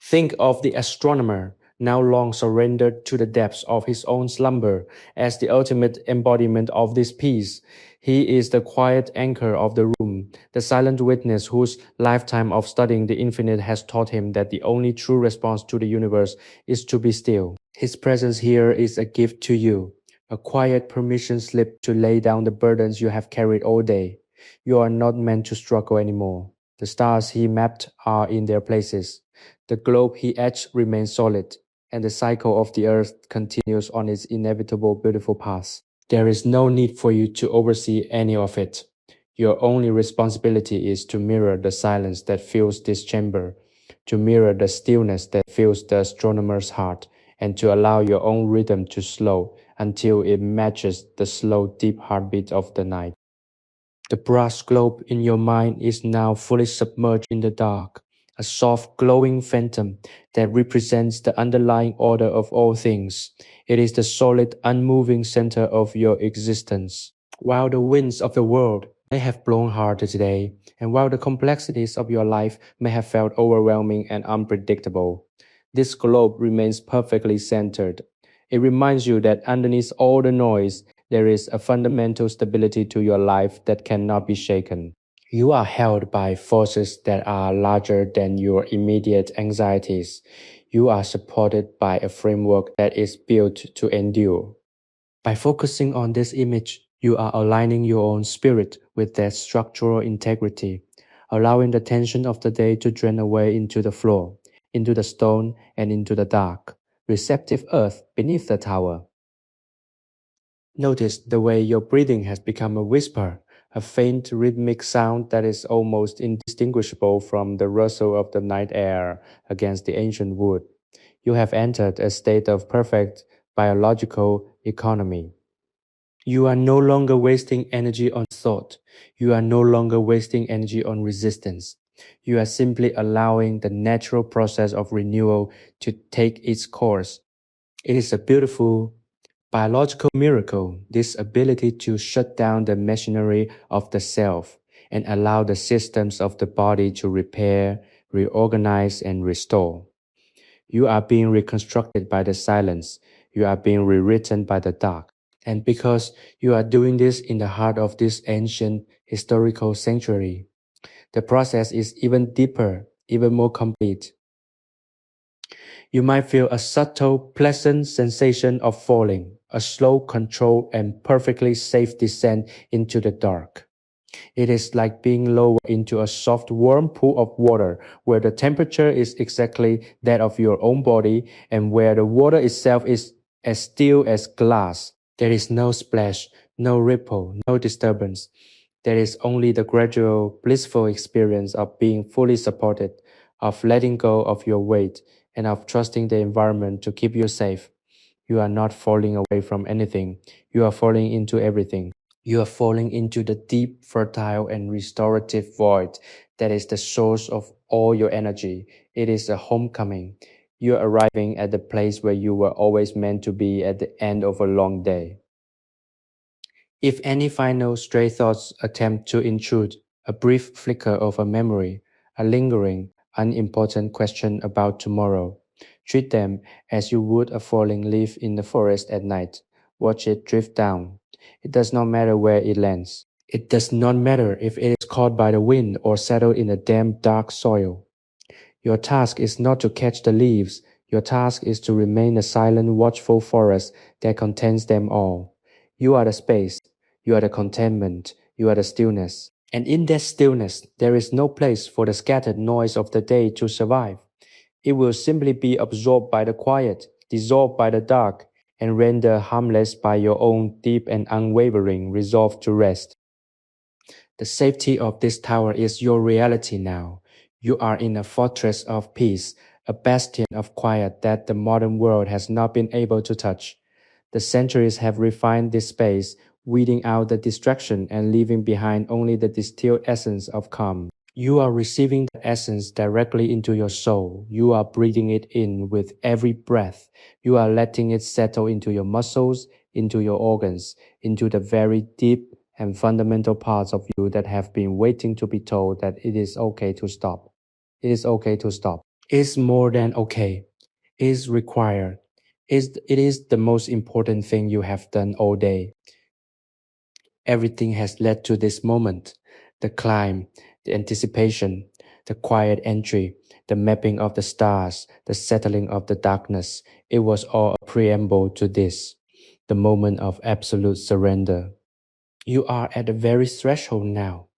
Think of the astronomer, now long surrendered to the depths of his own slumber, as the ultimate embodiment of this peace. He is the quiet anchor of the room, the silent witness whose lifetime of studying the infinite has taught him that the only true response to the universe is to be still. His presence here is a gift to you, a quiet permission slip to lay down the burdens you have carried all day. You are not meant to struggle anymore. The stars he mapped are in their places. The globe he etched remains solid, and the cycle of the earth continues on its inevitable beautiful path. There is no need for you to oversee any of it. Your only responsibility is to mirror the silence that fills this chamber, to mirror the stillness that fills the astronomer's heart, and to allow your own rhythm to slow until it matches the slow, deep heartbeat of the night. The brass globe in your mind is now fully submerged in the dark, a soft, glowing phantom that represents the underlying order of all things. It is the solid, unmoving center of your existence. While the winds of the world may have blown hard today, and while the complexities of your life may have felt overwhelming and unpredictable, this globe remains perfectly centered. It reminds you that underneath all the noise, there is a fundamental stability to your life that cannot be shaken. You are held by forces that are larger than your immediate anxieties. You are supported by a framework that is built to endure. By focusing on this image, you are aligning your own spirit with that structural integrity, allowing the tension of the day to drain away into the floor, into the stone, and into the dark, receptive earth beneath the tower. Notice the way your breathing has become a whisper, a faint rhythmic sound that is almost indistinguishable from the rustle of the night air against the ancient wood. You have entered a state of perfect biological economy. You are no longer wasting energy on thought. You are no longer wasting energy on resistance. You are simply allowing the natural process of renewal to take its course. It is a beautiful biological miracle, this ability to shut down the machinery of the self and allow the systems of the body to repair, reorganize, and restore. You are being reconstructed by the silence. You are being rewritten by the dark. And because you are doing this in the heart of this ancient historical sanctuary, the process is even deeper, even more complete. You might feel a subtle, pleasant sensation of falling, a slow, controlled, and perfectly safe descent into the dark. It is like being lowered into a soft, warm pool of water where the temperature is exactly that of your own body and where the water itself is as still as glass. There is no splash, no ripple, no disturbance. There is only the gradual, blissful experience of being fully supported, of letting go of your weight, and of trusting the environment to keep you safe. You are not falling away from anything. You are falling into everything. You are falling into the deep, fertile, and restorative void that is the source of all your energy. It is a homecoming. You are arriving at the place where you were always meant to be at the end of a long day. If any final stray thoughts attempt to intrude, a brief flicker of a memory, a lingering, unimportant question about tomorrow, treat them as you would a falling leaf in the forest at night. Watch it drift down. It does not matter where it lands. It does not matter if it is caught by the wind or settled in a damp, dark soil. Your task is not to catch the leaves. Your task is to remain a silent, watchful forest that contains them all. You are the space. You are the contentment. You are the stillness. And in that stillness, there is no place for the scattered noise of the day to survive. It will simply be absorbed by the quiet, dissolved by the dark, and rendered harmless by your own deep and unwavering resolve to rest. The safety of this tower is your reality now. You are in a fortress of peace, a bastion of quiet that the modern world has not been able to touch. The centuries have refined this space, weeding out the distraction and leaving behind only the distilled essence of calm. You are receiving that essence directly into your soul. You are breathing it in with every breath. You are letting it settle into your muscles, into your organs, into the very deep and fundamental parts of you that have been waiting to be told that it is okay to stop. It is okay to stop. It's more than okay. It's required. It is the most important thing you have done all day. Everything has led to this moment. The climb, the anticipation, the quiet entry, the mapping of the stars, the settling of the darkness. It was all a preamble to this, the moment of absolute surrender. You are at the very threshold now,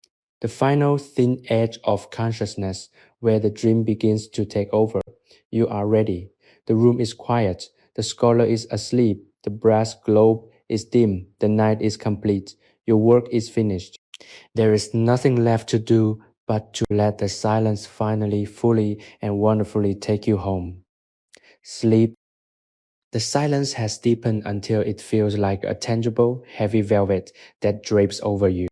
the final thin edge of consciousness where the dream begins to take over. You are ready. The room is quiet. The scholar is asleep. The brass globe is dim. The night is complete. Your work is finished. There is nothing left to do but to let the silence finally, fully, and wonderfully take you home. Sleep. The silence has deepened until it feels like a tangible, heavy velvet that drapes over you,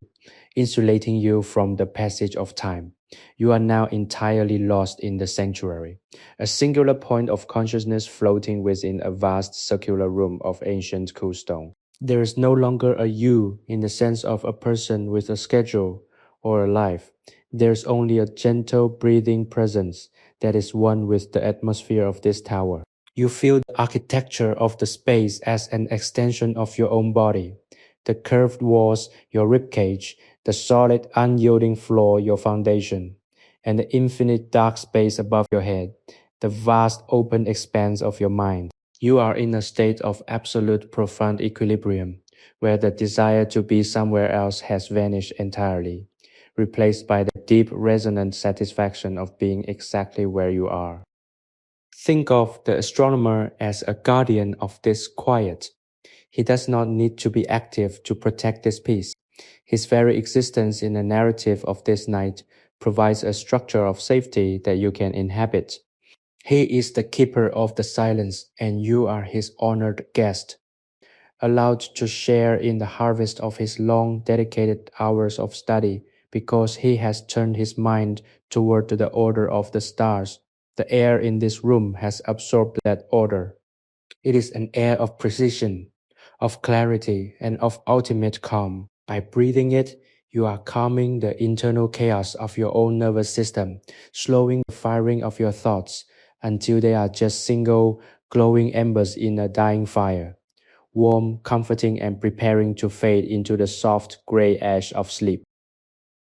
insulating you from the passage of time. You are now entirely lost in the sanctuary, a singular point of consciousness floating within a vast circular room of ancient cool stone. There is no longer a you in the sense of a person with a schedule or a life. There's only a gentle breathing presence that is one with the atmosphere of this tower. You feel the architecture of the space as an extension of your own body. The curved walls, your ribcage, the solid, unyielding floor, your foundation, and the infinite dark space above your head, the vast open expanse of your mind. You are in a state of absolute profound equilibrium, where the desire to be somewhere else has vanished entirely, replaced by the deep resonant satisfaction of being exactly where you are. Think of the astronomer as a guardian of this quiet. He does not need to be active to protect this peace. His very existence in the narrative of this night provides a structure of safety that you can inhabit. He is the keeper of the silence, and you are his honored guest, allowed to share in the harvest of his long, dedicated hours of study, because he has turned his mind toward the order of the stars. The air in this room has absorbed that order. It is an air of precision, of clarity, and of ultimate calm. By breathing it, you are calming the internal chaos of your own nervous system, slowing the firing of your thoughts until they are just single, glowing embers in a dying fire, warm, comforting, and preparing to fade into the soft gray ash of sleep.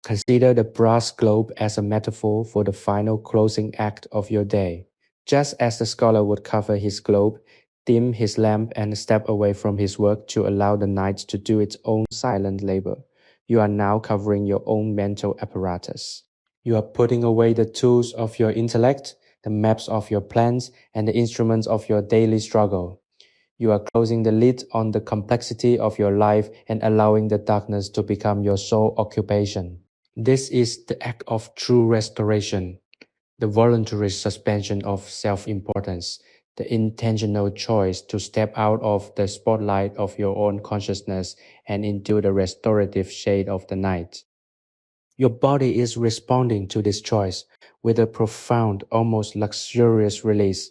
Consider the brass globe as a metaphor for the final closing act of your day. Just as the scholar would cover his globe, dim his lamp, and step away from his work to allow the night to do its own silent labor, you are now covering your own mental apparatus. You are putting away the tools of your intellect, the maps of your plans, and the instruments of your daily struggle. You are closing the lid on the complexity of your life and allowing the darkness to become your sole occupation. This is the act of true restoration, the voluntary suspension of self-importance, the intentional choice to step out of the spotlight of your own consciousness and into the restorative shade of the night. Your body is responding to this choice with a profound, almost luxurious release.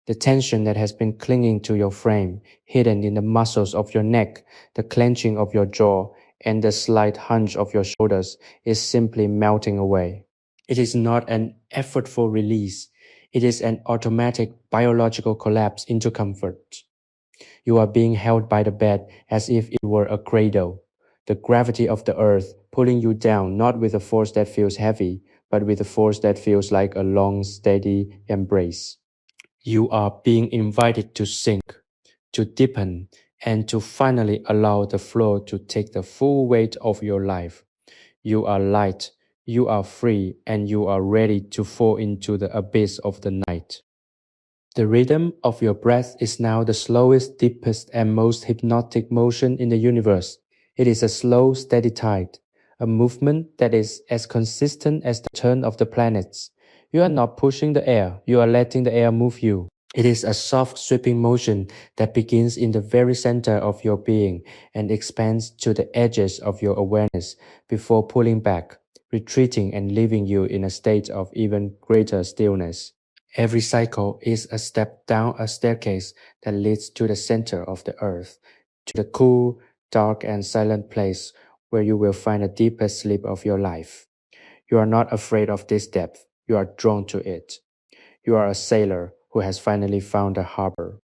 The tension that has been clinging to your frame, hidden in the muscles of your neck, the clenching of your jaw, and the slight hunch of your shoulders, is simply melting away. It is not an effortful release. It is an automatic biological collapse into comfort. You are being held by the bed as if it were a cradle. The gravity of the earth pulling you down not with a force that feels heavy, but with a force that feels like a long, steady embrace. You are being invited to sink, to deepen, and to finally allow the floor to take the full weight of your life. You are light, you are free, and you are ready to fall into the abyss of the night. The rhythm of your breath is now the slowest, deepest, and most hypnotic motion in the universe. It is a slow, steady tide, a movement that is as consistent as the turn of the planets. You are not pushing the air, you are letting the air move you. It is a soft, sweeping motion that begins in the very center of your being and expands to the edges of your awareness before pulling back, retreating, and leaving you in a state of even greater stillness. Every cycle is a step down a staircase that leads to the center of the earth, to the cool, dark, and silent place where you will find the deepest sleep of your life. You are not afraid of this depth, you are drawn to it. You are a sailor who has finally found a harbor.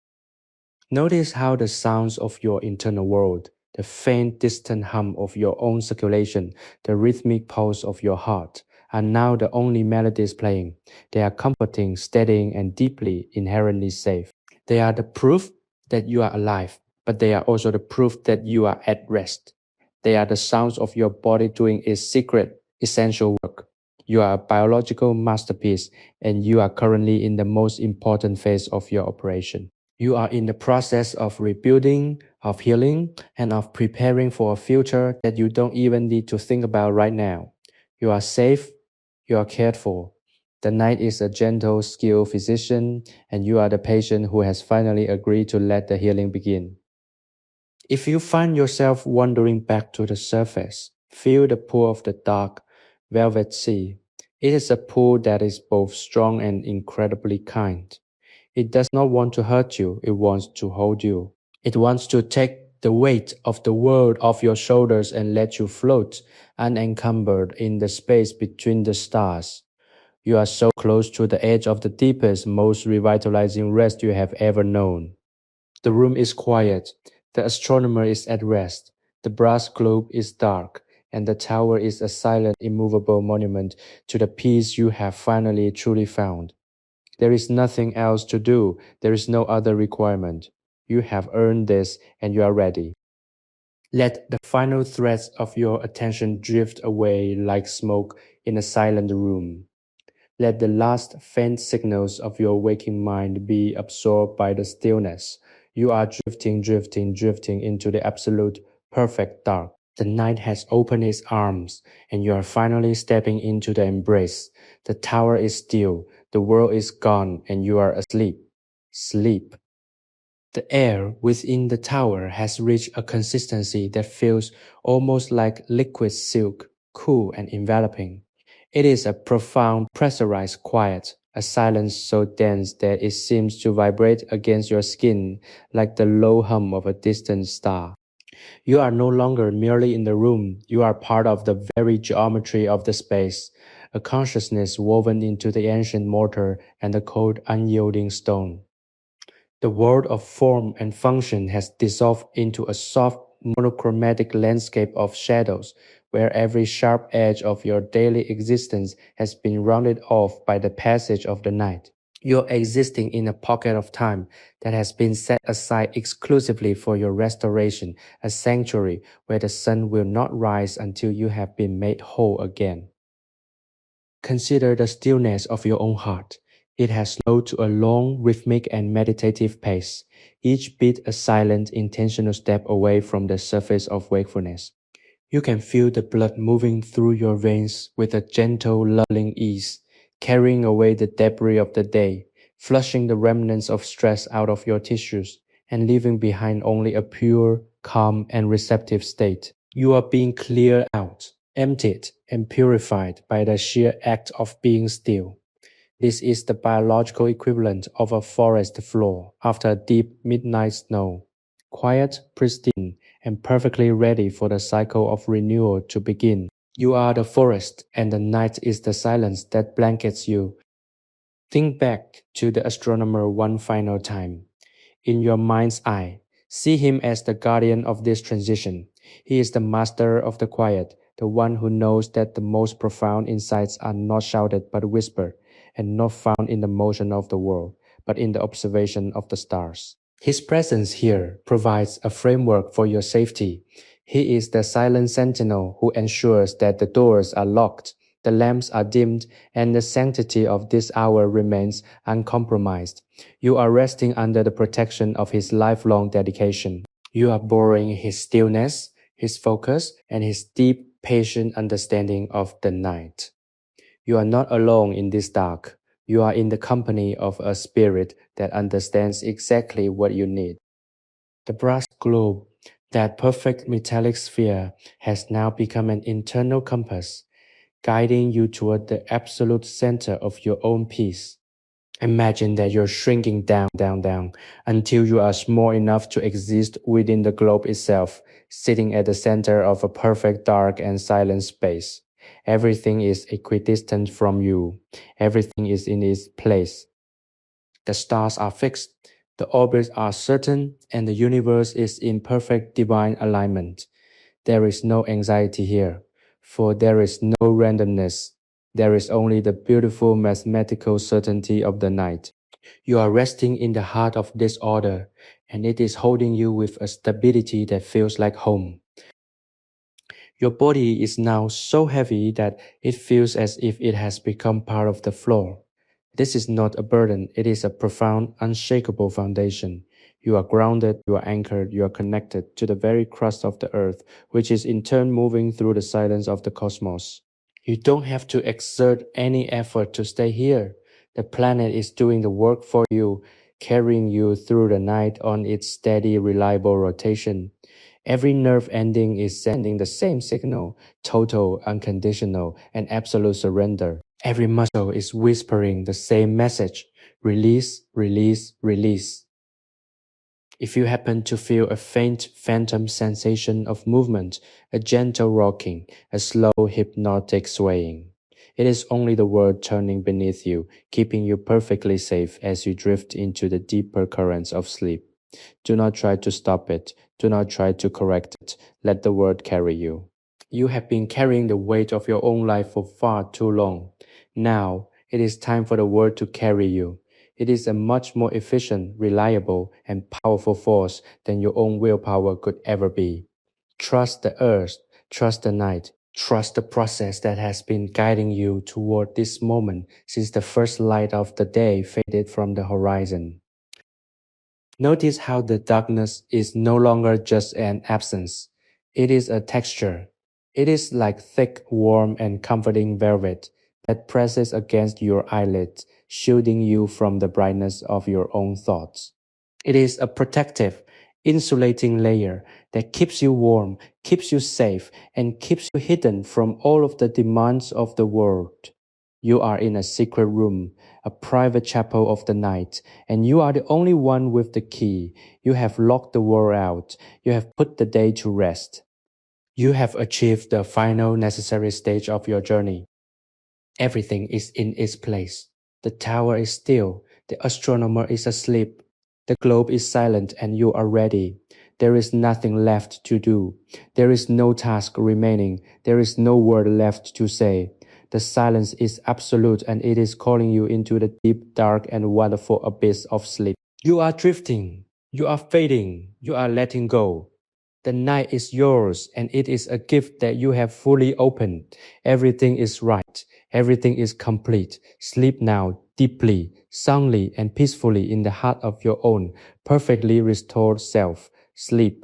Notice how the sounds of your internal world, the faint distant hum of your own circulation, the rhythmic pulse of your heart, are now the only melodies playing. They are comforting, steadying, and deeply, inherently safe. They are the proof that you are alive, but they are also the proof that you are at rest. They are the sounds of your body doing its secret, essential work. You are a biological masterpiece, and you are currently in the most important phase of your operation. You are in the process of rebuilding, of healing, and of preparing for a future that you don't even need to think about right now. You are safe, you are cared for. The night is a gentle, skilled physician, and you are the patient who has finally agreed to let the healing begin. If you find yourself wandering back to the surface, feel the pull of the dark, velvet sea. It is a pull that is both strong and incredibly kind. It does not want to hurt you, it wants to hold you. It wants to take the weight of the world off your shoulders and let you float unencumbered in the space between the stars. You are so close to the edge of the deepest, most revitalizing rest you have ever known. The room is quiet, the astronomer is at rest, the brass globe is dark, and the tower is a silent, immovable monument to the peace you have finally truly found. There is nothing else to do. There is no other requirement. You have earned this and you are ready. Let the final threads of your attention drift away like smoke in a silent room. Let the last faint signals of your waking mind be absorbed by the stillness. You are drifting, drifting, drifting into the absolute, perfect dark. The night has opened its arms, and you are finally stepping into the embrace. The tower is still, the world is gone, and you are asleep. Sleep. The air within the tower has reached a consistency that feels almost like liquid silk, cool and enveloping. It is a profound, pressurized quiet, a silence so dense that it seems to vibrate against your skin like the low hum of a distant star. You are no longer merely in the room, you are part of the very geometry of the space, a consciousness woven into the ancient mortar and the cold, unyielding stone. The world of form and function has dissolved into a soft, monochromatic landscape of shadows, where every sharp edge of your daily existence has been rounded off by the passage of the night. You're existing in a pocket of time that has been set aside exclusively for your restoration, a sanctuary where the sun will not rise until you have been made whole again. Consider the stillness of your own heart. It has slowed to a long, rhythmic, and meditative pace, each beat a silent, intentional step away from the surface of wakefulness. You can feel the blood moving through your veins with a gentle, lulling ease, carrying away the debris of the day, flushing the remnants of stress out of your tissues, and leaving behind only a pure, calm, and receptive state. You are being cleared out, emptied, and purified by the sheer act of being still. This is the biological equivalent of a forest floor after a deep midnight snow. Quiet, pristine, and perfectly ready for the cycle of renewal to begin. You are the forest, and the night is the silence that blankets you. Think back to the astronomer one final time. In your mind's eye, see him as the guardian of this transition. He is the master of the quiet, the one who knows that the most profound insights are not shouted but whispered, and not found in the motion of the world, but in the observation of the stars. His presence here provides a framework for your safety. He is the silent sentinel who ensures that the doors are locked, The lamps are dimmed, and the sanctity of this hour remains uncompromised. You are resting under the protection of his lifelong dedication. You are borrowing his stillness, his focus, and his deep, patient understanding of the night. You are not alone in this dark. You are in the company of a spirit that understands exactly what you need. The brass globe, that perfect metallic sphere, has now become an internal compass, guiding you toward the absolute center of your own peace. Imagine that you're shrinking down, until you are small enough to exist within the globe itself, sitting at the center of a perfect dark and silent space. Everything is equidistant from you. Everything is in its place. The stars are fixed, the orbits are certain, and the universe is in perfect divine alignment. There is no anxiety here, for there is no randomness. There is only the beautiful mathematical certainty of the night. You are resting in the heart of this order, and it is holding you with a stability that feels like home. Your body is now so heavy that it feels as if it has become part of the floor. This is not a burden, it is a profound, unshakable foundation. You are grounded, you are anchored, you are connected to the very crust of the earth, which is in turn moving through the silence of the cosmos. You don't have to exert any effort to stay here. The planet is doing the work for you, carrying you through the night on its steady, reliable rotation. Every nerve ending is sending the same signal: total, unconditional, and absolute surrender. Every muscle is whispering the same message: release, release, release. If you happen to feel a faint phantom sensation of movement, a gentle rocking, a slow hypnotic swaying, it is only the world turning beneath you, keeping you perfectly safe as you drift into the deeper currents of sleep. Do not try to stop it. Do not try to correct it. Let the world carry you. You have been carrying the weight of your own life for far too long. Now, it is time for the world to carry you. It is a much more efficient, reliable, and powerful force than your own willpower could ever be. Trust the earth, trust the night, trust the process that has been guiding you toward this moment since the first light of the day faded from the horizon. Notice how the darkness is no longer just an absence. It is a texture. It is like thick, warm, and comforting velvet that presses against your eyelids, shielding you from the brightness of your own thoughts. It is a protective, insulating layer that keeps you warm, keeps you safe, and keeps you hidden from all of the demands of the world. You are in a secret room, a private chapel of the night, and you are the only one with the key. You have locked the world out. You have put the day to rest. You have achieved the final necessary stage of your journey. Everything is in its place. The tower is still. The astronomer is asleep. The globe is silent, and you are ready. There is nothing left to do. There is no task remaining. There is no word left to say. The silence is absolute, and it is calling you into the deep, dark, and wonderful abyss of sleep. You are drifting. You are fading. You are letting go. The night is yours, and it is a gift that you have fully opened. Everything is right. Everything is complete. Sleep now, deeply, soundly, and peacefully in the heart of your own, perfectly restored self. Sleep.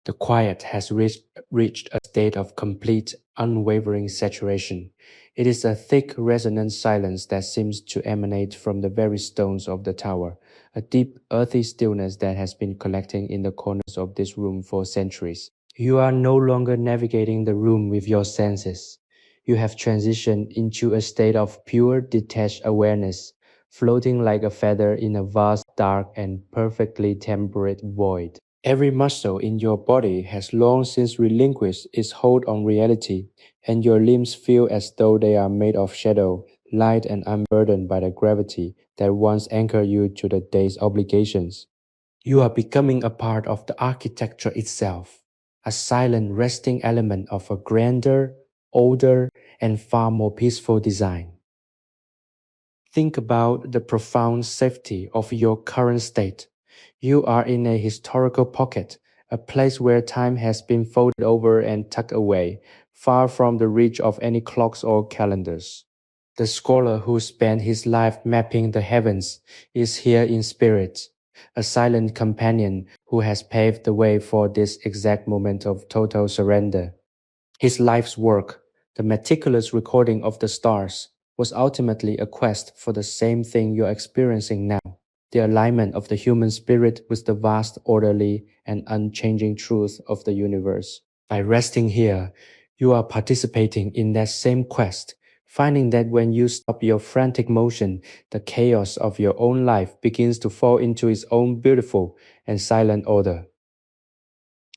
The quiet has reached a state of complete, unwavering saturation. It is a thick, resonant silence that seems to emanate from the very stones of the tower, a deep, earthy stillness that has been collecting in the corners of this room for centuries. You are no longer navigating the room with your senses. You have transitioned into a state of pure, detached awareness, floating like a feather in a vast, dark, and perfectly temperate void. Every muscle in your body has long since relinquished its hold on reality, and your limbs feel as though they are made of shadow, light and unburdened by the gravity that once anchored you to the day's obligations. You are becoming a part of the architecture itself, a silent resting element of a grander, older, and far more peaceful design. Think about the profound safety of your current state. You are in a historical pocket, a place where time has been folded over and tucked away, far from the reach of any clocks or calendars. The scholar who spent his life mapping the heavens is here in spirit, a silent companion who has paved the way for this exact moment of total surrender. His life's work, the meticulous recording of the stars, was ultimately a quest for the same thing you're experiencing now, the alignment of the human spirit with the vast, orderly, and unchanging truth of the universe. By resting here, you are participating in that same quest, finding that when you stop your frantic motion, the chaos of your own life begins to fall into its own beautiful and silent order.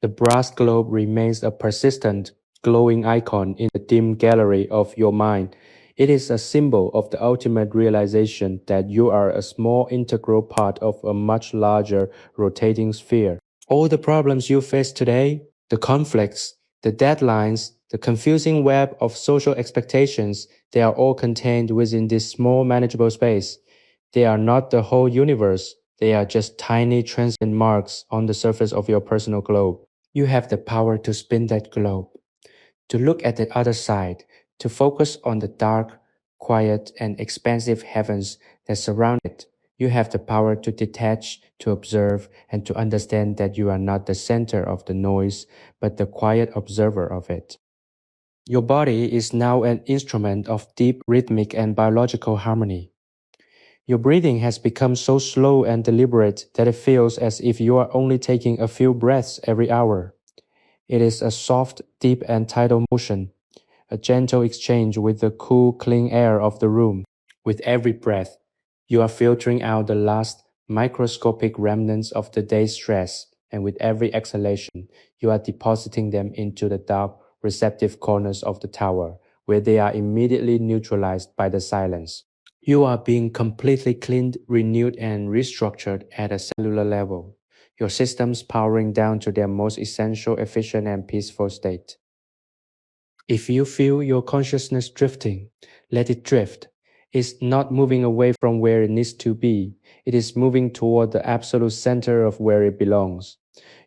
The brass globe remains a persistent, glowing icon in the dim gallery of your mind. It is a symbol of the ultimate realization that you are a small integral part of a much larger rotating sphere. All the problems you face today, the conflicts, the deadlines, the confusing web of social expectations, they are all contained within this small manageable space. They are not the whole universe. They are just tiny transient marks on the surface of your personal globe. You have the power to spin that globe, to look at the other side, to focus on the dark, quiet, and expansive heavens that surround it. You have the power to detach, to observe, and to understand that you are not the center of the noise, but the quiet observer of it. Your body is now an instrument of deep rhythmic and biological harmony. Your breathing has become so slow and deliberate that it feels as if you are only taking a few breaths every hour. It is a soft, deep, and tidal motion, a gentle exchange with the cool, clean air of the room. With every breath, you are filtering out the last microscopic remnants of the day's stress, and with every exhalation, you are depositing them into the dark, receptive corners of the tower, where they are immediately neutralized by the silence. You are being completely cleaned, renewed, and restructured at a cellular level, your systems powering down to their most essential, efficient, and peaceful state. If you feel your consciousness drifting, let it drift. It's not moving away from where it needs to be. It is moving toward the absolute center of where it belongs.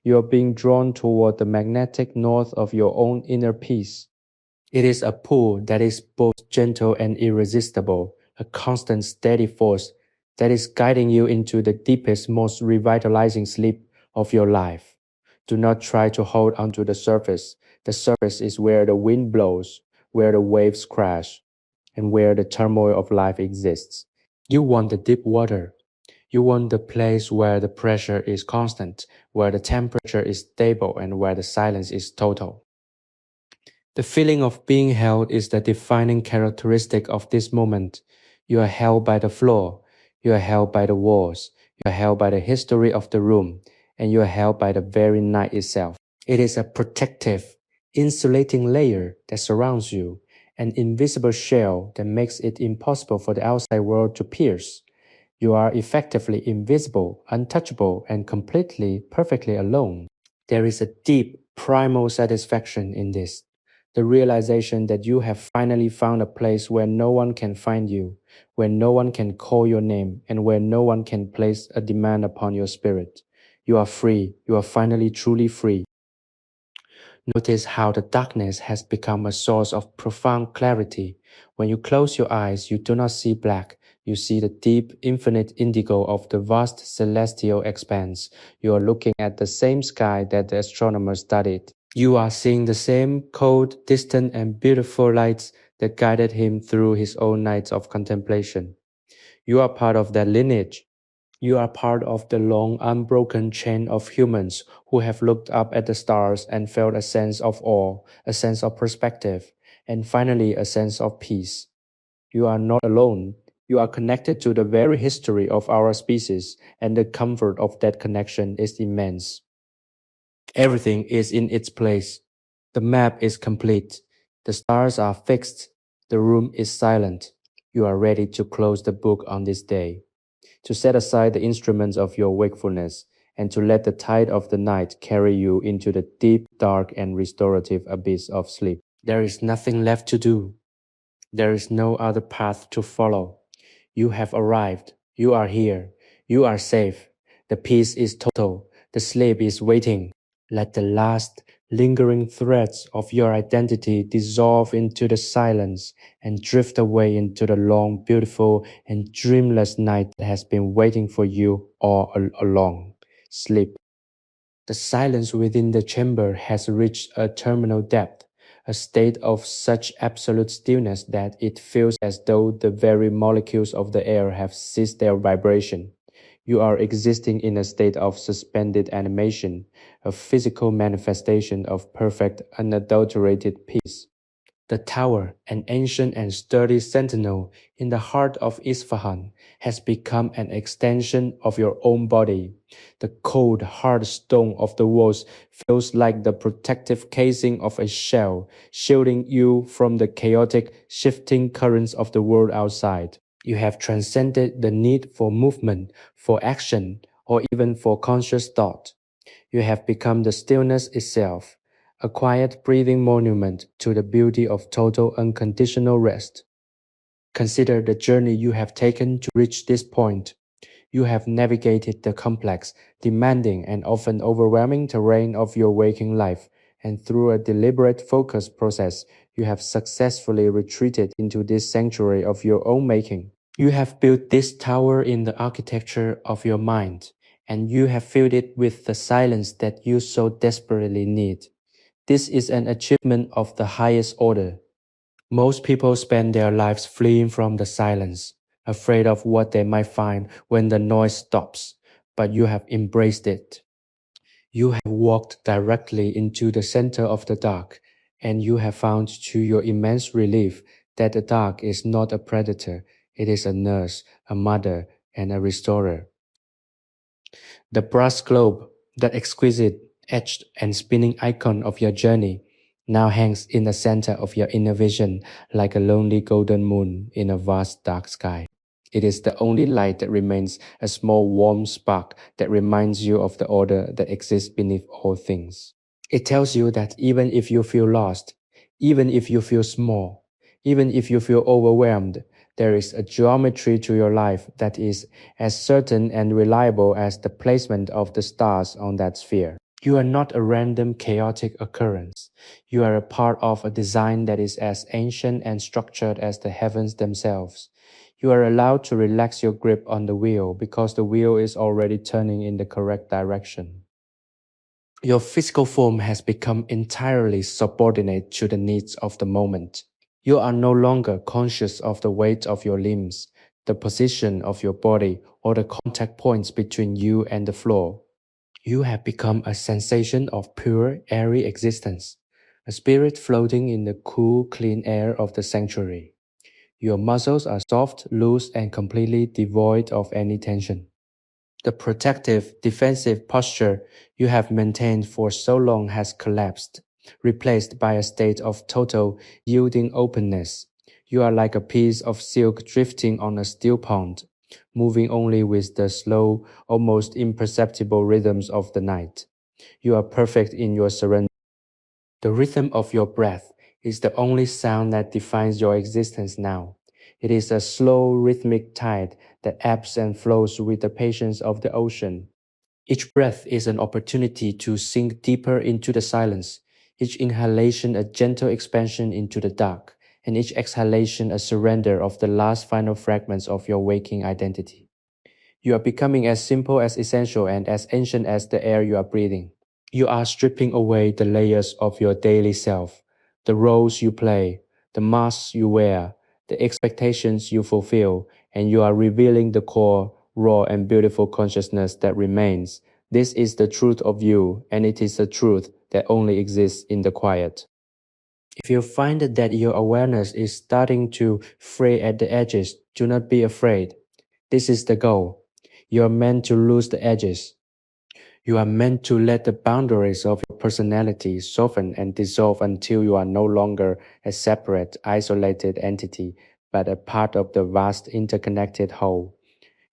You are being drawn toward the magnetic north of your own inner peace. It is a pull that is both gentle and irresistible, a constant steady force that is guiding you into the deepest, most revitalizing sleep of your life. Do not try to hold onto the surface. The surface is where the wind blows, where the waves crash, and where the turmoil of life exists. You want the deep water. You want the place where the pressure is constant, where the temperature is stable, and where the silence is total. The feeling of being held is the defining characteristic of this moment. You are held by the floor, you are held by the walls, you are held by the history of the room, and you are held by the very night itself. It is a protective, insulating layer that surrounds you, an invisible shell that makes it impossible for the outside world to pierce. You are effectively invisible, untouchable, and completely, perfectly alone. There is a deep, primal satisfaction in this. The realization that you have finally found a place where no one can find you, where no one can call your name, and where no one can place a demand upon your spirit. You are free. You are finally truly free. Notice how the darkness has become a source of profound clarity. When you close your eyes, you do not see black. You see the deep, infinite indigo of the vast celestial expanse. You are looking at the same sky that the astronomers studied. You are seeing the same cold, distant, and beautiful lights that guided him through his own nights of contemplation. You are part of that lineage. You are part of the long, unbroken chain of humans who have looked up at the stars and felt a sense of awe, a sense of perspective, and finally a sense of peace. You are not alone. You are connected to the very history of our species, and the comfort of that connection is immense. Everything is in its place. The map is complete. The stars are fixed. The room is silent. You are ready to close the book on this day, to set aside the instruments of your wakefulness, and to let the tide of the night carry you into the deep, dark, and restorative abyss of sleep. There is nothing left to do. There is no other path to follow. You have arrived. You are here. You are safe. The peace is total. The sleep is waiting. Let the last Lingering threads of your identity dissolve into the silence and drift away into the long, beautiful, and dreamless night that has been waiting for you all along. Sleep. The silence within the chamber has reached a terminal depth, a state of such absolute stillness that it feels as though the very molecules of the air have ceased their vibration. You are existing in a state of suspended animation, a physical manifestation of perfect, unadulterated peace. The tower, an ancient and sturdy sentinel in the heart of Isfahan, has become an extension of your own body. The cold, hard stone of the walls feels like the protective casing of a shell, shielding you from the chaotic, shifting currents of the world outside. You have transcended the need for movement, for action, or even for conscious thought. You have become the stillness itself, a quiet breathing monument to the beauty of total unconditional rest. Consider the journey you have taken to reach this point. You have navigated the complex, demanding, and often overwhelming terrain of your waking life, and through a deliberate focus process, you have successfully retreated into this sanctuary of your own making. You have built this tower in the architecture of your mind, and you have filled it with the silence that you so desperately need. This is an achievement of the highest order. Most people spend their lives fleeing from the silence, afraid of what they might find when the noise stops, but you have embraced it. You have walked directly into the center of the dark, and you have found to your immense relief that the dark is not a predator, it is a nurse, a mother, and a restorer. The brass globe, that exquisite, etched, and spinning icon of your journey, now hangs in the center of your inner vision like a lonely golden moon in a vast dark sky. It is the only light that remains, a small warm spark that reminds you of the order that exists beneath all things. It tells you that even if you feel lost, even if you feel small, even if you feel overwhelmed, there is a geometry to your life that is as certain and reliable as the placement of the stars on that sphere. You are not a random chaotic occurrence. You are a part of a design that is as ancient and structured as the heavens themselves. You are allowed to relax your grip on the wheel because the wheel is already turning in the correct direction. Your physical form has become entirely subordinate to the needs of the moment. You are no longer conscious of the weight of your limbs, the position of your body, or the contact points between you and the floor. You have become a sensation of pure, airy existence, a spirit floating in the cool, clean air of the sanctuary. Your muscles are soft, loose, and completely devoid of any tension. The protective, defensive posture you have maintained for so long has collapsed, replaced by a state of total, yielding openness. You are like a piece of silk drifting on a still pond, moving only with the slow, almost imperceptible rhythms of the night. You are perfect in your surrender. The rhythm of your breath is the only sound that defines your existence now. It is a slow, rhythmic tide that ebbs and flows with the patience of the ocean. Each breath is an opportunity to sink deeper into the silence, each inhalation a gentle expansion into the dark, and each exhalation a surrender of the last final fragments of your waking identity. You are becoming as simple as essential and as ancient as the air you are breathing. You are stripping away the layers of your daily self, the roles you play, the masks you wear, the expectations you fulfill, and you are revealing the core, raw, and beautiful consciousness that remains. This is the truth of you, and it is a truth that only exists in the quiet. If you find that your awareness is starting to fray at the edges, do not be afraid. This is the goal. You are meant to lose the edges. You are meant to let the boundaries of your personality soften and dissolve until you are no longer a separate, isolated entity, but a part of the vast interconnected whole.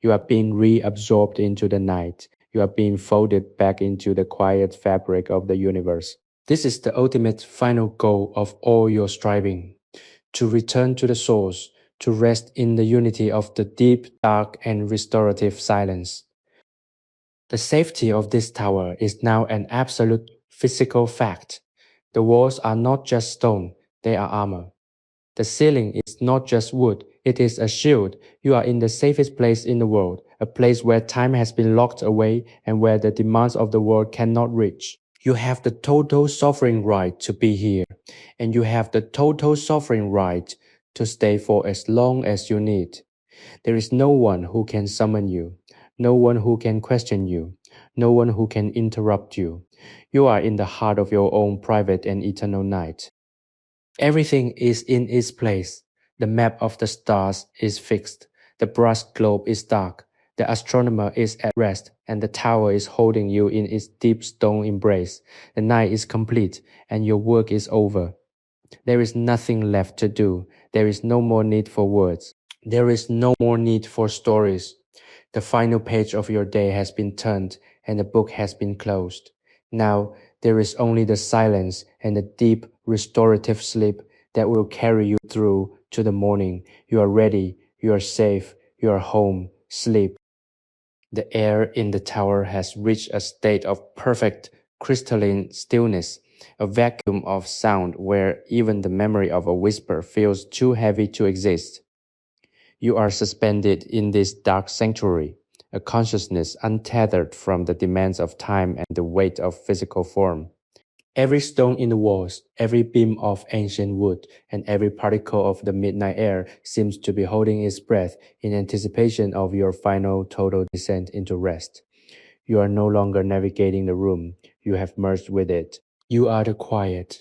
You are being reabsorbed into the night. You are being folded back into the quiet fabric of the universe. This is the ultimate final goal of all your striving, to return to the source, to rest in the unity of the deep, dark, and restorative silence. The safety of this tower is now an absolute Physical fact. The walls are not just stone, they are armor. The ceiling is not just wood, it is a shield. You are in the safest place in the world, a place where time has been locked away and where the demands of the world cannot reach. You have the total sovereign right to be here, and you have the total sovereign right to stay for as long as you need. There is no one who can summon you, no one who can question you, no one who can interrupt you. You are in the heart of your own private and eternal night. Everything is in its place. The map of the stars is fixed. The brass globe is dark. The astronomer is at rest, and the tower is holding you in its deep stone embrace. The night is complete, and your work is over. There is nothing left to do. There is no more need for words. There is no more need for stories. The final page of your day has been turned, and the book has been closed. Now there is only the silence and the deep restorative sleep that will carry you through to the morning. You are ready, you are safe, you are home. Sleep. The air in the tower has reached a state of perfect crystalline stillness, a vacuum of sound where even the memory of a whisper feels too heavy to exist. You are suspended in this dark sanctuary, a consciousness untethered from the demands of time and the weight of physical form. Every stone in the walls, every beam of ancient wood, and every particle of the midnight air seems to be holding its breath in anticipation of your final total descent into rest. You are no longer navigating the room, you have merged with it. You are the quiet,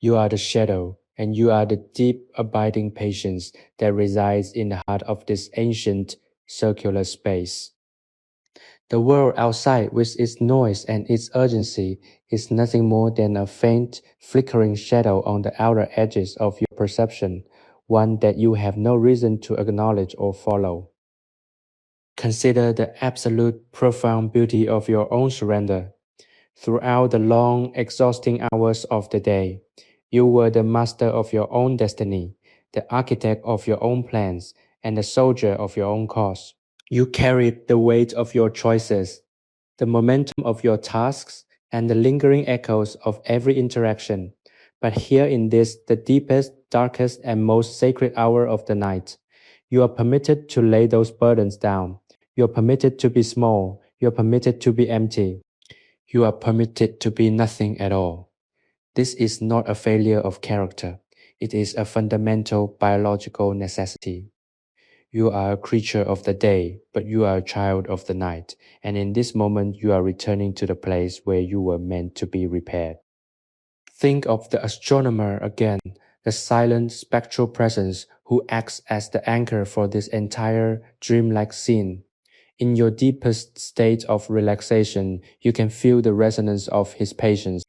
you are the shadow, and you are the deep abiding patience that resides in the heart of this ancient circular space. The world outside, with its noise and its urgency, is nothing more than a faint, flickering shadow on the outer edges of your perception, one that you have no reason to acknowledge or follow. Consider the absolute, profound beauty of your own surrender. Throughout the long, exhausting hours of the day, you were the master of your own destiny, the architect of your own plans, and the soldier of your own cause. You carried the weight of your choices, the momentum of your tasks, and the lingering echoes of every interaction. But here in this, the deepest, darkest, and most sacred hour of the night, you are permitted to lay those burdens down. You are permitted to be small. You are permitted to be empty. You are permitted to be nothing at all. This is not a failure of character. It is a fundamental biological necessity. You are a creature of the day, but you are a child of the night, and in this moment you are returning to the place where you were meant to be repaired. Think of the astronomer again, the silent spectral presence who acts as the anchor for this entire dreamlike scene. In your deepest state of relaxation, you can feel the resonance of his patience.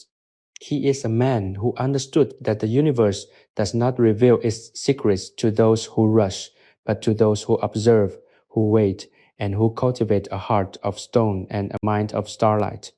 He is a man who understood that the universe does not reveal its secrets to those who rush, but to those who observe, who wait, and who cultivate a heart of stone and a mind of starlight.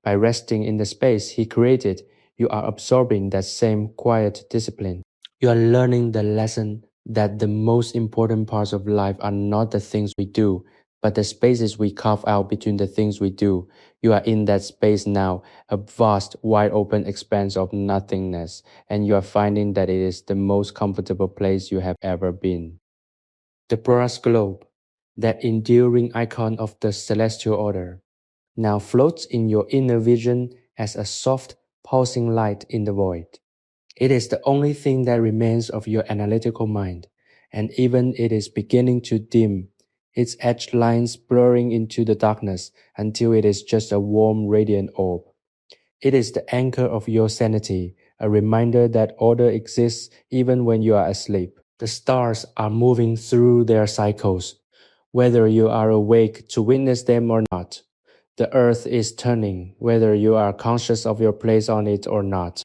By resting in the space he created, you are absorbing that same quiet discipline. You are learning the lesson that the most important parts of life are not the things we do, but the spaces we carve out between the things we do. You are in that space now, a vast, wide open expanse of nothingness, and you are finding that it is the most comfortable place you have ever been. The brass globe, that enduring icon of the celestial order, now floats in your inner vision as a soft, pulsing light in the void. It is the only thing that remains of your analytical mind, and even it is beginning to dim, its edged lines blurring into the darkness until it is just a warm, radiant orb. It is the anchor of your sanity, a reminder that order exists even when you are asleep. The stars are moving through their cycles, whether you are awake to witness them or not. The earth is turning, whether you are conscious of your place on it or not.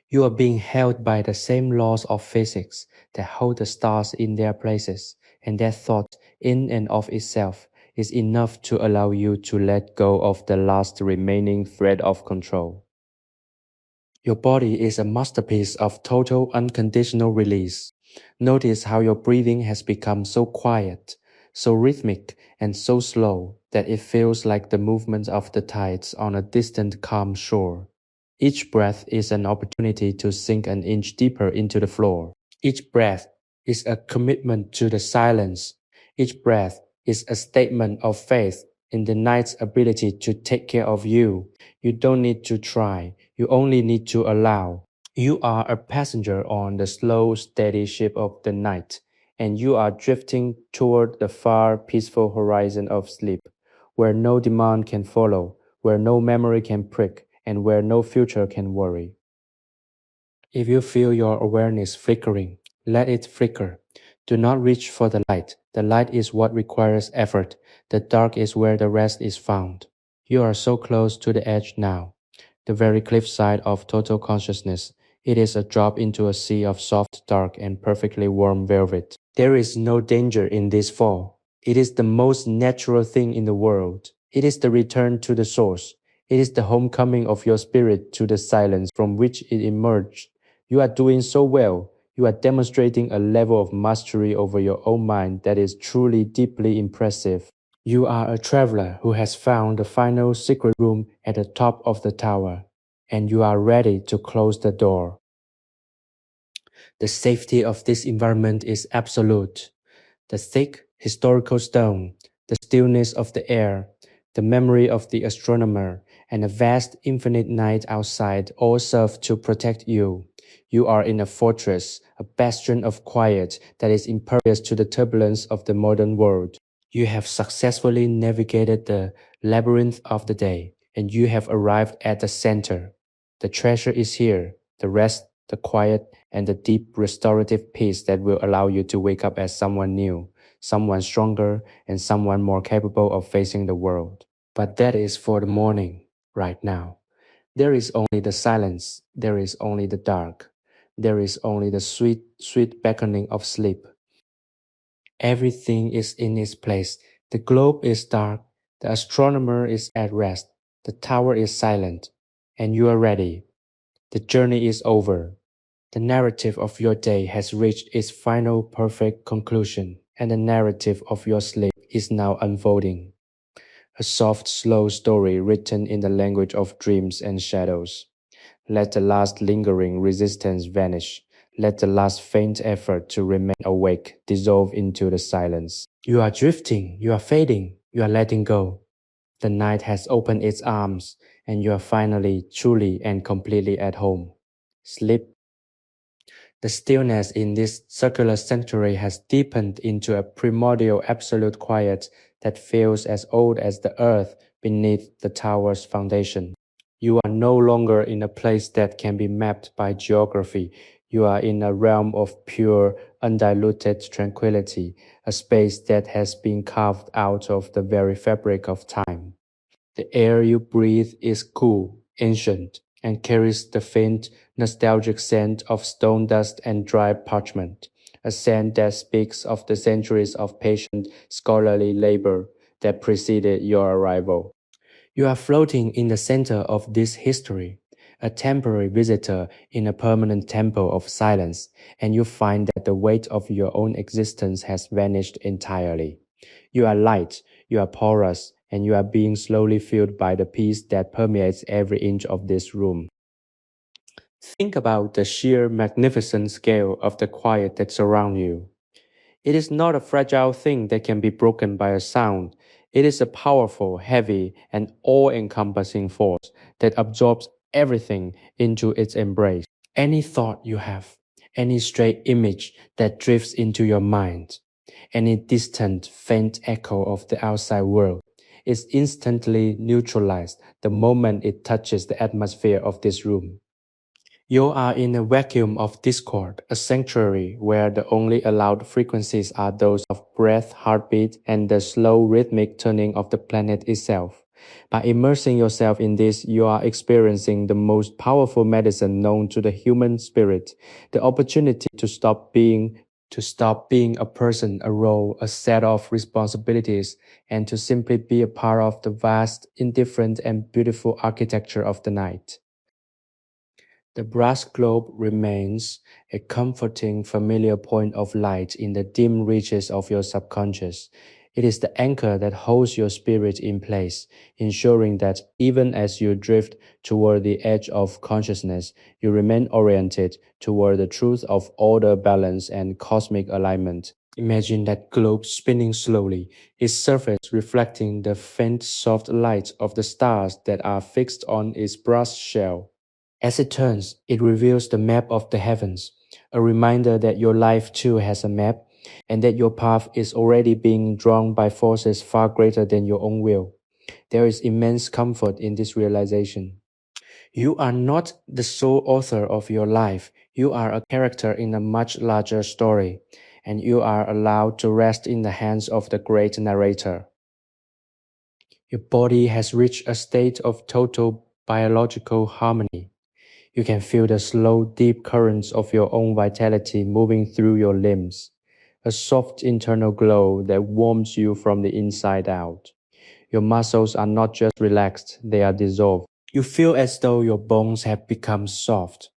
You are being held by the same laws of physics that hold the stars in their places, and that thought, in and of itself, is enough to allow you to let go of the last remaining thread of control. Your body is a masterpiece of total unconditional release. Notice how your breathing has become so quiet, so rhythmic, and so slow that it feels like the movement of the tides on a distant calm shore. Each breath is an opportunity to sink an inch deeper into the floor. Each breath is a commitment to the silence. Each breath is a statement of faith in the night's ability to take care of you. You don't need to try, you only need to allow. You are a passenger on the slow, steady ship of the night, and you are drifting toward the far, peaceful horizon of sleep, where no demand can follow, where no memory can prick, and where no future can worry. If you feel your awareness flickering, let it flicker. Do not reach for the light. The light is what requires effort. The dark is where the rest is found. You are so close to the edge now, the very cliffside of total consciousness. It is a drop into a sea of soft, dark, and perfectly warm velvet. There is no danger in this fall. It is the most natural thing in the world. It is the return to the source. It is the homecoming of your spirit to the silence from which it emerged. You are doing so well. You are demonstrating a level of mastery over your own mind that is truly deeply impressive. You are a traveler who has found the final secret room at the top of the tower, and you are ready to close the door. The safety of this environment is absolute. The thick, historical stone, the stillness of the air, the memory of the astronomer, and the vast infinite night outside all serve to protect you. You are in a fortress, a bastion of quiet that is impervious to the turbulence of the modern world. You have successfully navigated the labyrinth of the day, and you have arrived at the center. The treasure is here, the rest, the quiet, and the deep restorative peace that will allow you to wake up as someone new, someone stronger, and someone more capable of facing the world. But that is for the morning, right now. There is only the silence, there is only the dark, there is only the sweet, sweet beckoning of sleep. Everything is in its place. The globe is dark, the astronomer is at rest, the tower is silent, and you are ready. The journey is over. The narrative of your day has reached its final perfect conclusion, and the narrative of your sleep is now unfolding. A soft, slow story written in the language of dreams and shadows. Let the last lingering resistance vanish. Let the last faint effort to remain awake dissolve into the silence. You are drifting, you are fading, you are letting go. The night has opened its arms, and you are finally, truly, and completely at home. Sleep. The stillness in this circular sanctuary has deepened into a primordial absolute quiet that feels as old as the earth beneath the tower's foundation. You are no longer in a place that can be mapped by geography. You are in a realm of pure, undiluted tranquility, a space that has been carved out of the very fabric of time. The air you breathe is cool, ancient, and carries the faint, nostalgic scent of stone dust and dry parchment, a scent that speaks of the centuries of patient, scholarly labor that preceded your arrival. You are floating in the center of this history, a temporary visitor in a permanent temple of silence, and you find that the weight of your own existence has vanished entirely. You are light, you are porous, and you are being slowly filled by the peace that permeates every inch of this room. Think about the sheer magnificent scale of the quiet that surrounds you. It is not a fragile thing that can be broken by a sound. It is a powerful, heavy, and all-encompassing force that absorbs everything into its embrace. Any thought you have, any stray image that drifts into your mind, any distant, faint echo of the outside world is instantly neutralized the moment it touches the atmosphere of this room. You are in a vacuum of discord, a sanctuary where the only allowed frequencies are those of breath, heartbeat, and the slow rhythmic turning of the planet itself. By immersing yourself in this, you are experiencing the most powerful medicine known to the human spirit, the opportunity to stop being a person, a role, a set of responsibilities, and to simply be a part of the vast, indifferent, and beautiful architecture of the night. The brass globe remains a comforting, familiar point of light in the dim reaches of your subconscious. It is the anchor that holds your spirit in place, ensuring that even as you drift toward the edge of consciousness, you remain oriented toward the truth of order, balance, and cosmic alignment. Imagine that globe spinning slowly, its surface reflecting the faint soft light of the stars that are fixed on its brass shell. As it turns, it reveals the map of the heavens, a reminder that your life too has a map, and that your path is already being drawn by forces far greater than your own will. There is immense comfort in this realization. You are not the sole author of your life. You are a character in a much larger story, and you are allowed to rest in the hands of the great narrator. Your body has reached a state of total biological harmony. You can feel the slow, deep currents of your own vitality moving through your limbs, a soft internal glow that warms you from the inside out. Your muscles are not just relaxed, they are dissolved. You feel as though your bones have become soft,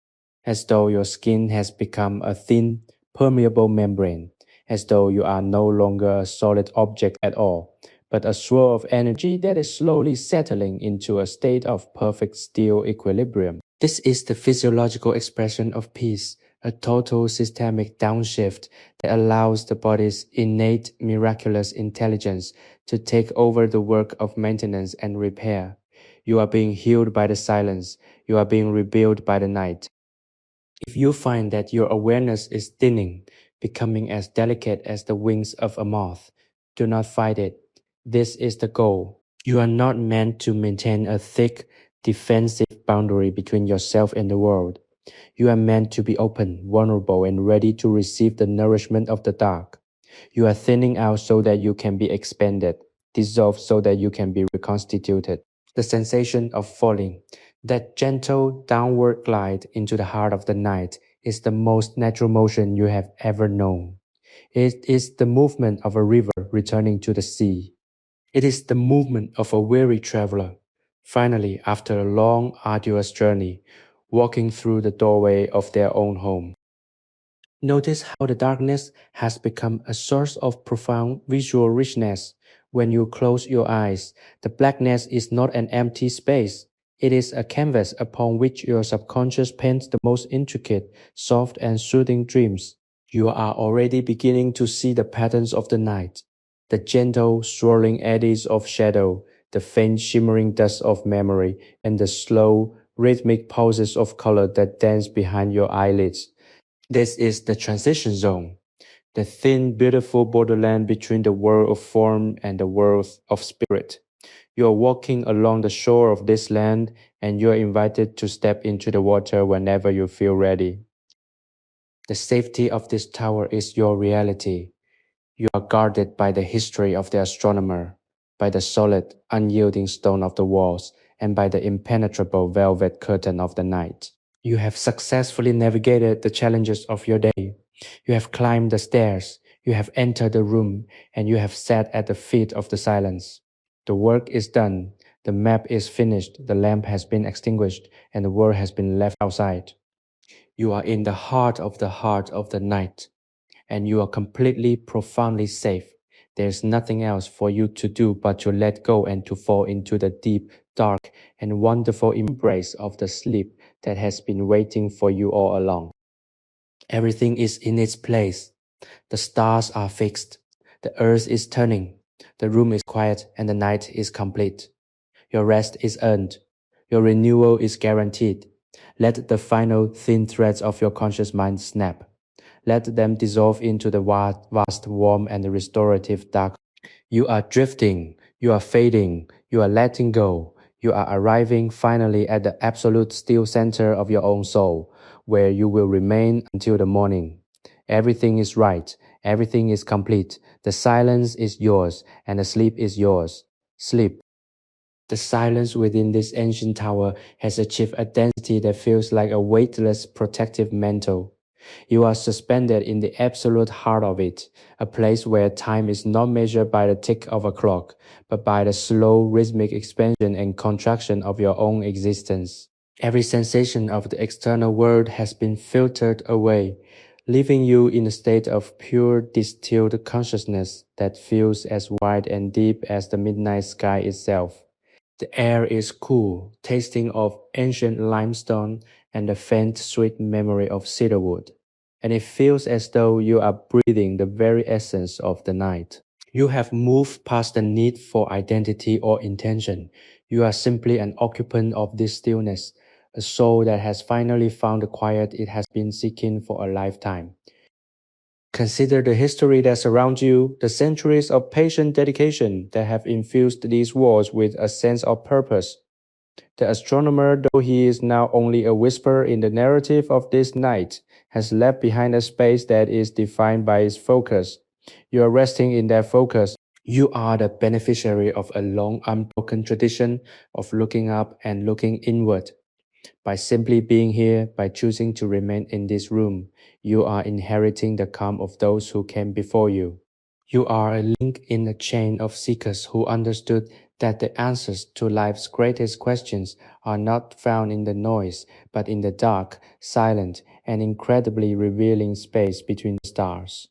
as though your skin has become a thin, permeable membrane, as though you are no longer a solid object at all, but a swirl of energy that is slowly settling into a state of perfect steel equilibrium. This is the physiological expression of peace, a total systemic downshift that allows the body's innate miraculous intelligence to take over the work of maintenance and repair. You are being healed by the silence. You are being rebuilt by the night. If you find that your awareness is thinning, becoming as delicate as the wings of a moth, do not fight it. This is the goal. You are not meant to maintain a thick, defensive boundary between yourself and the world. You are meant to be open, vulnerable, and ready to receive the nourishment of the dark. You are thinning out so that you can be expanded, dissolved so that you can be reconstituted. The sensation of falling, that gentle downward glide into the heart of the night, is the most natural motion you have ever known. It is the movement of a river returning to the sea. It is the movement of a weary traveler, finally, after a long, arduous journey, walking through the doorway of their own home. Notice how the darkness has become a source of profound visual richness. When you close your eyes, the blackness is not an empty space. It is a canvas upon which your subconscious paints the most intricate, soft, and soothing dreams. You are already beginning to see the patterns of the night, the gentle, swirling eddies of shadow, the faint, shimmering dust of memory, and the slow, rhythmic pulses of color that dance behind your eyelids. This is the transition zone, the thin, beautiful borderland between the world of form and the world of spirit. You are walking along the shore of this land, and you are invited to step into the water whenever you feel ready. The safety of this tower is your reality. You are guarded by the history of the astronomer, by the solid, unyielding stone of the walls, and by the impenetrable velvet curtain of the night. You have successfully navigated the challenges of your day. You have climbed the stairs, you have entered the room, and you have sat at the feet of the silence. The work is done, the map is finished, the lamp has been extinguished, and the world has been left outside. You are in the heart of the night, and you are completely, profoundly safe. There is nothing else for you to do but to let go and to fall into the deep, dark, and wonderful embrace of the sleep that has been waiting for you all along. Everything is in its place. The stars are fixed. The earth is turning. The room is quiet and the night is complete. Your rest is earned. Your renewal is guaranteed. Let the final thin threads of your conscious mind snap. Let them dissolve into the vast, warm, and restorative dark. You are drifting, you are fading, you are letting go. You are arriving finally at the absolute still center of your own soul, where you will remain until the morning. Everything is right, everything is complete. The silence is yours, and the sleep is yours. Sleep. The silence within this ancient tower has achieved a density that feels like a weightless protective mantle. You are suspended in the absolute heart of it, a place where time is not measured by the tick of a clock, but by the slow rhythmic expansion and contraction of your own existence. Every sensation of the external world has been filtered away, leaving you in a state of pure distilled consciousness that feels as wide and deep as the midnight sky itself. The air is cool, tasting of ancient limestone and the faint sweet memory of cedarwood, and it feels as though you are breathing the very essence of the night. You have moved past the need for identity or intention. You are simply an occupant of this stillness, a soul that has finally found the quiet it has been seeking for a lifetime. Consider the history that surrounds you, the centuries of patient dedication that have infused these walls with a sense of purpose. The astronomer, though he is now only a whisper in the narrative of this night, has left behind a space that is defined by its focus. You are resting in that focus. You are the beneficiary of a long unbroken tradition of looking up and looking inward. By simply being here, by choosing to remain in this room, you are inheriting the calm of those who came before you. You are a link in a chain of seekers who understood that the answers to life's greatest questions are not found in the noise, but in the dark, silent, and incredibly revealing space between the stars.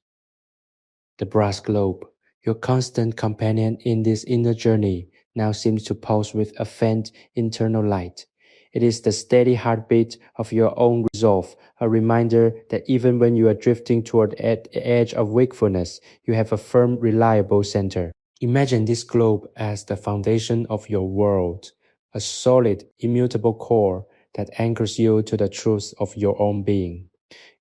The brass globe, your constant companion in this inner journey, now seems to pulse with a faint internal light. It is the steady heartbeat of your own resolve, a reminder that even when you are drifting toward the edge of wakefulness, you have a firm, reliable center. Imagine this globe as the foundation of your world, a solid, immutable core that anchors you to the truth of your own being.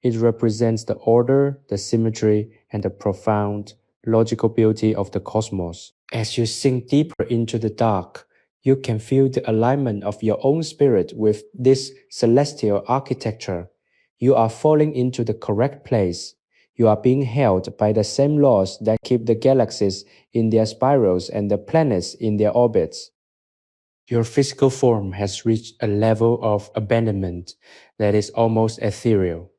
It represents the order, the symmetry, and the profound, logical beauty of the cosmos. As you sink deeper into the dark, you can feel the alignment of your own spirit with this celestial architecture. You are falling into the correct place. You are being held by the same laws that keep the galaxies in their spirals and the planets in their orbits. Your physical form has reached a level of abandonment that is almost ethereal.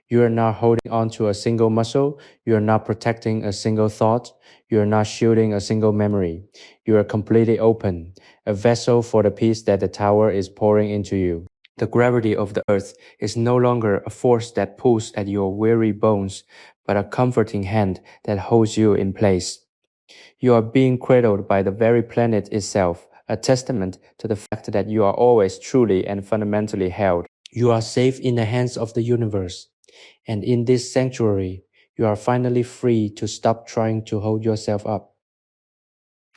You are not holding on to a single muscle. You are not protecting a single thought. You are not shielding a single memory. You are completely open, a vessel for the peace that the tower is pouring into you. The gravity of the earth is no longer a force that pulls at your weary bones, but a comforting hand that holds you in place. You are being cradled by the very planet itself, a testament to the fact that you are always truly and fundamentally held. You are safe in the hands of the universe. And in this sanctuary, you are finally free to stop trying to hold yourself up.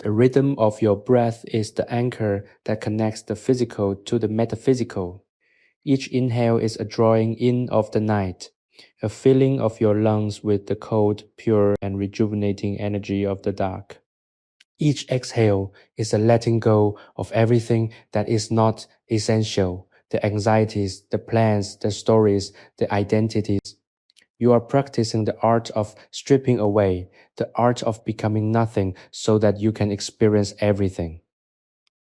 The rhythm of your breath is the anchor that connects the physical to the metaphysical. Each inhale is a drawing in of the night, a filling of your lungs with the cold, pure, and rejuvenating energy of the dark. Each exhale is a letting go of everything that is not essential, the anxieties, the plans, the stories, the identities. You are practicing the art of stripping away, the art of becoming nothing so that you can experience everything.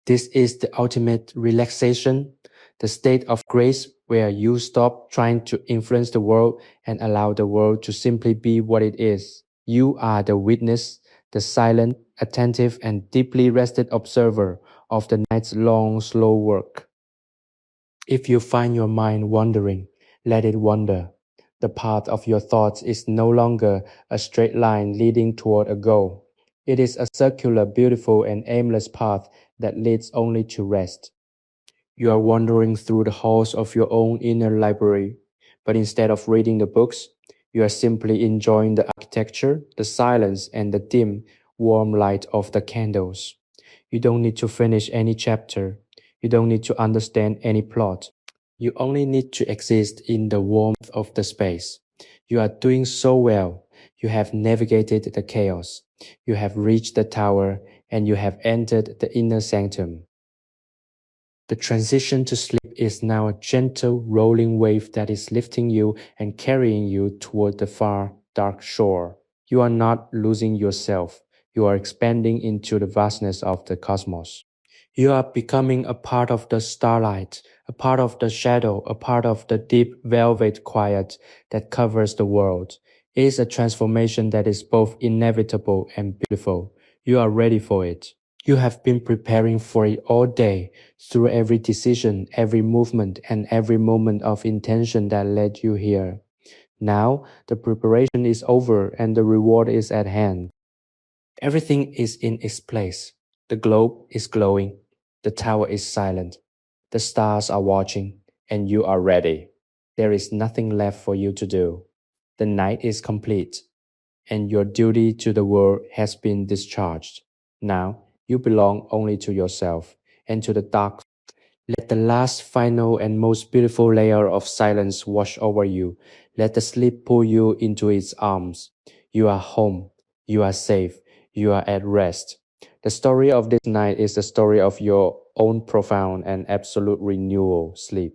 This is the ultimate relaxation, the state of grace where you stop trying to influence the world and allow the world to simply be what it is. You are the witness, the silent, attentive, and deeply rested observer of the night's long, slow work. If you find your mind wandering, let it wander. The path of your thoughts is no longer a straight line leading toward a goal. It is a circular, beautiful, and aimless path that leads only to rest. You are wandering through the halls of your own inner library, but instead of reading the books, you are simply enjoying the architecture, the silence, and the dim, warm light of the candles. You don't need to finish any chapter. You don't need to understand any plot. You only need to exist in the warmth of the space. You are doing so well. You have navigated the chaos. You have reached the tower, and you have entered the inner sanctum. The transition to sleep is now a gentle, rolling wave that is lifting you and carrying you toward the far, dark shore. You are not losing yourself. You are expanding into the vastness of the cosmos. You are becoming a part of the starlight, a part of the shadow, a part of the deep velvet quiet that covers the world. It is a transformation that is both inevitable and beautiful. You are ready for it. You have been preparing for it all day, through every decision, every movement, and every moment of intention that led you here. Now the preparation is over and the reward is at hand. Everything is in its place. The globe is glowing. The tower is silent. The stars are watching, and you are ready. There is nothing left for you to do. The night is complete, and your duty to the world has been discharged. Now you belong only to yourself and to the dark. Let the last, final, and most beautiful layer of silence wash over you. Let the sleep pull you into its arms. You are home. You are safe. You are at rest. The story of this night is the story of your own profound and absolute renewal, sleep.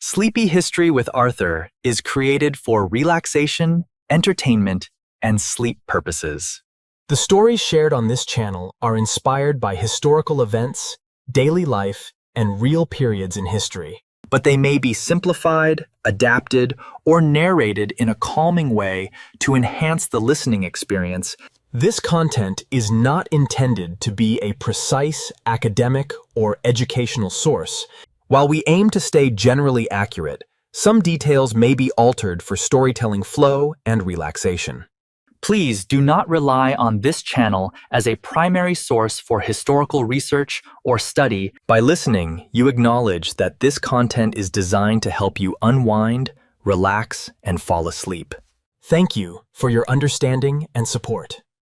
Sleepy History with Arthur is created for relaxation, entertainment, and sleep purposes. The stories shared on this channel are inspired by historical events, daily life, and real periods in history. But they may be simplified, adapted, or narrated in a calming way to enhance the listening experience. This content is not intended to be a precise academic or educational source. While we aim to stay generally accurate, some details may be altered for storytelling flow and relaxation. Please do not rely on this channel as a primary source for historical research or study. By listening, you acknowledge that this content is designed to help you unwind, relax, and fall asleep. Thank you for your understanding and support.